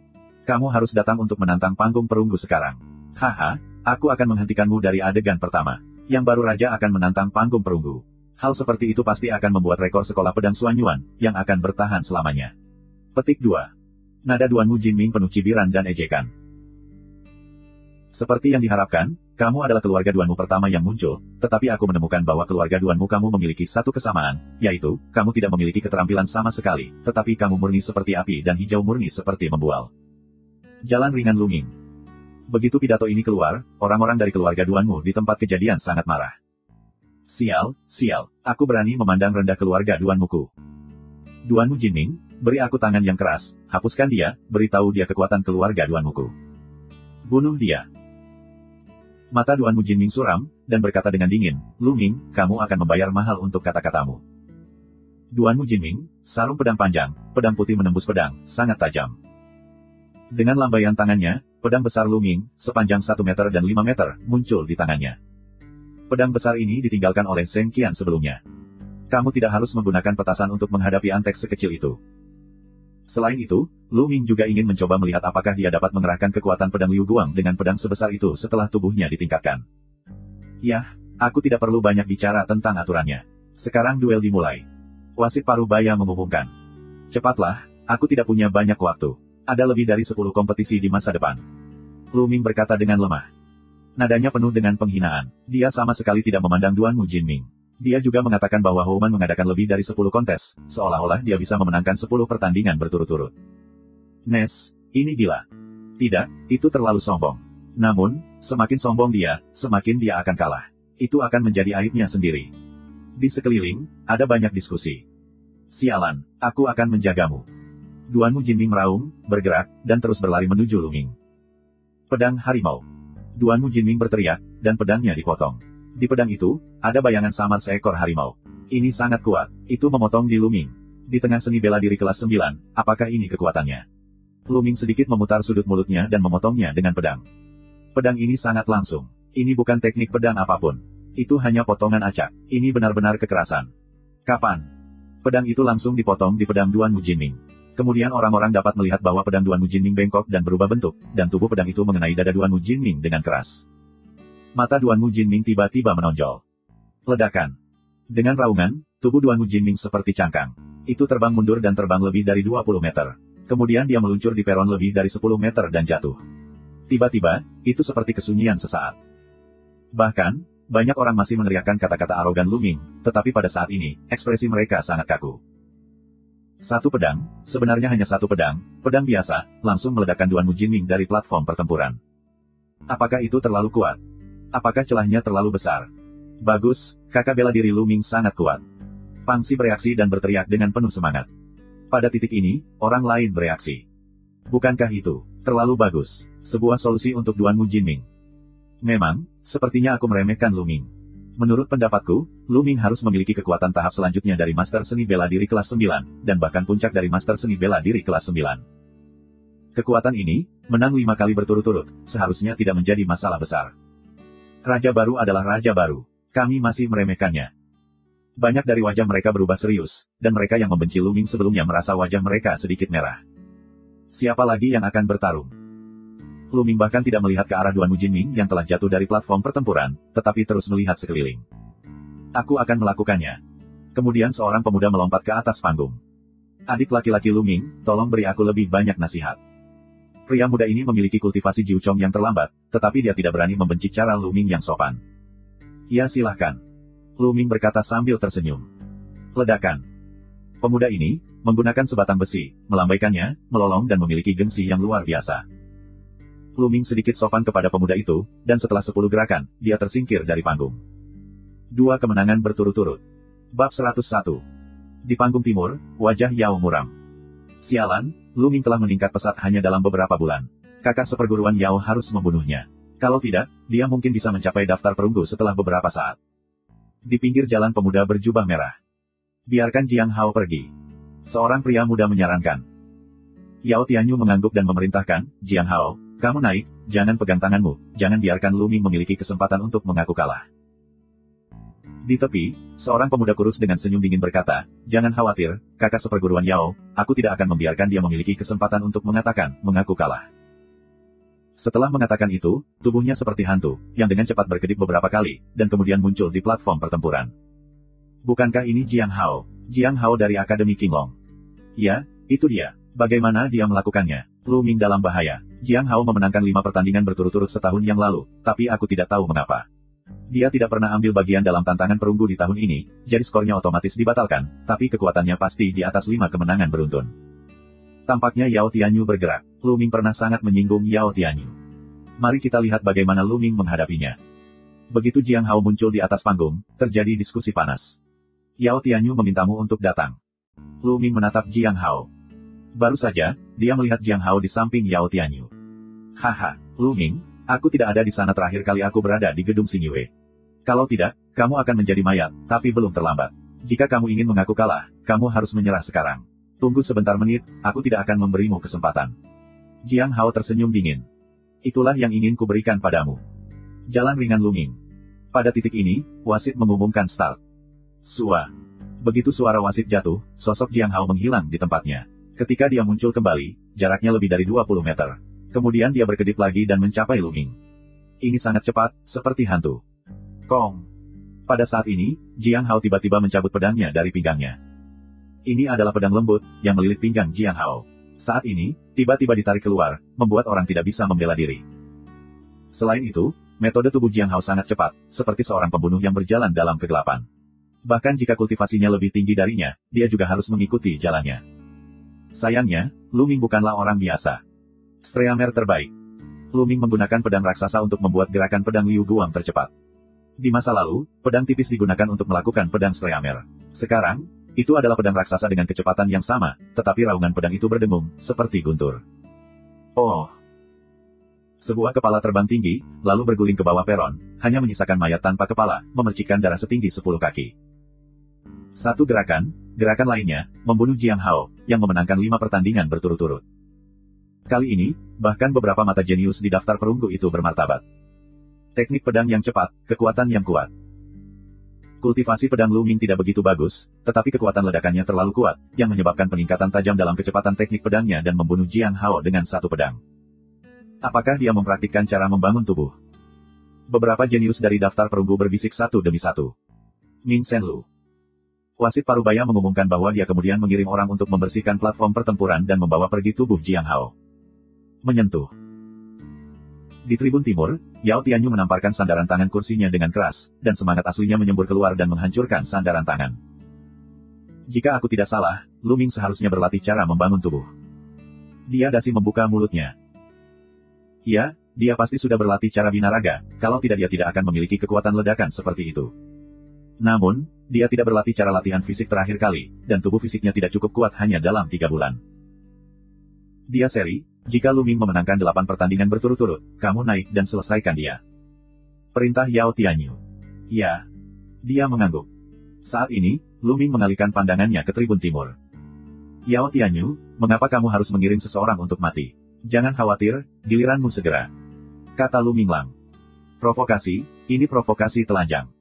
Kamu harus datang untuk menantang panggung perunggu sekarang. Haha, aku akan menghentikanmu dari adegan pertama. Yang baru raja akan menantang panggung perunggu. Hal seperti itu pasti akan membuat rekor sekolah pedang Xuanyuan, yang akan bertahan selamanya." Petik 2. Nada Duanmu Jinming penuh cibiran dan ejekan. Seperti yang diharapkan, kamu adalah keluarga Duanmu pertama yang muncul, tetapi aku menemukan bahwa keluarga Duanmu kamu memiliki satu kesamaan, yaitu, kamu tidak memiliki keterampilan sama sekali, tetapi kamu murni seperti api dan hijau murni seperti membual. Jalan ringan Lu Ming. Begitu pidato ini keluar, orang-orang dari keluarga Duanmu di tempat kejadian sangat marah. Sial, aku berani memandang rendah keluarga Duanmuku. Duanmu Jinming, beri aku tangan yang keras, hapuskan dia, beritahu dia kekuatan keluarga Duanmuku. Bunuh dia. Mata Duanmu Jinming suram, dan berkata dengan dingin, "Lu Ming, kamu akan membayar mahal untuk kata-katamu." Duanmu Jinming, sarung pedang panjang, pedang putih menembus pedang, sangat tajam. Dengan lambaian tangannya, pedang besar Lu Ming, sepanjang 1 meter dan 5 meter, muncul di tangannya. Pedang besar ini ditinggalkan oleh Zheng Qian sebelumnya. Kamu tidak harus menggunakan petasan untuk menghadapi antek sekecil itu. Selain itu, Lu Ming juga ingin mencoba melihat apakah dia dapat mengerahkan kekuatan pedang Liu Guang dengan pedang sebesar itu setelah tubuhnya ditingkatkan. Yah, aku tidak perlu banyak bicara tentang aturannya. Sekarang duel dimulai. Wasit Parubaya mengumumkan. Cepatlah, aku tidak punya banyak waktu. Ada lebih dari 10 kompetisi di masa depan. Lu Ming berkata dengan lemah. Nadanya penuh dengan penghinaan. Dia sama sekali tidak memandang Duanmu Jinming. Dia juga mengatakan bahwa Houman mengadakan lebih dari 10 kontes, seolah-olah dia bisa memenangkan 10 pertandingan berturut-turut. Nes, ini gila. Tidak, itu terlalu sombong. Namun, semakin sombong dia, semakin dia akan kalah. Itu akan menjadi aibnya sendiri. Di sekeliling, ada banyak diskusi. Sialan, aku akan menjagamu. Duanmu Jinming meraung, bergerak, dan terus berlari menuju Lu Ming. Pedang harimau. Duanmu Jinming berteriak, dan pedangnya dipotong. Di pedang itu, ada bayangan samar seekor harimau. Ini sangat kuat, itu memotong di Lu Ming. Di tengah seni bela diri kelas 9, apakah ini kekuatannya? Lu Ming sedikit memutar sudut mulutnya dan memotongnya dengan pedang. Pedang ini sangat langsung. Ini bukan teknik pedang apapun. Itu hanya potongan acak. Ini benar-benar kekerasan. Kapan? Pedang itu langsung dipotong di pedang Duanmu Jinming. Kemudian orang-orang dapat melihat bahwa pedang Duanmu Jinming bengkok dan berubah bentuk, dan tubuh pedang itu mengenai dada Duanmu Jinming dengan keras. Mata Duanmu Jinming tiba-tiba menonjol. Ledakan. Dengan raungan, tubuh Duanmu Jinming seperti cangkang. Itu terbang mundur dan terbang lebih dari 20 meter. Kemudian dia meluncur di peron lebih dari 10 meter dan jatuh. Tiba-tiba, itu seperti kesunyian sesaat. Bahkan, banyak orang masih meneriakkan kata-kata arogan Lu Ming, tetapi pada saat ini, ekspresi mereka sangat kaku. Satu pedang, sebenarnya hanya satu pedang biasa, langsung meledakkan Duanmu Jinming dari platform pertempuran. Apakah itu terlalu kuat? Apakah celahnya terlalu besar? Bagus, kakak bela diri Lu Ming sangat kuat. Pang Xi bereaksi dan berteriak dengan penuh semangat. Pada titik ini, orang lain bereaksi. Bukankah itu terlalu bagus? Sebuah solusi untuk Duanmu Jinming. Memang, sepertinya aku meremehkan Lu Ming. Menurut pendapatku, Lu Ming harus memiliki kekuatan tahap selanjutnya dari Master Seni Bela Diri kelas 9, dan bahkan puncak dari Master Seni Bela Diri kelas 9. Kekuatan ini, menang 5 kali berturut-turut, seharusnya tidak menjadi masalah besar. Raja baru adalah raja baru. Kami masih meremehkannya. Banyak dari wajah mereka berubah serius, dan mereka yang membenci Lu Ming sebelumnya merasa wajah mereka sedikit merah. Siapa lagi yang akan bertarung? Lu Ming bahkan tidak melihat ke arah Duanmu Jinming yang telah jatuh dari platform pertempuran, tetapi terus melihat sekeliling. Aku akan melakukannya. Kemudian seorang pemuda melompat ke atas panggung. Adik laki-laki Lu Ming, tolong beri aku lebih banyak nasihat. Pria muda ini memiliki kultivasi Jiu Chong yang terlambat, tetapi dia tidak berani membenci cara Lu Ming yang sopan. Ya silahkan. Lu Ming berkata sambil tersenyum. Ledakan. Pemuda ini, menggunakan sebatang besi, melambaikannya, melolong dan memiliki gengsi yang luar biasa. Lu Ming sedikit sopan kepada pemuda itu, dan setelah 10 gerakan, dia tersingkir dari panggung. 2 kemenangan berturut-turut. Bab 101. Di panggung timur, wajah Yao muram. Sialan, Lu Ming telah meningkat pesat hanya dalam beberapa bulan. Kakak seperguruan Yao harus membunuhnya. Kalau tidak, dia mungkin bisa mencapai daftar perunggu setelah beberapa saat. Di pinggir jalan pemuda berjubah merah. Biarkan Jiang Hao pergi. Seorang pria muda menyarankan. Yao Tianyu mengangguk dan memerintahkan, Jiang Hao, kamu naik, jangan pegang tanganmu, jangan biarkan Lu Ming memiliki kesempatan untuk mengaku kalah. Di tepi, seorang pemuda kurus dengan senyum dingin berkata, jangan khawatir, kakak seperguruan Yao, aku tidak akan membiarkan dia memiliki kesempatan untuk mengatakan, mengaku kalah. Setelah mengatakan itu, tubuhnya seperti hantu, yang dengan cepat berkedip beberapa kali, dan kemudian muncul di platform pertempuran. Bukankah ini Jiang Hao? Jiang Hao dari Akademi Qinglong. Ya, itu dia. Bagaimana dia melakukannya? Lu Ming dalam bahaya. Jiang Hao memenangkan 5 pertandingan berturut-turut setahun yang lalu, tapi aku tidak tahu mengapa. Dia tidak pernah ambil bagian dalam tantangan perunggu di tahun ini, jadi skornya otomatis dibatalkan, tapi kekuatannya pasti di atas 5 kemenangan beruntun. Tampaknya Yao Tianyu bergerak. Lu Ming pernah sangat menyinggung Yao Tianyu. Mari kita lihat bagaimana Lu Ming menghadapinya. Begitu Jiang Hao muncul di atas panggung, terjadi diskusi panas. Yao Tianyu memintamu untuk datang. Lu Ming menatap Jiang Hao. Baru saja, dia melihat Jiang Hao di samping Yao Tianyu. Haha, Lu Ming, aku tidak ada di sana terakhir kali aku berada di gedung Xingyue. Kalau tidak, kamu akan menjadi mayat, tapi belum terlambat. Jika kamu ingin mengaku kalah, kamu harus menyerah sekarang. Tunggu sebentar menit, aku tidak akan memberimu kesempatan. Jiang Hao tersenyum dingin. Itulah yang ingin kuberikan padamu. Jalan ringan Lu Ming. Pada titik ini, wasit mengumumkan start. Sua. Begitu suara wasit jatuh, sosok Jiang Hao menghilang di tempatnya. Ketika dia muncul kembali, jaraknya lebih dari 20 meter. Kemudian dia berkedip lagi dan mencapai Lu Ming. Ini sangat cepat, seperti hantu. Kong. Pada saat ini, Jiang Hao tiba-tiba mencabut pedangnya dari pinggangnya. Ini adalah pedang lembut, yang melilit pinggang Jiang Hao. Saat ini, tiba-tiba ditarik keluar, membuat orang tidak bisa membela diri. Selain itu, metode tubuh Jiang Hao sangat cepat, seperti seorang pembunuh yang berjalan dalam kegelapan. Bahkan jika kultivasinya lebih tinggi darinya, dia juga harus mengikuti jalannya. Sayangnya, Lu Ming bukanlah orang biasa. Streamer terbaik. Lu Ming menggunakan pedang raksasa untuk membuat gerakan pedang Liu Guang tercepat. Di masa lalu, pedang tipis digunakan untuk melakukan pedang streamer. Sekarang, itu adalah pedang raksasa dengan kecepatan yang sama, tetapi raungan pedang itu berdengung, seperti guntur. Oh! Sebuah kepala terbang tinggi, lalu berguling ke bawah peron, hanya menyisakan mayat tanpa kepala, memercikkan darah setinggi 10 kaki. Satu gerakan lainnya, membunuh Jiang Hao, yang memenangkan 5 pertandingan berturut-turut. Kali ini, bahkan beberapa mata jenius di daftar perunggu itu bermartabat. Teknik pedang yang cepat, kekuatan yang kuat. Kultivasi pedang Lu Ming tidak begitu bagus, tetapi kekuatan ledakannya terlalu kuat, yang menyebabkan peningkatan tajam dalam kecepatan teknik pedangnya dan membunuh Jiang Hao dengan satu pedang. Apakah dia mempraktikkan cara membangun tubuh? Beberapa jenius dari daftar perunggu berbisik satu demi satu. Ming Senlu. Wasit parubaya mengumumkan bahwa dia kemudian mengirim orang untuk membersihkan platform pertempuran dan membawa pergi tubuh Jiang Hao. Menyentuh. Di tribun timur, Yao Tianyu menamparkan sandaran tangan kursinya dengan keras, dan semangat aslinya menyembur keluar dan menghancurkan sandaran tangan. Jika aku tidak salah, Lu Ming seharusnya berlatih cara membangun tubuh. Dia dasi membuka mulutnya. Ya, dia pasti sudah berlatih cara binaraga, kalau tidak dia tidak akan memiliki kekuatan ledakan seperti itu. Namun, dia tidak berlatih cara latihan fisik terakhir kali, dan tubuh fisiknya tidak cukup kuat hanya dalam 3 bulan. Dia seri, jika Lu Ming memenangkan 8 pertandingan berturut-turut, kamu naik dan selesaikan dia. Perintah Yao Tianyu. Ya. Dia mengangguk. Saat ini, Lu Ming mengalihkan pandangannya ke tribun timur. Yao Tianyu, mengapa kamu harus mengirim seseorang untuk mati? Jangan khawatir, giliranmu segera. Kata Lu Minglang. Provokasi, ini provokasi telanjang.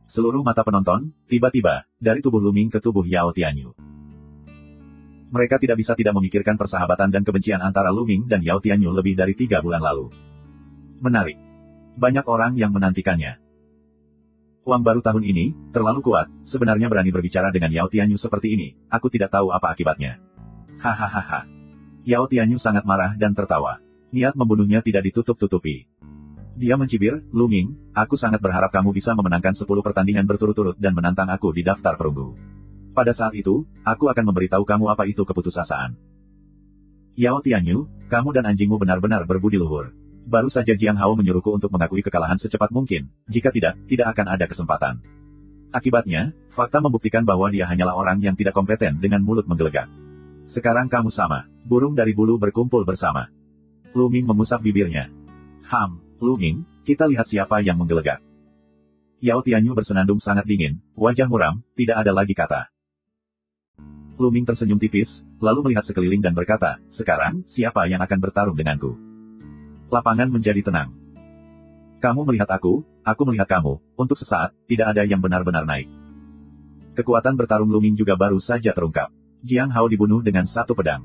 Seluruh mata penonton, tiba-tiba, dari tubuh Lu Ming ke tubuh Yao Tianyu. Mereka tidak bisa tidak memikirkan persahabatan dan kebencian antara Lu Ming dan Yao Tianyu lebih dari 3 bulan lalu. Menarik. Banyak orang yang menantikannya. Uang baru tahun ini, terlalu kuat, sebenarnya berani berbicara dengan Yao Tianyu seperti ini, aku tidak tahu apa akibatnya. Hahaha. Yao Tianyu sangat marah dan tertawa. Niat membunuhnya tidak ditutup-tutupi. Dia mencibir, Lu Ming, aku sangat berharap kamu bisa memenangkan 10 pertandingan berturut-turut dan menantang aku di daftar perunggu. Pada saat itu, aku akan memberitahu kamu apa itu keputusasaan. Yao Tianyu, kamu dan anjingmu benar-benar berbudi luhur. Baru saja Jiang Hao menyuruhku untuk mengakui kekalahan secepat mungkin, jika tidak, tidak akan ada kesempatan. Akibatnya, fakta membuktikan bahwa dia hanyalah orang yang tidak kompeten dengan mulut menggelegak. Sekarang kamu sama. Burung dari bulu berkumpul bersama. Lu Ming mengusap bibirnya. Lu Ming, kita lihat siapa yang menggelegak. Yao Tianyu bersenandung sangat dingin, wajah muram, tidak ada lagi kata. Lu Ming tersenyum tipis, lalu melihat sekeliling dan berkata, sekarang, siapa yang akan bertarung denganku? Lapangan menjadi tenang. Kamu melihat aku melihat kamu, untuk sesaat, tidak ada yang benar-benar naik. Kekuatan bertarung Lu Ming juga baru saja terungkap. Jiang Hao dibunuh dengan satu pedang.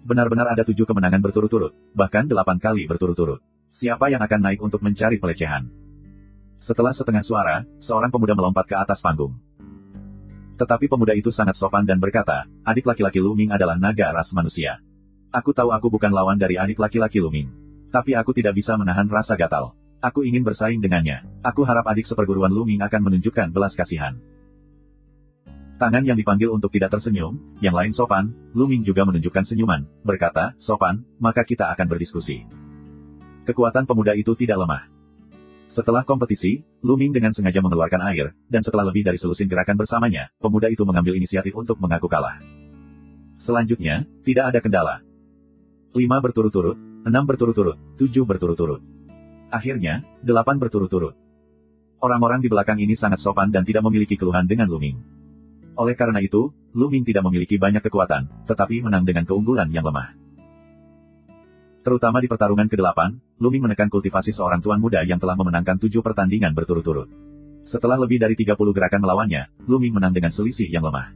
Benar-benar ada 7 kemenangan berturut-turut, bahkan 8 kali berturut-turut. Siapa yang akan naik untuk mencari pelecehan? Setelah setengah suara, seorang pemuda melompat ke atas panggung. Tetapi pemuda itu sangat sopan dan berkata, adik laki-laki Lu Ming adalah naga ras manusia. Aku tahu aku bukan lawan dari adik laki-laki Lu Ming. Tapi aku tidak bisa menahan rasa gatal. Aku ingin bersaing dengannya. Aku harap adik seperguruan Lu Ming akan menunjukkan belas kasihan. Tangan yang dipanggil untuk tidak tersenyum, yang lain sopan, Lu Ming juga menunjukkan senyuman, berkata, sopan, maka kita akan berdiskusi. Kekuatan pemuda itu tidak lemah. Setelah kompetisi, Lu Ming dengan sengaja mengeluarkan air, dan setelah lebih dari selusin gerakan bersamanya, pemuda itu mengambil inisiatif untuk mengaku kalah. Selanjutnya, tidak ada kendala. 5 berturut-turut, 6 berturut-turut, 7 berturut-turut. Akhirnya, 8 berturut-turut. Orang-orang di belakang ini sangat sopan dan tidak memiliki keluhan dengan Lu Ming. Oleh karena itu, Lu Ming tidak memiliki banyak kekuatan, tetapi menang dengan keunggulan yang lemah. Terutama di pertarungan ke-8, Lu Ming menekan kultivasi seorang tuan muda yang telah memenangkan 7 pertandingan berturut-turut. Setelah lebih dari 30 gerakan melawannya, Lu Ming menang dengan selisih yang lemah.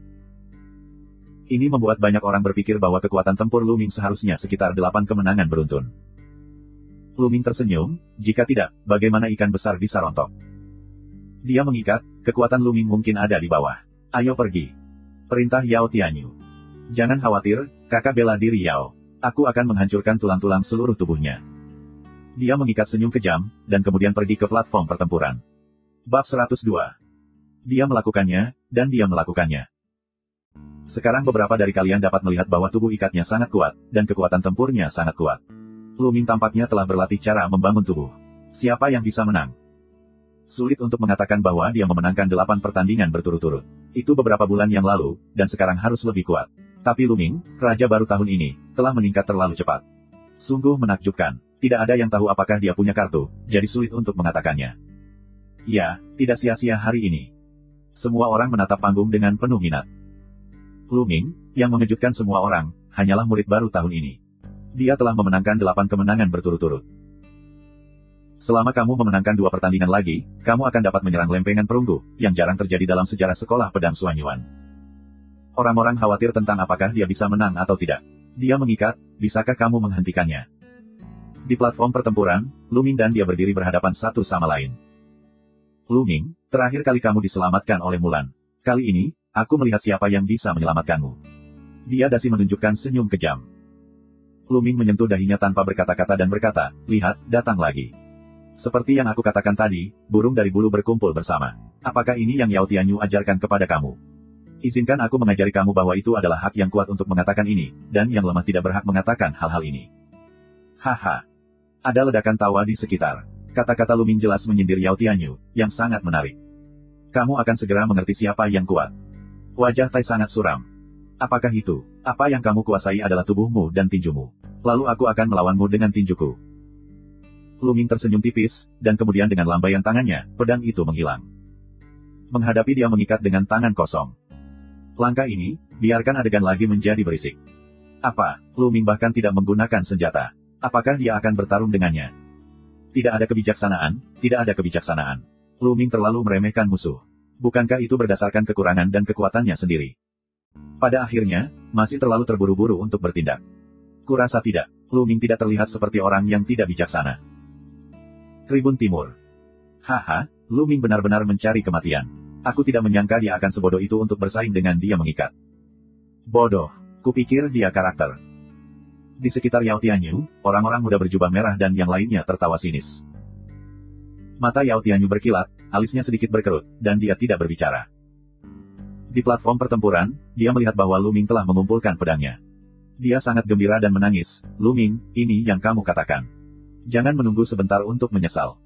Ini membuat banyak orang berpikir bahwa kekuatan tempur Lu Ming seharusnya sekitar 8 kemenangan beruntun. Lu Ming tersenyum, jika tidak, bagaimana ikan besar bisa rontok? Dia mengikat, kekuatan Lu Ming mungkin ada di bawah. Ayo pergi. Perintah Yao Tianyu. Jangan khawatir, kakak bela diri Yao. Aku akan menghancurkan tulang-tulang seluruh tubuhnya. Dia mengikat senyum kejam, dan kemudian pergi ke platform pertempuran. Bab 102. Dia melakukannya, dan dia melakukannya. Sekarang beberapa dari kalian dapat melihat bahwa tubuh ikatnya sangat kuat, dan kekuatan tempurnya sangat kuat. Lu Ming tampaknya telah berlatih cara membangun tubuh. Siapa yang bisa menang? Sulit untuk mengatakan bahwa dia memenangkan 8 pertandingan berturut-turut. Itu beberapa bulan yang lalu, dan sekarang harus lebih kuat. Tapi Lu Ming, raja baru tahun ini, telah meningkat terlalu cepat. Sungguh menakjubkan. Tidak ada yang tahu apakah dia punya kartu, jadi sulit untuk mengatakannya. Ya, tidak sia-sia hari ini. Semua orang menatap panggung dengan penuh minat. Lu Ming, yang mengejutkan semua orang, hanyalah murid baru tahun ini. Dia telah memenangkan 8 kemenangan berturut-turut. Selama kamu memenangkan 2 pertandingan lagi, kamu akan dapat menyerang lempengan perunggu, yang jarang terjadi dalam sejarah sekolah pedang Suanyuan. Orang-orang khawatir tentang apakah dia bisa menang atau tidak. Dia mengikat, bisakah kamu menghentikannya? Di platform pertempuran, Lu Ming dan dia berdiri berhadapan satu sama lain. Lu Ming, terakhir kali kamu diselamatkan oleh Mulan. Kali ini, aku melihat siapa yang bisa menyelamatkanmu. Dia dasi menunjukkan senyum kejam. Lu Ming menyentuh dahinya tanpa berkata-kata dan berkata, lihat, datang lagi. Seperti yang aku katakan tadi, burung dari bulu berkumpul bersama. Apakah ini yang Yao Tianyu ajarkan kepada kamu? Izinkan aku mengajari kamu bahwa itu adalah hak yang kuat untuk mengatakan ini, dan yang lemah tidak berhak mengatakan hal-hal ini. Haha. Ada ledakan tawa di sekitar. Kata-kata Lu Ming jelas menyindir Yao Tianyu, yang sangat menarik. Kamu akan segera mengerti siapa yang kuat. Wajah Tai sangat suram. Apakah itu? Apa yang kamu kuasai adalah tubuhmu dan tinjumu. Lalu aku akan melawanmu dengan tinjuku. Lu Ming tersenyum tipis, dan kemudian dengan lambaian tangannya, pedang itu menghilang. Menghadapi dia mengikat dengan tangan kosong. Langkah ini, biarkan adegan lagi menjadi berisik. Apa? Lu Ming bahkan tidak menggunakan senjata. Apakah dia akan bertarung dengannya? Tidak ada kebijaksanaan, tidak ada kebijaksanaan. Lu Ming terlalu meremehkan musuh. Bukankah itu berdasarkan kekurangan dan kekuatannya sendiri? Pada akhirnya, masih terlalu terburu-buru untuk bertindak. Kurasa tidak. Lu Ming tidak terlihat seperti orang yang tidak bijaksana. Tribun Timur. Haha, Lu Ming benar-benar mencari kematian. Aku tidak menyangka dia akan sebodoh itu untuk bersaing dengan dia mengikat. Bodoh. Kupikir dia karakter. Di sekitar Yao Tianyu, orang-orang muda berjubah merah dan yang lainnya tertawa sinis. Mata Yao Tianyu berkilat, alisnya sedikit berkerut, dan dia tidak berbicara. Di platform pertempuran, dia melihat bahwa Lu Ming telah mengumpulkan pedangnya. Dia sangat gembira dan menangis. Lu Ming, ini yang kamu katakan. Jangan menunggu sebentar untuk menyesal.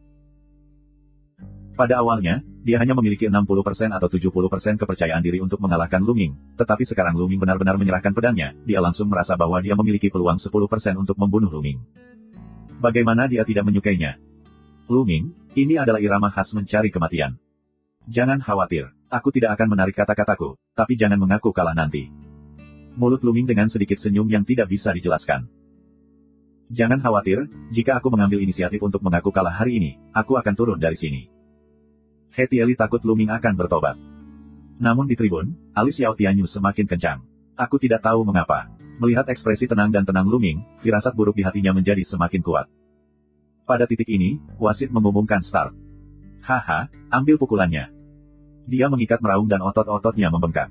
Pada awalnya, dia hanya memiliki 60% atau 70% kepercayaan diri untuk mengalahkan Luming, tetapi sekarang Luming benar-benar menyerahkan pedangnya, dia langsung merasa bahwa dia memiliki peluang 10% untuk membunuh Luming. Bagaimana dia tidak menyukainya? Luming, ini adalah irama khas mencari kematian. Jangan khawatir, aku tidak akan menarik kata-kataku, tapi jangan mengaku kalah nanti. Mulut Luming dengan sedikit senyum yang tidak bisa dijelaskan. Jangan khawatir, jika aku mengambil inisiatif untuk mengaku kalah hari ini, aku akan turun dari sini. He Tieli takut Luming akan bertobat. Namun di tribun, alis Xiao Tianyu semakin kencang. Aku tidak tahu mengapa. Melihat ekspresi tenang dan tenang Luming, firasat buruk di hatinya menjadi semakin kuat. Pada titik ini, wasit mengumumkan start. Haha, ambil pukulannya. Dia mengikat meraung dan otot-ototnya membengkak.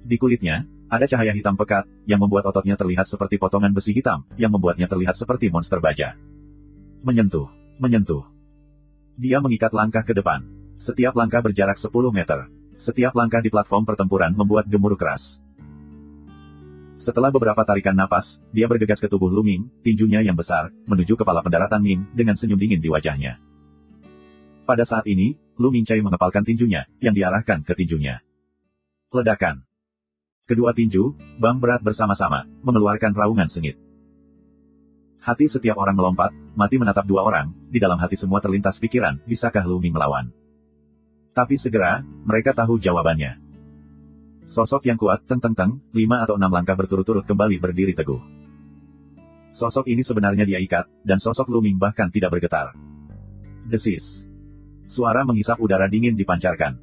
Di kulitnya, ada cahaya hitam pekat, yang membuat ototnya terlihat seperti potongan besi hitam, yang membuatnya terlihat seperti monster baja. Menyentuh, menyentuh. Dia mengikat langkah ke depan. Setiap langkah berjarak 10 meter. Setiap langkah di platform pertempuran membuat gemuruh keras. Setelah beberapa tarikan napas, dia bergegas ke tubuh Luming, tinjunya yang besar, menuju kepala pendaratan Ming, dengan senyum dingin di wajahnya. Pada saat ini, Luming Cai mengepalkan tinjunya, yang diarahkan ke tinjunya. Ledakan. Kedua tinju, bang berat bersama-sama, mengeluarkan raungan sengit. Hati setiap orang melompat, mati menatap dua orang, di dalam hati semua terlintas pikiran, bisakah Luming melawan? Tapi segera, mereka tahu jawabannya. Sosok yang kuat, 5 atau 6 langkah berturut-turut kembali berdiri teguh. Sosok ini sebenarnya dia ikat, dan sosok Luming bahkan tidak bergetar. Desis. Suara menghisap udara dingin dipancarkan.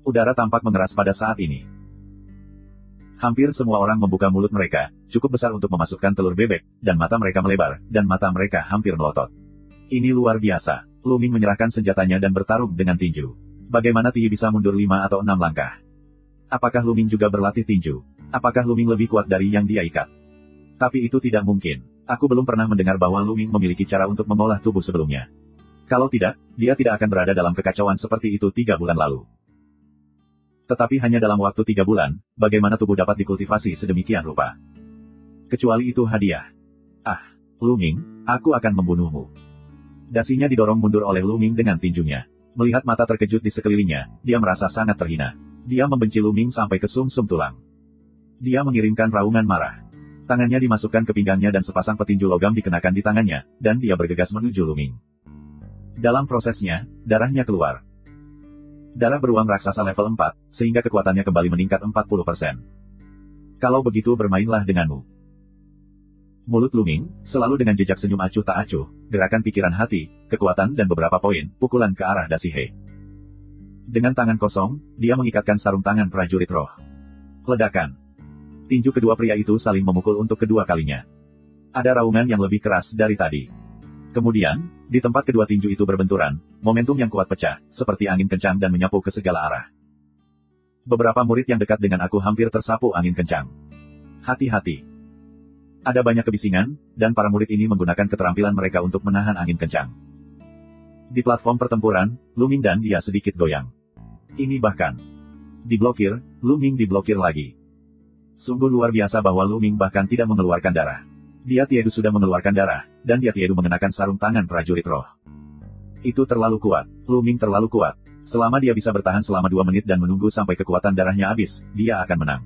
Udara tampak mengeras pada saat ini. Hampir semua orang membuka mulut mereka, cukup besar untuk memasukkan telur bebek, dan mata mereka melebar, dan mata mereka hampir melotot. Ini luar biasa. Luming menyerahkan senjatanya dan bertarung dengan tinju. Bagaimana Ti bisa mundur 5 atau 6 langkah? Apakah Luming juga berlatih tinju? Apakah Luming lebih kuat dari yang dia ikat? Tapi itu tidak mungkin. Aku belum pernah mendengar bahwa Luming memiliki cara untuk mengolah tubuh sebelumnya. Kalau tidak, dia tidak akan berada dalam kekacauan seperti itu 3 bulan lalu. Tetapi hanya dalam waktu 3 bulan, bagaimana tubuh dapat dikultivasi sedemikian rupa? Kecuali itu hadiah. Ah, Luming, aku akan membunuhmu. Dasinya didorong mundur oleh Luming dengan tinjunya. Melihat mata terkejut di sekelilingnya, dia merasa sangat terhina. Dia membenci Luming sampai ke sum-sum tulang. Dia mengirimkan raungan marah. Tangannya dimasukkan ke pinggangnya dan sepasang petinju logam dikenakan di tangannya, dan dia bergegas menuju Luming. Dalam prosesnya, darahnya keluar. Darah beruang raksasa level 4, sehingga kekuatannya kembali meningkat 40%. Kalau begitu bermainlah denganmu. Mulut Luming, selalu dengan jejak senyum acuh tak acuh, gerakan pikiran hati, kekuatan dan beberapa poin, pukulan ke arah dasi He. Dengan tangan kosong, dia mengikatkan sarung tangan prajurit roh. Ledakan. Tinju kedua pria itu saling memukul untuk kedua kalinya. Ada raungan yang lebih keras dari tadi. Kemudian, di tempat kedua tinju itu berbenturan, momentum yang kuat pecah, seperti angin kencang dan menyapu ke segala arah. Beberapa murid yang dekat dengan aku hampir tersapu angin kencang. Hati-hati. Ada banyak kebisingan, dan para murid ini menggunakan keterampilan mereka untuk menahan angin kencang. Di platform pertempuran, Luming dan dia sedikit goyang. Ini bahkan diblokir, Luming diblokir lagi. Sungguh luar biasa bahwa Luming bahkan tidak mengeluarkan darah. Dia Tiedu sudah mengeluarkan darah, dan dia Tiedu mengenakan sarung tangan prajurit roh. Itu terlalu kuat, Luming terlalu kuat. Selama dia bisa bertahan selama 2 menit dan menunggu sampai kekuatan darahnya habis, dia akan menang.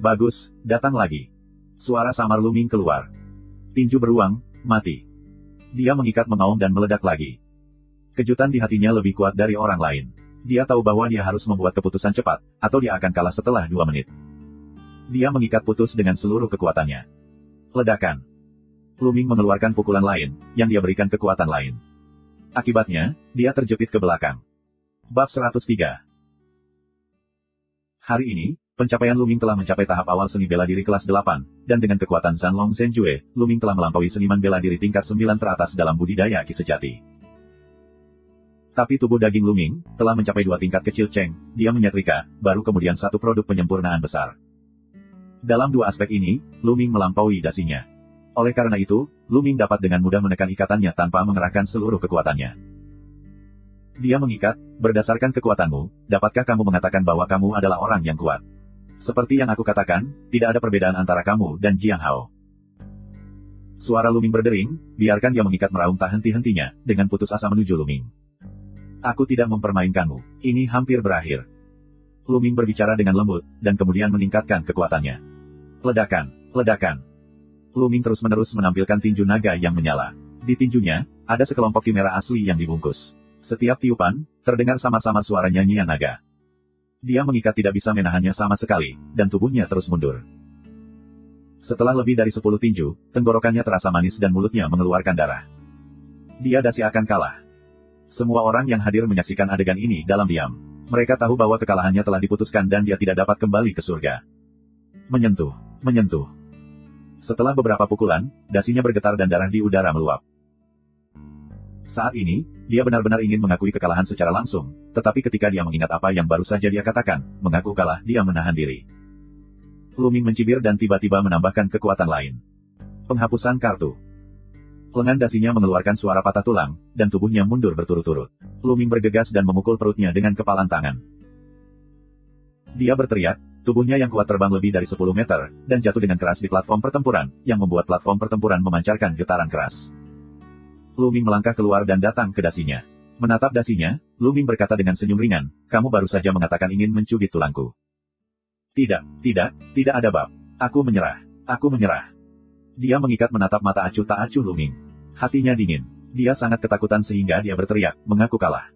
Bagus, datang lagi. Suara samar Luming keluar. Tinju beruang, mati. Dia mengikat mengaum dan meledak lagi. Kejutan di hatinya lebih kuat dari orang lain. Dia tahu bahwa dia harus membuat keputusan cepat, atau dia akan kalah setelah 2 menit. Dia mengikat putus dengan seluruh kekuatannya. Ledakan. Luming mengeluarkan pukulan lain, yang dia berikan kekuatan lain. Akibatnya, dia terjepit ke belakang. Bab 103. Hari ini, pencapaian Luming telah mencapai tahap awal seni bela diri kelas 8, dan dengan kekuatan Zanlong Zhenjue, Luming telah melampaui seniman bela diri tingkat 9 teratas dalam budidaya ki sejati. Tapi tubuh daging Luming telah mencapai 2 tingkat kecil Cheng, dia menyetrika, baru kemudian 1 produk penyempurnaan besar. Dalam 2 aspek ini, Luming melampaui dasinya. Oleh karena itu, Luming dapat dengan mudah menekan ikatannya tanpa mengerahkan seluruh kekuatannya. Dia mengikat, berdasarkan kekuatanmu, dapatkah kamu mengatakan bahwa kamu adalah orang yang kuat? Seperti yang aku katakan, tidak ada perbedaan antara kamu dan Jiang Hao. Suara Luming berdering, biarkan dia mengikat meraung tak henti-hentinya, dengan putus asa menuju Luming. Aku tidak mempermainkanmu. Ini hampir berakhir. Lu Ming berbicara dengan lembut, dan kemudian meningkatkan kekuatannya. Ledakan, ledakan. Lu Ming terus-menerus menampilkan tinju naga yang menyala. Di tinjunya, ada sekelompok kimera asli yang dibungkus. Setiap tiupan, terdengar sama-sama suara nyanyian naga. Dia mengikat tidak bisa menahannya sama sekali, dan tubuhnya terus mundur. Setelah lebih dari 10 tinju, tenggorokannya terasa manis dan mulutnya mengeluarkan darah. Dia dasi akan kalah. Semua orang yang hadir menyaksikan adegan ini dalam diam. Mereka tahu bahwa kekalahannya telah diputuskan dan dia tidak dapat kembali ke surga. Menyentuh, menyentuh. Setelah beberapa pukulan, dasinya bergetar dan darah di udara meluap. Saat ini, dia benar-benar ingin mengakui kekalahan secara langsung, tetapi ketika dia mengingat apa yang baru saja dia katakan, mengaku kalah, dia menahan diri. Lu Ming mencibir dan tiba-tiba menambahkan kekuatan lain. Penghapusan kartu. Lengan dasinya mengeluarkan suara patah tulang, dan tubuhnya mundur berturut-turut. Lu Ming bergegas dan memukul perutnya dengan kepalan tangan. Dia berteriak, tubuhnya yang kuat terbang lebih dari 10 meter, dan jatuh dengan keras di platform pertempuran, yang membuat platform pertempuran memancarkan getaran keras. Lu Ming melangkah keluar dan datang ke dasinya. Menatap dasinya, Lu Ming berkata dengan senyum ringan, kamu baru saja mengatakan ingin mencubit tulangku. Tidak ada bab. Aku menyerah. Dia mengikat menatap mata acuh tak acuh Lu Ming. Hatinya dingin. Dia sangat ketakutan sehingga dia berteriak, mengaku kalah.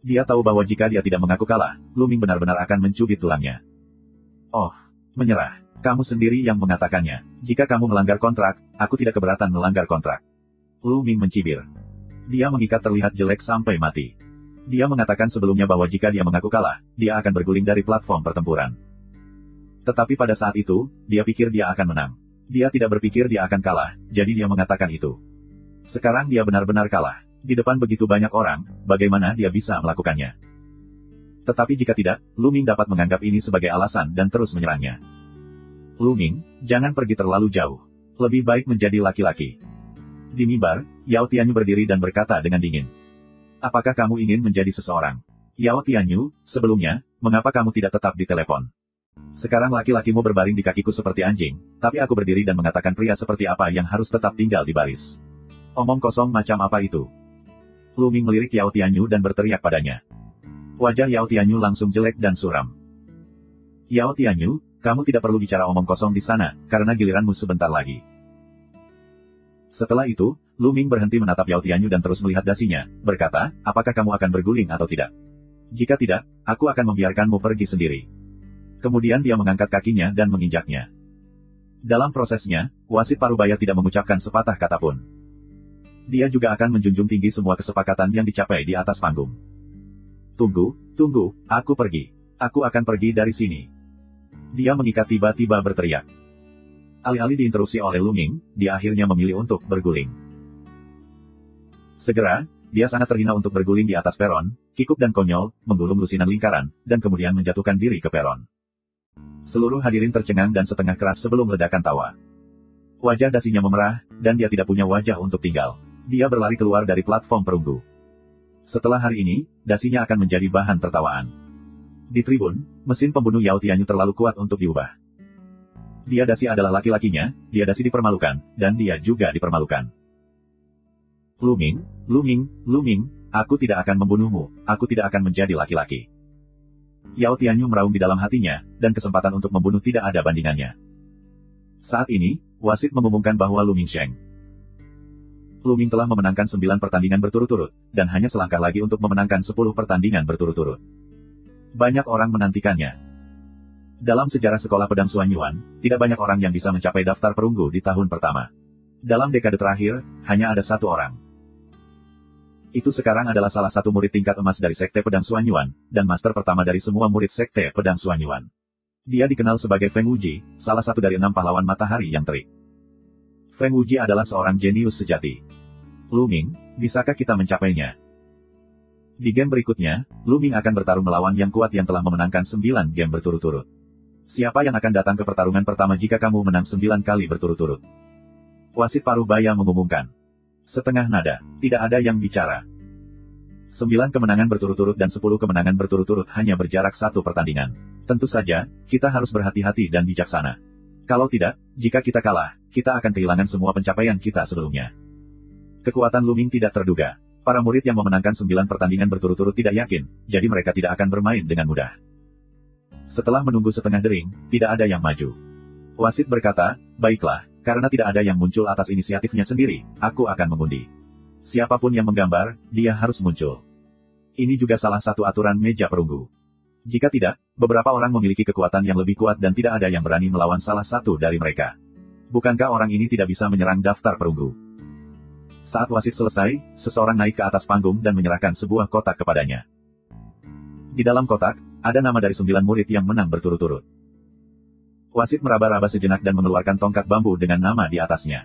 Dia tahu bahwa jika dia tidak mengaku kalah, Lu Ming benar-benar akan mencubit tulangnya. Oh, menyerah. Kamu sendiri yang mengatakannya. Jika kamu melanggar kontrak, aku tidak keberatan melanggar kontrak. Lu Ming mencibir. Dia mengikat terlihat jelek sampai mati. Dia mengatakan sebelumnya bahwa jika dia mengaku kalah, dia akan berguling dari platform pertempuran. Tetapi pada saat itu, dia pikir dia akan menang. Dia tidak berpikir dia akan kalah, jadi dia mengatakan itu. Sekarang dia benar-benar kalah. Di depan begitu banyak orang, bagaimana dia bisa melakukannya? Tetapi jika tidak, Lu Ming dapat menganggap ini sebagai alasan dan terus menyerangnya. Lu Ming, jangan pergi terlalu jauh. Lebih baik menjadi laki-laki. Di mimbar, Yao Tianyu berdiri dan berkata dengan dingin. Apakah kamu ingin menjadi seseorang? Yao Tianyu, sebelumnya, mengapa kamu tidak tetap di telepon? Sekarang laki-lakimu berbaring di kakiku seperti anjing, tapi aku berdiri dan mengatakan pria seperti apa yang harus tetap tinggal di baris. Omong kosong macam apa itu? Lu Ming melirik Yao Tianyu dan berteriak padanya. Wajah Yao Tianyu langsung jelek dan suram. Yao Tianyu, kamu tidak perlu bicara omong kosong di sana, karena giliranmu sebentar lagi. Setelah itu, Lu Ming berhenti menatap Yao Tianyu dan terus melihat dasinya, berkata, apakah kamu akan berguling atau tidak? Jika tidak, aku akan membiarkanmu pergi sendiri. Kemudian dia mengangkat kakinya dan menginjaknya. Dalam prosesnya, wasit parubaya tidak mengucapkan sepatah kata pun. Dia juga akan menjunjung tinggi semua kesepakatan yang dicapai di atas panggung. Tunggu, aku pergi. Aku akan pergi dari sini. Dia mengikat tiba-tiba berteriak. Alih-alih diinterupsi oleh Lu Ming, dia akhirnya memilih untuk berguling. Segera, dia sangat terhina untuk berguling di atas peron, kikuk dan konyol, menggulung lusinan lingkaran, dan kemudian menjatuhkan diri ke peron. Seluruh hadirin tercengang dan setengah keras sebelum ledakan tawa. Wajah dasinya memerah, dan dia tidak punya wajah untuk tinggal. Dia berlari keluar dari platform perunggu. Setelah hari ini, dasinya akan menjadi bahan tertawaan. Di tribun, mesin pembunuh Yao Tianyu terlalu kuat untuk diubah. Dia dasi adalah laki-lakinya, dia dasi dipermalukan, dan dia juga dipermalukan. Lu Ming, aku tidak akan membunuhmu, aku tidak akan menjadi laki-laki. Yao Tianyu meraung di dalam hatinya, dan kesempatan untuk membunuh tidak ada bandingannya. Saat ini, wasit mengumumkan bahwa Lu Ming Sheng. Lu Ming telah memenangkan 9 pertandingan berturut-turut, dan hanya selangkah lagi untuk memenangkan 10 pertandingan berturut-turut. Banyak orang menantikannya. Dalam sejarah sekolah pedang Xuanyuan, tidak banyak orang yang bisa mencapai daftar perunggu di tahun pertama. Dalam dekade terakhir, hanya ada satu orang. Itu sekarang adalah salah satu murid tingkat emas dari Sekte Pedang Xuanyuan, dan master pertama dari semua murid Sekte Pedang Xuanyuan. Dia dikenal sebagai Feng Wuji, salah satu dari 6 pahlawan matahari yang terik. Feng Wuji adalah seorang jenius sejati. Lu Ming, bisakah kita mencapainya? Di game berikutnya, Lu Ming akan bertarung melawan yang kuat yang telah memenangkan 9 game berturut-turut. Siapa yang akan datang ke pertarungan pertama jika kamu menang 9 kali berturut-turut? Wasit parubaya mengumumkan. Setengah nada, tidak ada yang bicara. 9 kemenangan berturut-turut dan 10 kemenangan berturut-turut hanya berjarak 1 pertandingan. Tentu saja, kita harus berhati-hati dan bijaksana. Kalau tidak, jika kita kalah, kita akan kehilangan semua pencapaian kita sebelumnya. Kekuatan Lu Ming tidak terduga. Para murid yang memenangkan 9 pertandingan berturut-turut tidak yakin, jadi mereka tidak akan bermain dengan mudah. Setelah menunggu setengah dering, tidak ada yang maju. Wasit berkata, baiklah, karena tidak ada yang muncul atas inisiatifnya sendiri, aku akan mengundi. Siapapun yang menggambar, dia harus muncul. Ini juga salah satu aturan meja perunggu. Jika tidak, beberapa orang memiliki kekuatan yang lebih kuat dan tidak ada yang berani melawan salah satu dari mereka. Bukankah orang ini tidak bisa menyerang daftar perunggu? Saat wasit selesai, seseorang naik ke atas panggung dan menyerahkan sebuah kotak kepadanya. Di dalam kotak, ada nama dari 9 murid yang menang berturut-turut. Wasit meraba-raba sejenak dan mengeluarkan tongkat bambu dengan nama di atasnya.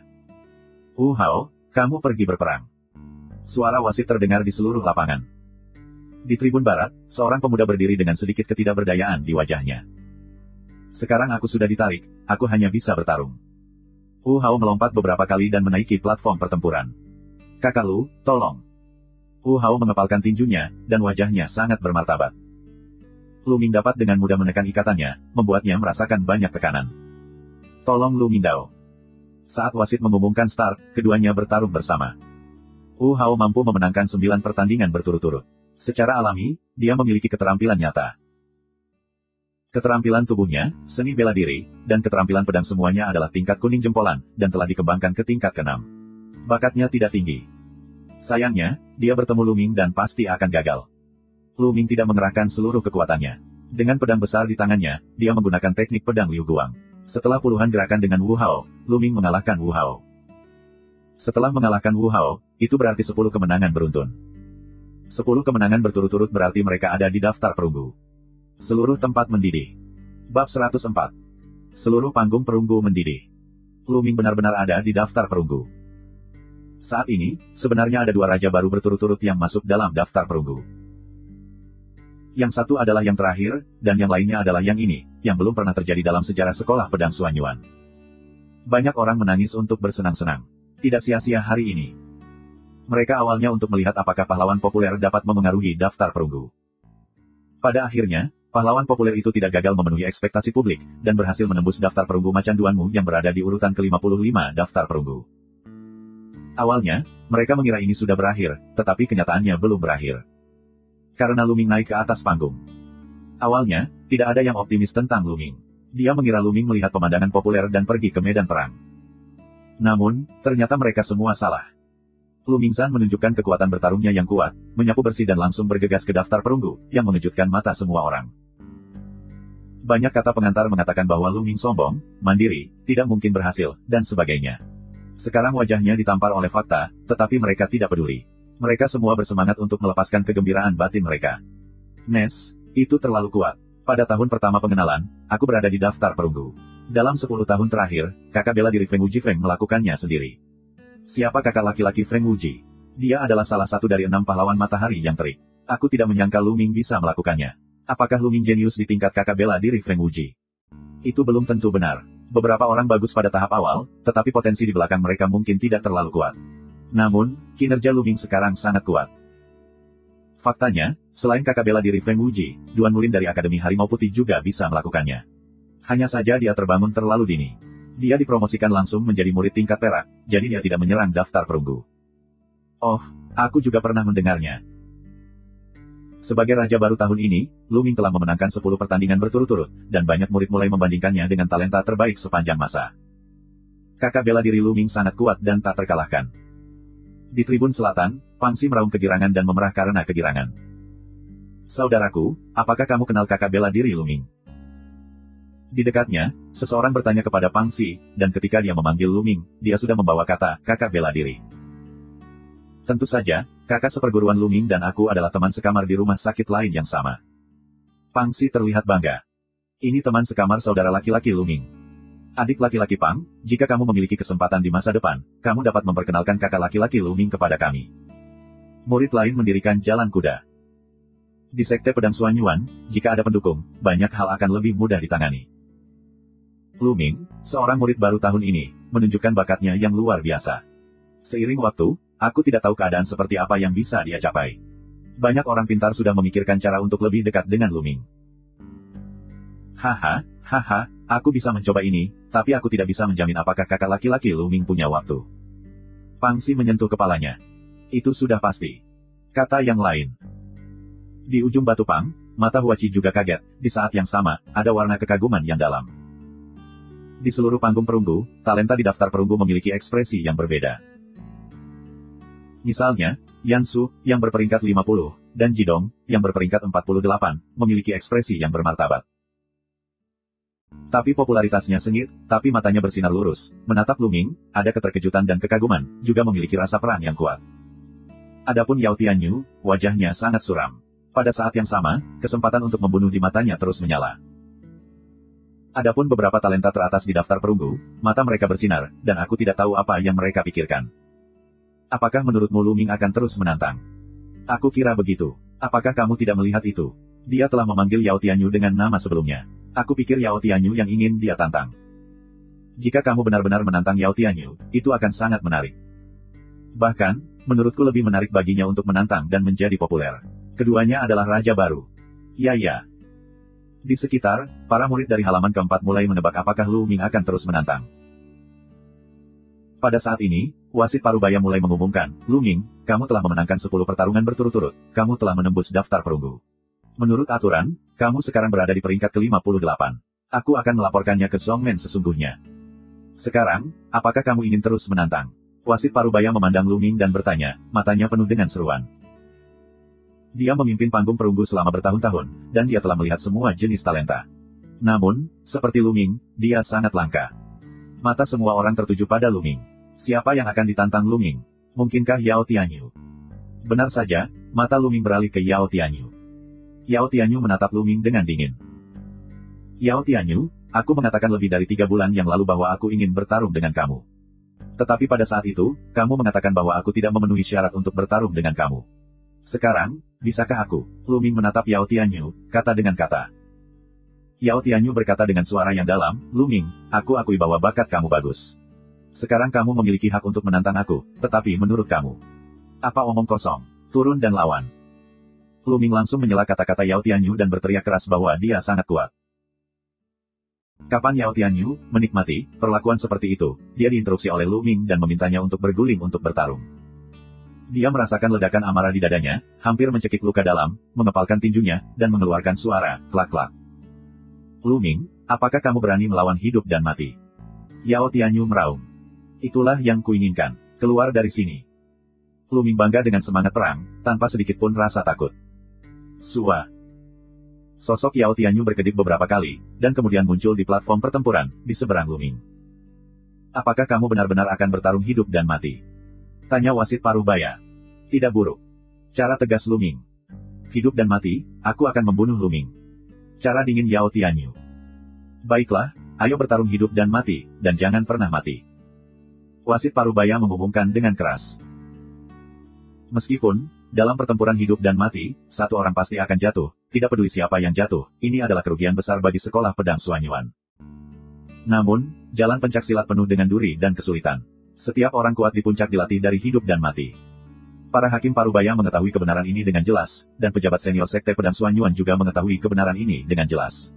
Wu Hao, kamu pergi berperang. Suara wasit terdengar di seluruh lapangan. Di tribun barat, seorang pemuda berdiri dengan sedikit ketidakberdayaan di wajahnya. Sekarang aku sudah ditarik, aku hanya bisa bertarung. Wu Hao melompat beberapa kali dan menaiki platform pertempuran. Kakak Lu, tolong. Wu Hao mengepalkan tinjunya, dan wajahnya sangat bermartabat. Lu Ming dapat dengan mudah menekan ikatannya, membuatnya merasakan banyak tekanan. Tolong Lu Mingdao. Saat wasit mengumumkan start, keduanya bertarung bersama. Wu Hao mampu memenangkan 9 pertandingan berturut-turut. Secara alami, dia memiliki keterampilan nyata. Keterampilan tubuhnya, seni bela diri, dan keterampilan pedang semuanya adalah tingkat kuning jempolan, dan telah dikembangkan ke tingkat ke-6. Bakatnya tidak tinggi. Sayangnya, dia bertemu Lu Ming dan pasti akan gagal. Lu Ming tidak mengerahkan seluruh kekuatannya. Dengan pedang besar di tangannya, dia menggunakan teknik pedang Liu Guang. Setelah puluhan gerakan dengan Wu Hao, Lu Ming mengalahkan Wu Hao. Setelah mengalahkan Wu Hao, itu berarti 10 kemenangan beruntun. 10 kemenangan berturut-turut berarti mereka ada di daftar perunggu. Seluruh tempat mendidih. Bab 104. Seluruh panggung perunggu mendidih. Lu Ming benar-benar ada di daftar perunggu. Saat ini, sebenarnya ada 2 raja baru berturut-turut yang masuk dalam daftar perunggu. Yang satu adalah yang terakhir, dan yang lainnya adalah yang ini, yang belum pernah terjadi dalam sejarah sekolah pedang Xuanyuan. Banyak orang menangis untuk bersenang-senang. Tidak sia-sia hari ini. Mereka awalnya untuk melihat apakah pahlawan populer dapat memengaruhi daftar perunggu. Pada akhirnya, pahlawan populer itu tidak gagal memenuhi ekspektasi publik, dan berhasil menembus daftar perunggu Macan Duanmu yang berada di urutan ke-55 daftar perunggu. Awalnya, mereka mengira ini sudah berakhir, tetapi kenyataannya belum berakhir. Karena Lu Ming naik ke atas panggung. Awalnya, tidak ada yang optimis tentang Lu Ming. Dia mengira Lu Ming melihat pemandangan populer dan pergi ke medan perang. Namun, ternyata mereka semua salah. Lu Mingzhan menunjukkan kekuatan bertarungnya yang kuat, menyapu bersih dan langsung bergegas ke daftar perunggu, yang mengejutkan mata semua orang. Banyak kata pengantar mengatakan bahwa Lu Ming sombong, mandiri, tidak mungkin berhasil, dan sebagainya. Sekarang wajahnya ditampar oleh fakta, tetapi mereka tidak peduli. Mereka semua bersemangat untuk melepaskan kegembiraan batin mereka. Nes, itu terlalu kuat. Pada tahun pertama pengenalan, aku berada di daftar perunggu. Dalam 10 tahun terakhir, kakak bela diri Feng Wuji Feng melakukannya sendiri. Siapa kakak laki-laki Feng Wuji? Dia adalah salah satu dari 6 pahlawan matahari yang terik. Aku tidak menyangka Lu Ming bisa melakukannya. Apakah Lu Ming jenius di tingkat kakak bela diri Feng Wuji? Itu belum tentu benar. Beberapa orang bagus pada tahap awal, tetapi potensi di belakang mereka mungkin tidak terlalu kuat. Namun, kinerja Lu Ming sekarang sangat kuat. Faktanya, selain kakak bela diri Feng Wuji, Duan Mulin dari Akademi Harimau Putih juga bisa melakukannya. Hanya saja dia terbangun terlalu dini. Dia dipromosikan langsung menjadi murid tingkat perak, jadi dia tidak menyerang daftar perunggu. Oh, aku juga pernah mendengarnya. Sebagai raja baru tahun ini, Lu Ming telah memenangkan 10 pertandingan berturut-turut, dan banyak murid mulai membandingkannya dengan talenta terbaik sepanjang masa. Kakak bela diri Lu Ming sangat kuat dan tak terkalahkan. Di tribun selatan, Pang Xi meraung kegirangan dan memerah karena kegirangan. Saudaraku, apakah kamu kenal kakak bela diri Lu Ming? Di dekatnya, seseorang bertanya kepada Pang Xi, dan ketika dia memanggil Lu Ming, dia sudah membawa kata, kakak bela diri. Tentu saja, kakak seperguruan Lu Ming dan aku adalah teman sekamar di rumah sakit lain yang sama. Pang Xi terlihat bangga. Ini teman sekamar saudara laki-laki Lu Ming. Adik laki-laki Pang, jika kamu memiliki kesempatan di masa depan, kamu dapat memperkenalkan kakak laki-laki Lu Ming kepada kami. Murid lain mendirikan jalan kuda. Di Sekte Pedang Xuanyuan, jika ada pendukung, banyak hal akan lebih mudah ditangani. Lu Ming, seorang murid baru tahun ini, menunjukkan bakatnya yang luar biasa. Seiring waktu, aku tidak tahu keadaan seperti apa yang bisa dia capai. Banyak orang pintar sudah memikirkan cara untuk lebih dekat dengan Lu Ming. Haha, aku bisa mencoba ini, tapi aku tidak bisa menjamin apakah kakak laki-laki Lu Ming punya waktu. Pang Xi menyentuh kepalanya. Itu sudah pasti. kata yang lain. Di ujung batu pang, mata Huachi juga kaget. Di saat yang sama, ada warna kekaguman yang dalam. Di seluruh panggung perunggu, talenta di daftar perunggu memiliki ekspresi yang berbeda. Misalnya, Yan Su, yang berperingkat 50, dan Jidong, yang berperingkat 48, memiliki ekspresi yang bermartabat. Tapi popularitasnya sengit, tapi matanya bersinar lurus. Menatap Lu Ming, ada keterkejutan dan kekaguman, juga memiliki rasa perang yang kuat. Adapun Yao Tianyu, wajahnya sangat suram. Pada saat yang sama, kesempatan untuk membunuh di matanya terus menyala. Adapun beberapa talenta teratas di daftar perunggu, mata mereka bersinar, dan aku tidak tahu apa yang mereka pikirkan. Apakah menurutmu Lu Ming akan terus menantang? Aku kira begitu. Apakah kamu tidak melihat itu? Dia telah memanggil Yao Tianyu dengan nama sebelumnya. Aku pikir Yao Tianyu yang ingin dia tantang. Jika kamu benar-benar menantang Yao Tianyu, itu akan sangat menarik. Bahkan, menurutku lebih menarik baginya untuk menantang dan menjadi populer. Keduanya adalah raja baru. Ya. Di sekitar, para murid dari halaman keempat mulai menebak apakah Lu Ming akan terus menantang. Pada saat ini, wasit parubaya mulai mengumumkan, Lu Ming, kamu telah memenangkan 10 pertarungan berturut-turut, kamu telah menembus daftar perunggu. Menurut aturan, kamu sekarang berada di peringkat ke-58. Aku akan melaporkannya ke Zhongmen sesungguhnya. Sekarang, apakah kamu ingin terus menantang? Wasit parubaya memandang Lu Ming dan bertanya, matanya penuh dengan seruan. Dia memimpin panggung perunggu selama bertahun-tahun, dan dia telah melihat semua jenis talenta. Namun, seperti Lu Ming, dia sangat langka. Mata semua orang tertuju pada Lu Ming. Siapa yang akan ditantang Lu Ming? Mungkinkah Yao Tianyu? Benar saja, mata Lu Ming beralih ke Yao Tianyu. Yao Tianyu menatap Lu Ming dengan dingin. Yao Tianyu, aku mengatakan lebih dari 3 bulan yang lalu bahwa aku ingin bertarung dengan kamu. Tetapi pada saat itu, kamu mengatakan bahwa aku tidak memenuhi syarat untuk bertarung dengan kamu. Sekarang, bisakah aku? Lu Ming menatap Yao Tianyu, kata dengan kata. Yao Tianyu berkata dengan suara yang dalam, Lu Ming, aku akui bahwa bakat kamu bagus. Sekarang kamu memiliki hak untuk menantang aku, tetapi menurut kamu, apa omong kosong? Turun dan lawan. Lu Ming langsung menyela kata-kata Yao Tianyu dan berteriak keras bahwa dia sangat kuat. Kapan Yao Tianyu menikmati perlakuan seperti itu, dia diinterupsi oleh Lu Ming dan memintanya untuk berguling untuk bertarung. Dia merasakan ledakan amarah di dadanya, hampir mencekik luka dalam, mengepalkan tinjunya, dan mengeluarkan suara, klak-klak. Lu Ming, apakah kamu berani melawan hidup dan mati? Yao Tianyu meraung. Itulah yang kuinginkan. Keluar dari sini. Lu Ming bangga dengan semangat perang, tanpa sedikit pun rasa takut. Sua. Sosok Yao Tianyu berkedip beberapa kali, dan kemudian muncul di platform pertempuran, di seberang Lu Ming. Apakah kamu benar-benar akan bertarung hidup dan mati? Tanya wasit parubaya. Tidak buruk. Cara tegas Lu Ming. Hidup dan mati, aku akan membunuh Lu Ming. Cara dingin Yao Tianyu. Baiklah, ayo bertarung hidup dan mati, dan jangan pernah mati. Wasit parubaya mengumumkan dengan keras. Meskipun, dalam pertempuran hidup dan mati, satu orang pasti akan jatuh, tidak peduli siapa yang jatuh, ini adalah kerugian besar bagi sekolah pedang Suanyuan. Namun, jalan pencaksilat penuh dengan duri dan kesulitan. Setiap orang kuat di puncak dilatih dari hidup dan mati. Para hakim parubaya mengetahui kebenaran ini dengan jelas, dan pejabat senior sekte pedang Suanyuan juga mengetahui kebenaran ini dengan jelas.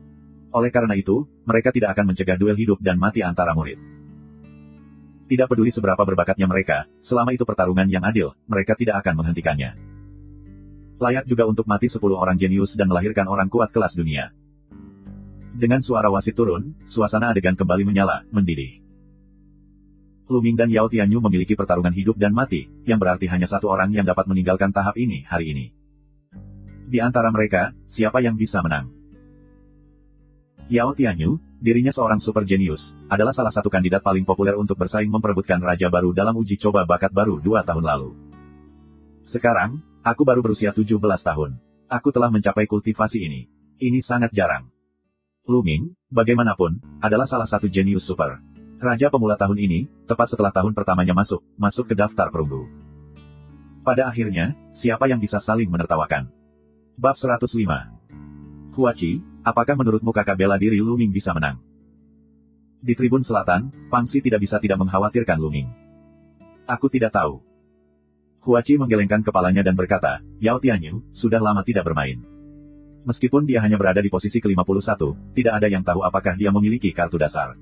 Oleh karena itu, mereka tidak akan mencegah duel hidup dan mati antara murid. Tidak peduli seberapa berbakatnya mereka, selama itu pertarungan yang adil, mereka tidak akan menghentikannya. Layak juga untuk mati 10 orang jenius dan melahirkan orang kuat kelas dunia. Dengan suara wasit turun, suasana adegan kembali menyala, mendidih. Lu Ming dan Yao Tianyu memiliki pertarungan hidup dan mati, yang berarti hanya satu orang yang dapat meninggalkan tahap ini hari ini. Di antara mereka, siapa yang bisa menang? Yao Tianyu, dirinya seorang super jenius, adalah salah satu kandidat paling populer untuk bersaing memperebutkan raja baru dalam uji coba bakat baru 2 tahun lalu. Sekarang, aku baru berusia 17 tahun. Aku telah mencapai kultivasi ini. Ini sangat jarang. Lu Ming, bagaimanapun, adalah salah satu jenius super. Raja pemula tahun ini, tepat setelah tahun pertamanya masuk ke daftar perunggu. Pada akhirnya, siapa yang bisa saling menertawakan? Bab 105. Huachi, apakah menurutmu kakak bela diri Lu Ming bisa menang? Di tribun selatan, Pang Xi tidak mengkhawatirkan Lu Ming. Aku tidak tahu. Huachi menggelengkan kepalanya dan berkata, Yao Tianyu, sudah lama tidak bermain. Meskipun dia hanya berada di posisi ke-51, tidak ada yang tahu apakah dia memiliki kartu dasar.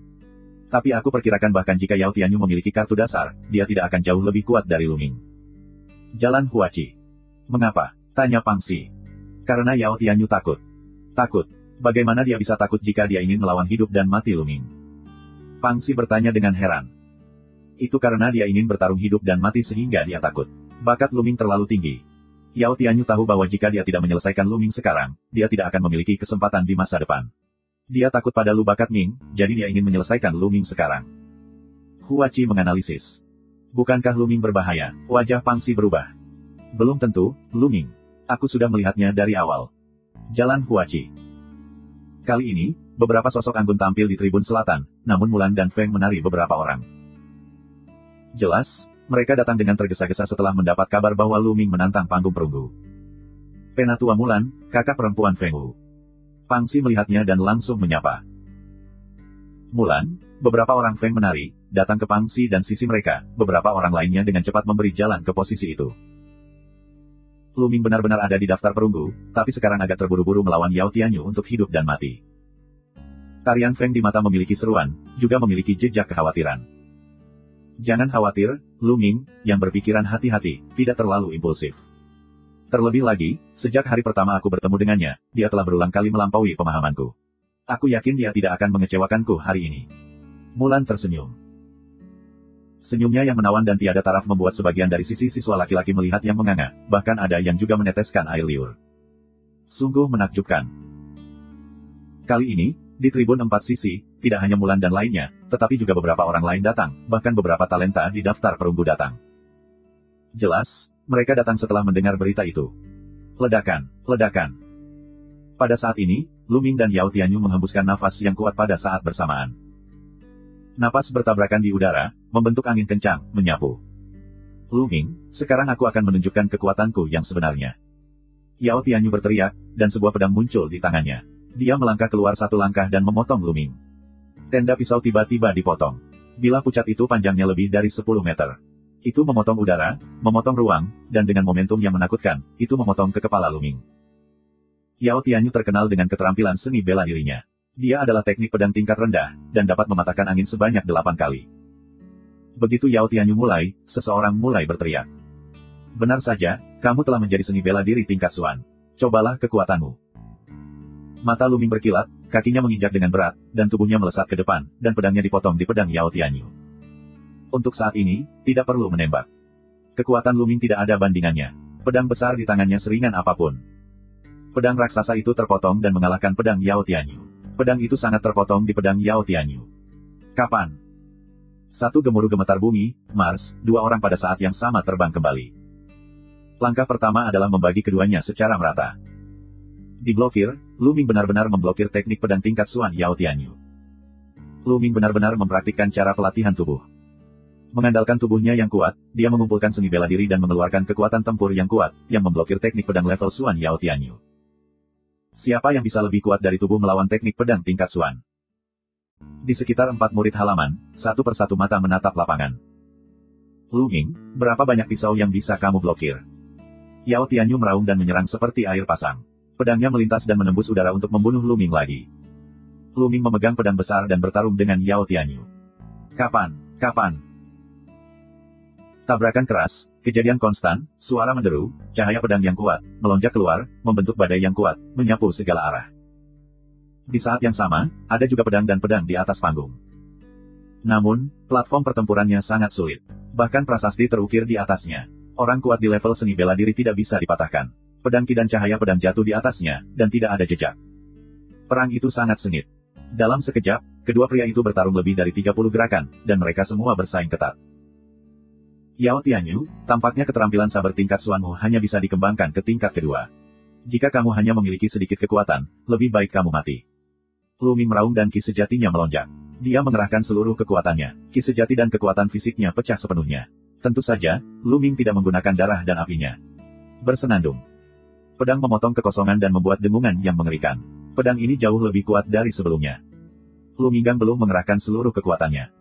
Tapi aku perkirakan bahkan jika Yao Tianyu memiliki kartu dasar, dia tidak akan jauh lebih kuat dari Lu Ming. Jalan Huachi. Mengapa? Tanya Pangxi. Karena Yao Tianyu takut. Takut? Bagaimana dia bisa takut jika dia ingin melawan hidup dan mati Luming? Pangxi bertanya dengan heran. Itu karena dia ingin bertarung hidup dan mati sehingga dia takut. Bakat Luming terlalu tinggi. Yao Tianyu tahu bahwa jika dia tidak menyelesaikan Luming sekarang, dia tidak akan memiliki kesempatan di masa depan. Dia takut pada Lu bakat Ming, jadi dia ingin menyelesaikan Luming sekarang. Huachi menganalisis. Bukankah Luming berbahaya? Wajah Pangxi berubah. Belum tentu, Luming. Aku sudah melihatnya dari awal. Jalan Huachi. Kali ini, beberapa sosok anggun tampil di tribun selatan, namun Mulan dan Feng menari beberapa orang. Jelas, mereka datang dengan tergesa-gesa setelah mendapat kabar bahwa Luming menantang panggung perunggu. Penatua Mulan, kakak perempuan Feng Wu. Pangxi melihatnya dan langsung menyapa. Mulan, beberapa orang Feng menari, datang ke Pangxi dan sisi mereka, beberapa orang lainnya dengan cepat memberi jalan ke posisi itu. Luming benar-benar ada di daftar perunggu, tapi sekarang agak terburu-buru melawan Yao Tianyu untuk hidup dan mati. Tarian Feng di mata memiliki seruan, juga memiliki jejak kekhawatiran. Jangan khawatir, Luming, yang berpikiran hati-hati, tidak terlalu impulsif. Terlebih lagi, sejak hari pertama aku bertemu dengannya, dia telah berulang kali melampaui pemahamanku. Aku yakin dia tidak akan mengecewakanku hari ini. Mulan tersenyum. Senyumnya yang menawan dan tiada taraf membuat sebagian dari sisi siswa laki-laki melihat yang menganga, bahkan ada yang juga meneteskan air liur. Sungguh menakjubkan. Kali ini, di tribun 4 sisi, tidak hanya Mulan dan lainnya, tetapi juga beberapa orang lain datang, bahkan beberapa talenta di daftar perunggu datang. Jelas, mereka datang setelah mendengar berita itu. Ledakan, ledakan. Pada saat ini, Luming dan Yao Tianyu menghembuskan nafas yang kuat pada saat bersamaan. Napas bertabrakan di udara, membentuk angin kencang, menyapu. Luming, sekarang aku akan menunjukkan kekuatanku yang sebenarnya. Yao Tianyu berteriak, dan sebuah pedang muncul di tangannya. Dia melangkah keluar satu langkah dan memotong Luming. Tenda pisau tiba-tiba dipotong. Bilah pucat itu panjangnya lebih dari 10 meter. Itu memotong udara, memotong ruang, dan dengan momentum yang menakutkan, itu memotong ke kepala Luming. Yao Tianyu terkenal dengan keterampilan seni bela dirinya. Dia adalah teknik pedang tingkat rendah, dan dapat mematahkan angin sebanyak 8 kali. Begitu Yao Tianyu mulai, seseorang mulai berteriak. Benar saja, kamu telah menjadi seni bela diri tingkat Xuan. Cobalah kekuatanmu. Mata Luming berkilat, kakinya menginjak dengan berat, dan tubuhnya melesat ke depan, dan pedangnya dipotong di pedang Yao Tianyu. Untuk saat ini, tidak perlu menembak. Kekuatan Luming tidak ada bandingannya. Pedang besar di tangannya seringan apapun. Pedang raksasa itu terpotong dan mengalahkan pedang Yao Tianyu. Pedang itu sangat terpotong di pedang Yao Tianyu. Kapan? Satu gemuruh gemetar bumi, Mars, 2 orang pada saat yang sama terbang kembali. Langkah pertama adalah membagi keduanya secara merata. Diblokir, Luming benar-benar memblokir teknik pedang tingkat Xuan Yao Tianyu. Luming benar-benar mempraktikkan cara pelatihan tubuh. Mengandalkan tubuhnya yang kuat, dia mengumpulkan seni bela diri dan mengeluarkan kekuatan tempur yang kuat, yang memblokir teknik pedang level Xuan Yao Tianyu. Siapa yang bisa lebih kuat dari tubuh melawan teknik pedang tingkat Xuan? Di sekitar 4 murid halaman, satu persatu mata menatap lapangan. Luming, berapa banyak pisau yang bisa kamu blokir? Yao Tianyu meraung dan menyerang seperti air pasang. Pedangnya melintas dan menembus udara untuk membunuh Luming lagi. Luming memegang pedang besar dan bertarung dengan Yao Tianyu. Kapan? Kapan? Tabrakan keras, kejadian konstan, suara menderu, cahaya pedang yang kuat, melonjak keluar, membentuk badai yang kuat, menyapu segala arah. Di saat yang sama, ada juga pedang dan pedang di atas panggung. Namun, platform pertempurannya sangat sulit. Bahkan prasasti terukir di atasnya. Orang kuat di level seni bela diri tidak bisa dipatahkan. Pedang ki dan cahaya pedang jatuh di atasnya, dan tidak ada jejak. Perang itu sangat sengit. Dalam sekejap, kedua pria itu bertarung lebih dari 30 gerakan, dan mereka semua bersaing ketat. Yao Tianyu, tampaknya keterampilan saber tingkat Xuanmu hanya bisa dikembangkan ke tingkat kedua. Jika kamu hanya memiliki sedikit kekuatan, lebih baik kamu mati. Luming meraung dan ki sejatinya melonjak. Dia mengerahkan seluruh kekuatannya, ki sejati dan kekuatan fisiknya pecah sepenuhnya. Tentu saja, Luming tidak menggunakan darah dan apinya. Bersenandung. Pedang memotong kekosongan dan membuat dengungan yang mengerikan. Pedang ini jauh lebih kuat dari sebelumnya. Luminggang belum mengerahkan seluruh kekuatannya.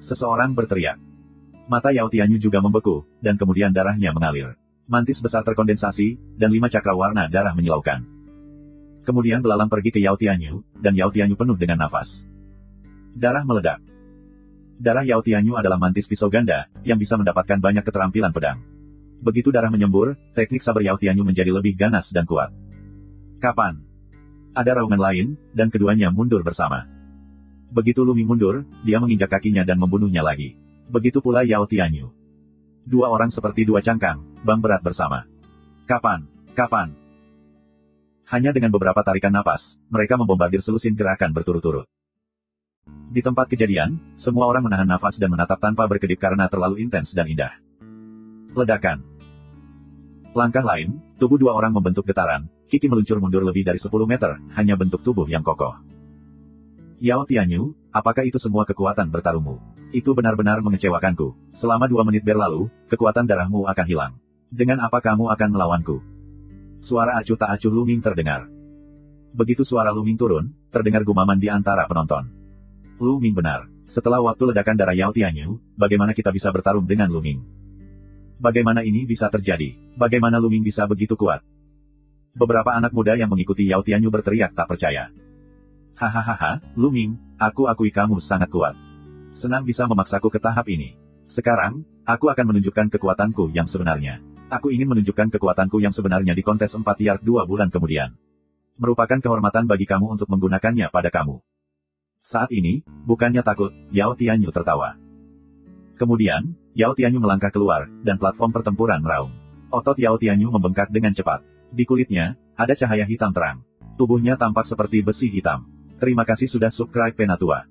Seseorang berteriak. Mata Yao Tianyu juga membeku, dan kemudian darahnya mengalir. Mantis besar terkondensasi, dan 5 cakra warna darah menyilaukan. Kemudian belalang pergi ke Yao Tianyu, dan Yao Tianyu penuh dengan nafas. Darah meledak. Darah Yao Tianyu adalah mantis pisau ganda, yang bisa mendapatkan banyak keterampilan pedang. Begitu darah menyembur, teknik saber Yao Tianyu menjadi lebih ganas dan kuat. Kapan? Ada raungan lain, dan keduanya mundur bersama. Begitu Lu Ming mundur, dia menginjak kakinya dan membunuhnya lagi. Begitu pula Yao Tianyu. Dua orang seperti dua cangkang, bam berat bersama. Kapan? Kapan? Hanya dengan beberapa tarikan napas, mereka membombardir selusin gerakan berturut-turut. Di tempat kejadian, semua orang menahan nafas dan menatap tanpa berkedip karena terlalu intens dan indah. Ledakan. Langkah lain, tubuh dua orang membentuk getaran, Kiki meluncur mundur lebih dari 10 meter, hanya bentuk tubuh yang kokoh. Yao Tianyu, apakah itu semua kekuatan bertarungmu? Itu benar-benar mengecewakanku. Selama 2 menit berlalu, kekuatan darahmu akan hilang. Dengan apa kamu akan melawanku? Suara acuh tak acuh Lu Ming terdengar. Begitu suara Lu Ming turun, terdengar gumaman di antara penonton. Lu Ming benar. Setelah waktu ledakan darah Yao Tianyu, bagaimana kita bisa bertarung dengan Lu Ming? Bagaimana ini bisa terjadi? Bagaimana Lu Ming bisa begitu kuat? Beberapa anak muda yang mengikuti Yao Tianyu berteriak tak percaya. Hahaha, Lu Ming, aku akui kamu sangat kuat. Senang bisa memaksaku ke tahap ini. Sekarang, aku akan menunjukkan kekuatanku yang sebenarnya. Aku ingin menunjukkan kekuatanku yang sebenarnya di kontes 4 yard 2 bulan kemudian. Merupakan kehormatan bagi kamu untuk menggunakannya pada kamu. Saat ini, bukannya takut, Yao Tianyu tertawa. Kemudian, Yao Tianyu melangkah keluar, dan platform pertempuran meraung. Otot Yao Tianyu membengkak dengan cepat. Di kulitnya, ada cahaya hitam terang. Tubuhnya tampak seperti besi hitam. Terima kasih sudah subscribe Penatua.